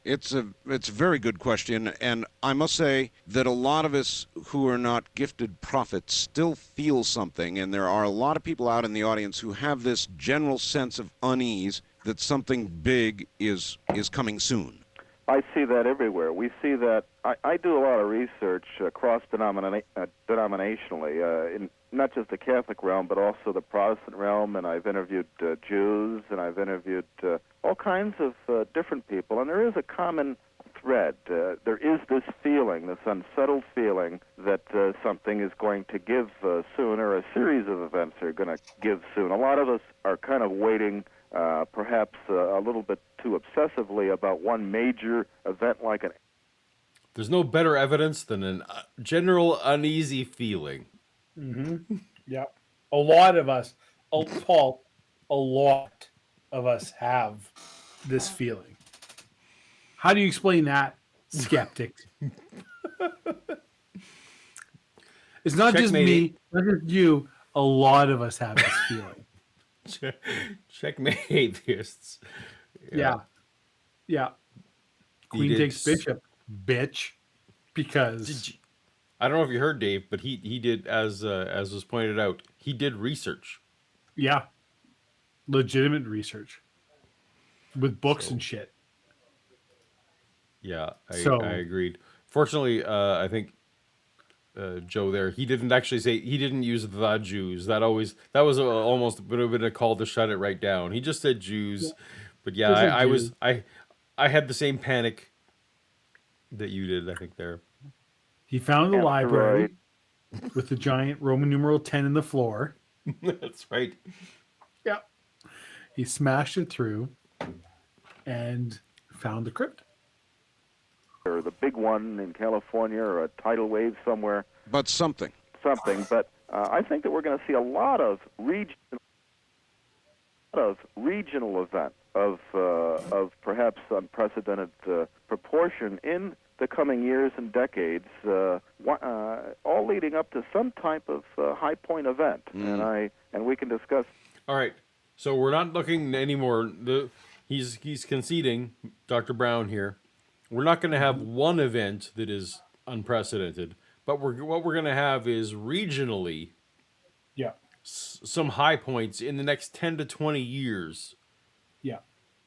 It's a very good question, and I must say that a lot of us who are not gifted prophets still feel something, and there are a lot of people out in the audience who have this general sense of unease that something big is coming soon. I see that everywhere. We see that. I do a lot of research cross-denominationally, in not just the Catholic realm, but also the Protestant realm, and I've interviewed Jews, and I've interviewed all kinds of different people, and there is a common thread. There is this feeling, this unsettled feeling that something is going to give soon, or a series of events are going to give soon. A lot of us are kind of waiting perhaps a little bit too obsessively about one major event like an... there's no better evidence than a general uneasy feeling. Mm-hmm. Yeah. A lot of us, Paul, a lot of us have this feeling. How do you explain that, skeptic? It's not just me, not just you. A lot of us have this feeling. Checkmate atheists. Yeah. Queen did takes bishop, bitch. Because I don't know if you heard Dave, but he did, as was pointed out, he did research. yeah, legitimate research with books and shit. Yeah, I agreed. Fortunately, I think Joe there, he didn't use the Jews. That was almost would have been a call to shut it right down. He just said Jews. But yeah, I had the same panic that you did, I think there. He found the library with the giant Roman numeral 10 in the floor. That's right. Yeah. He smashed it through and found the crypt. or the big one in California or a tidal wave somewhere. But something. But I think that we're going to see a lot of regional event of perhaps unprecedented proportion in the coming years and decades, all leading up to some type of high point event, and we can discuss. All right, so we're not looking anymore. He's conceding, Dr. Brown here. We're not going to have one event that is unprecedented, but what we're going to have is regionally, Yeah. Some high points in the next 10 to 20 years. Yeah.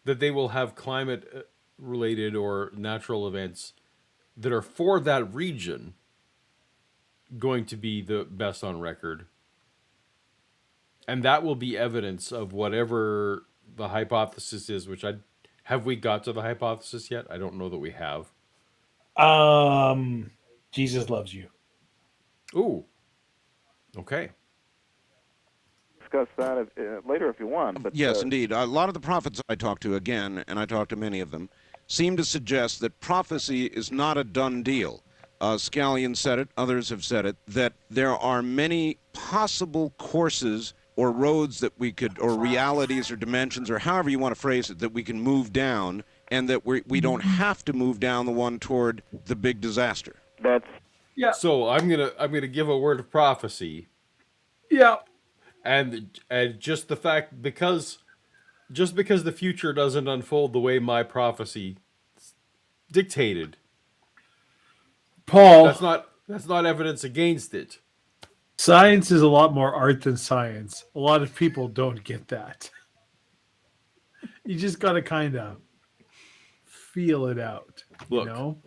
That they will have climate related or natural events that are for that region going to be the best on record. And that will be evidence of whatever the hypothesis is, which have we got to the hypothesis yet? I don't know that we have. Jesus loves you. Ooh. Okay. Discuss that later if you want. But yes, indeed. A lot of the prophets I talk to, again, and I talk to many of them, seem to suggest that prophecy is not a done deal. Scallion said it, others have said it, that there are many possible courses or roads that we could, or realities or dimensions, or however you want to phrase it, that we can move down, and that we don't have to move down the one toward the big disaster. Yeah. So I'm gonna give a word of prophecy, Yeah. and just the fact because the future doesn't unfold the way my prophecy dictated, Paul, that's not evidence against it. science is a lot more art than science. A lot of people don't get that. You just got to kind of feel it out, you Look, know?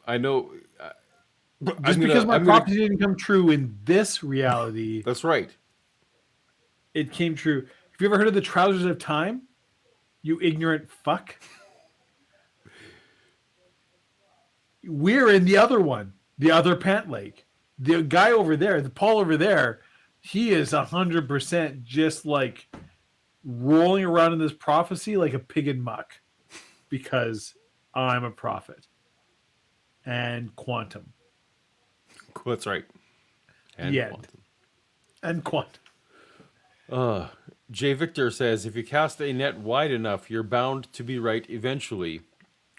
I know. Just because my prophecy didn't come true in this reality, That's right. it came true. Have you ever heard of the trousers of time? You ignorant fuck. We're in the other one, the other pant leg. The guy over there, the Paul over there, he is 100% just like rolling around in this prophecy like a pig in muck because I'm a prophet. And quantum. That's right. And The end. quantum. And quantum. J. Victor says, if you cast a net wide enough, you're bound to be right eventually.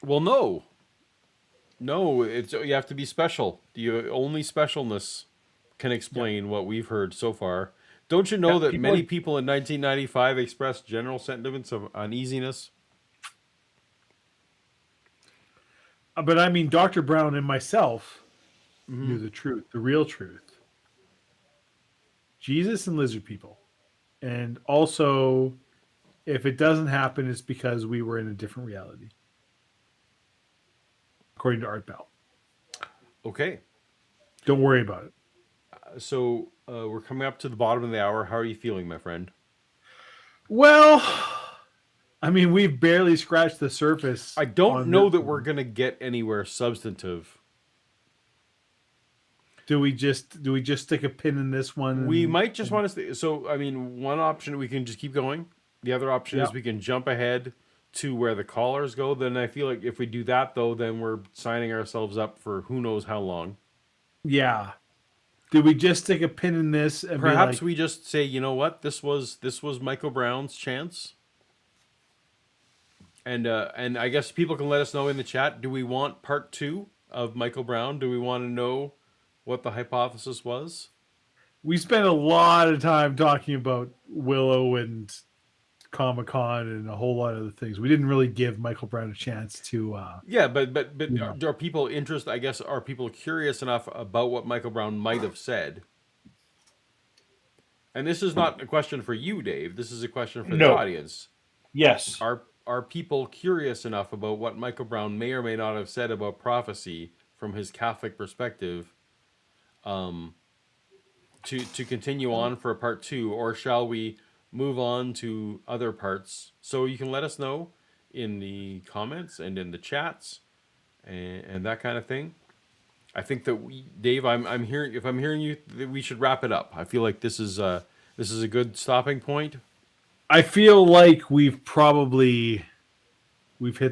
Well, no. No, you have to be special. Only specialness can explain what we've heard so far. Don't you know that many people in 1995 expressed general sentiments of uneasiness? But I mean, Dr. Brown and myself knew the truth, the real truth. Jesus and lizard people. And also, if it doesn't happen, it's because we were in a different reality. According to Art Bell. Okay. Don't worry about it. So we're coming up to the bottom of the hour. How are you feeling, my friend? Well, I mean, we've barely scratched the surface. I don't know that we're going to get anywhere substantive. Do we just stick a pin in this one? We might just want to. So, I mean, one option we can just keep going. The other option is we can jump ahead to where the callers go. Then I feel like if we do that, though, then we're signing ourselves up for who knows how long. Yeah. Did we just stick a pin in this and perhaps we just say, you know what, this was Michael Brown's chance, and I guess people can let us know in the chat. Do we want part 2 of Michael Brown? Do we want to know what the hypothesis was? We spent a lot of time talking about Willow and Comic-Con and a whole lot of other things. We didn't really give Michael Brown a chance to. But are people interested? I guess are people curious enough about what Michael Brown might have said? And this is not a question for you, Dave. This is a question for the audience. Yes. Are people curious enough about what Michael Brown may or may not have said about prophecy from his Catholic perspective, to continue on for a part 2, or shall we move on to other parts? So you can let us know in the comments and in the chats and that kind of thing. I think that Dave, I'm hearing, if I'm hearing you, that we should wrap it up. I feel like this is a good stopping point. I feel like we've hit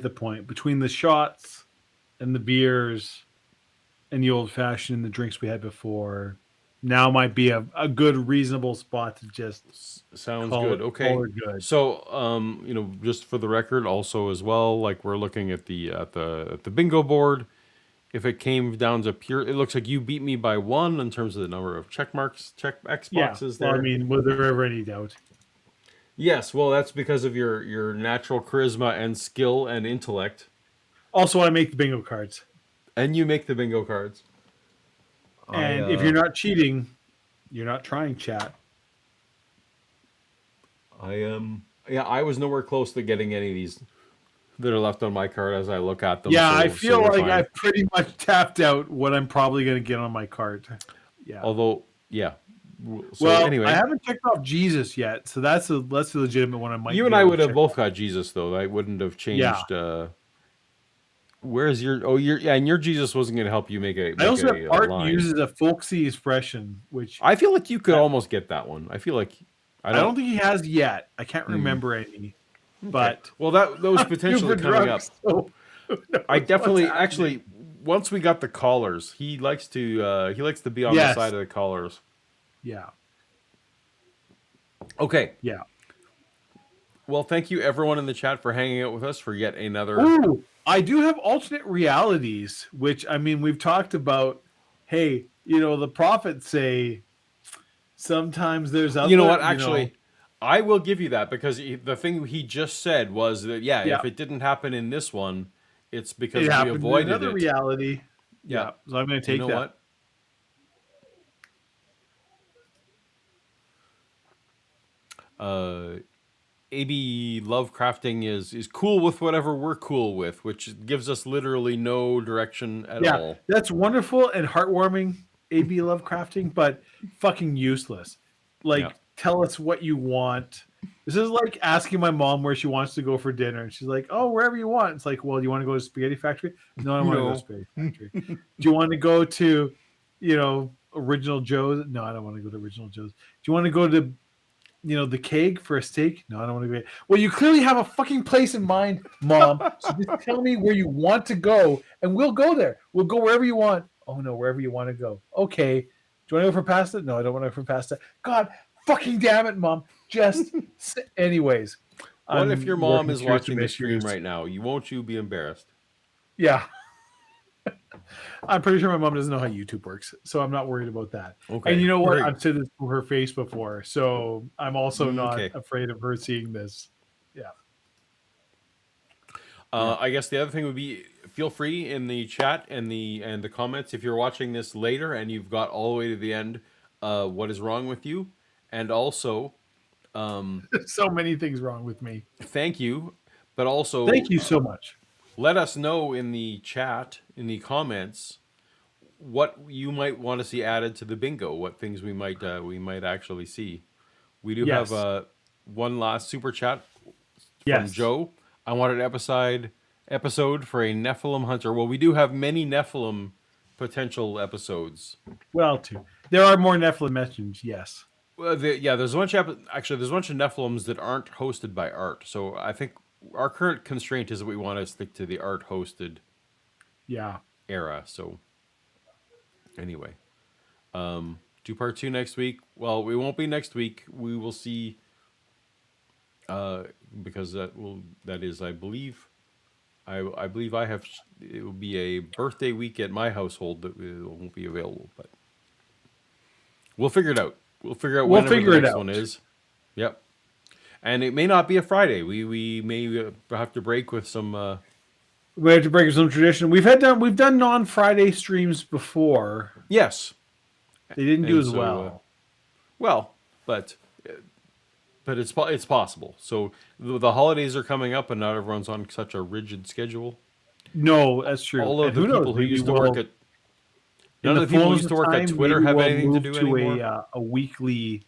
the point between the shots and the beers and the old fashioned and the drinks we had before. Now might be a good, reasonable spot to just sounds good. Okay. Good. So, just for the record, also as well, like we're looking at the bingo board. If it came down to pure, it looks like you beat me by 1 in terms of the number of check X boxes there. I mean, was there ever any doubt? Yes. Well, that's because of your natural charisma and skill and intellect. Also, I make the bingo cards. And you make the bingo cards. And if you're not cheating, you're not trying, chat. I was nowhere close to getting any of these that are left on my card as I look at them. Yeah, I feel like I've pretty much tapped out what I'm probably going to get on my card. Yeah. Although, yeah. So well, anyway, I haven't checked off Jesus yet, so that's a legitimate one. I might. You and I would have both got Jesus, though. I wouldn't have changed. Yeah. Where's your? Oh, and your Jesus wasn't going to help you make a. I also have Art line. uses a folksy expression, which I feel like you could almost get that one. I feel like I don't think he has yet. I can't remember any. But well, that was potentially coming up. So I definitely actually once we got the callers, he likes to be on the side of the callers. Yeah. Okay. Yeah. Well, thank you everyone in the chat for hanging out with us for yet another. Ooh, I do have alternate realities, which I mean we've talked about. Hey, the prophets say sometimes there's You know other, what? Actually, I will give you that because the thing he just said was that yeah, if it didn't happen in this one, it's because it we happened in avoided another it. reality. Yeah. Yeah, so I'm going to You take know that. what? AB Lovecrafting is cool with whatever we're cool with, which gives us literally no direction at Yeah, all. that's wonderful and heartwarming, AB Lovecrafting, but fucking useless. Yeah. Like, tell us what you want. This is like asking my mom where she wants to go for dinner, and she's like, "Oh, wherever you want." It's like, "Well, do you want to go to Spaghetti Factory?" No, I don't want to go to No. Spaghetti Factory. Do you want to go to, Original Joe's? No, I don't want to go to Original Joe's. Do you want to go to the keg for a steak? No, I don't want to go. Well, you clearly have a fucking place in mind, Mom. So just tell me where you want to go, and we'll go there. We'll go wherever you want. Oh no, wherever you want to go. Okay. Do you want to go for pasta? No, I don't want to go for pasta. God, fucking damn it, Mom. Just anyways. What if I'm your mom working is through watching some the stream issues. right now? Won't you be embarrassed? Yeah. I'm pretty sure my mom doesn't know how YouTube works, so I'm not worried about that. Okay, And you know what? great. I've said this to her face before, so I'm also not Okay. afraid of her seeing this. Yeah. I guess the other thing would be feel free in the chat and the comments if you're watching this later and you've got all the way to the end. What is wrong with you? And also, There's so many things wrong with me. thank you, but also Thank you so much. let us know in the chat in the comments what you might want to see added to the bingo. What things we might actually see. We do Yes. have one last super chat from Yes. Joe. I want an episode for a Nephilim hunter. Well, we do have many Nephilim potential episodes. Well, too. There are more Nephilim mentions, yes. Well, there's a bunch of there's a bunch of Nephilims that aren't hosted by Art. So I think our current constraint is that we want to stick to the Art hosted Yeah. era. So anyway, do part 2 next week. Well, we won't be next week. We will see. Because that is I believe I have it will be a birthday week at my household that it won't be available, but we'll figure it out. We'll figure out We'll whenever figure the it next out. one is. Yep. And it may not be a Friday. We may have to break with some We have to break some tradition. We've done non-Friday streams before. yes. They didn't do And as so, well. Well, but it's possible. So the holidays are coming up, and not everyone's on such a rigid schedule. No, that's true. All of And the who knows, people who maybe used to work we'll- at in none of the people who fullness used to of work at time, Twitter maybe have we'll anything to move do anymore. a weekly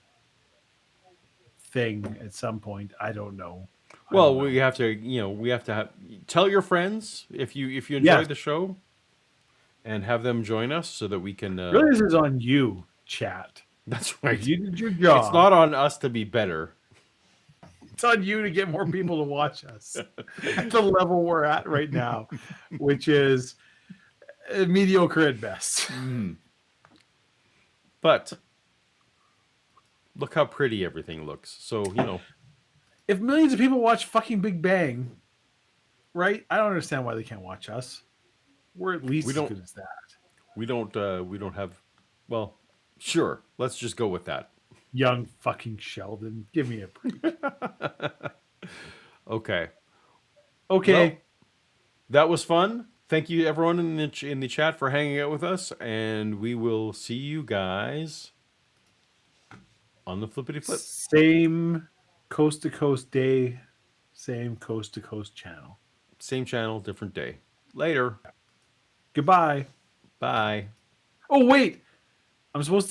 thing at some point. I don't know. Well, we have to tell your friends if you enjoyed Yes. the show, and have them join us so that we can. Really, this is on you, chat. That's right. If you did your job. It's not on us to be better. It's on you to get more people to watch us at the level we're at right now, which is mediocre at best. But look how pretty everything looks. So If millions of people watch fucking Big Bang, right? I don't understand why they can't watch us. We're at least We as don't- good as that. we don't have. Well, sure. Let's just go with that. Young fucking Sheldon, give me a break. Okay. Okay. Well, that was fun. Thank you, everyone in the chat, for hanging out with us, and we will see you guys on the flippity flip. Same coast to coast day, same coast to coast channel. Same channel, different day. Later. Goodbye. Bye. Oh wait, I'm supposed to tell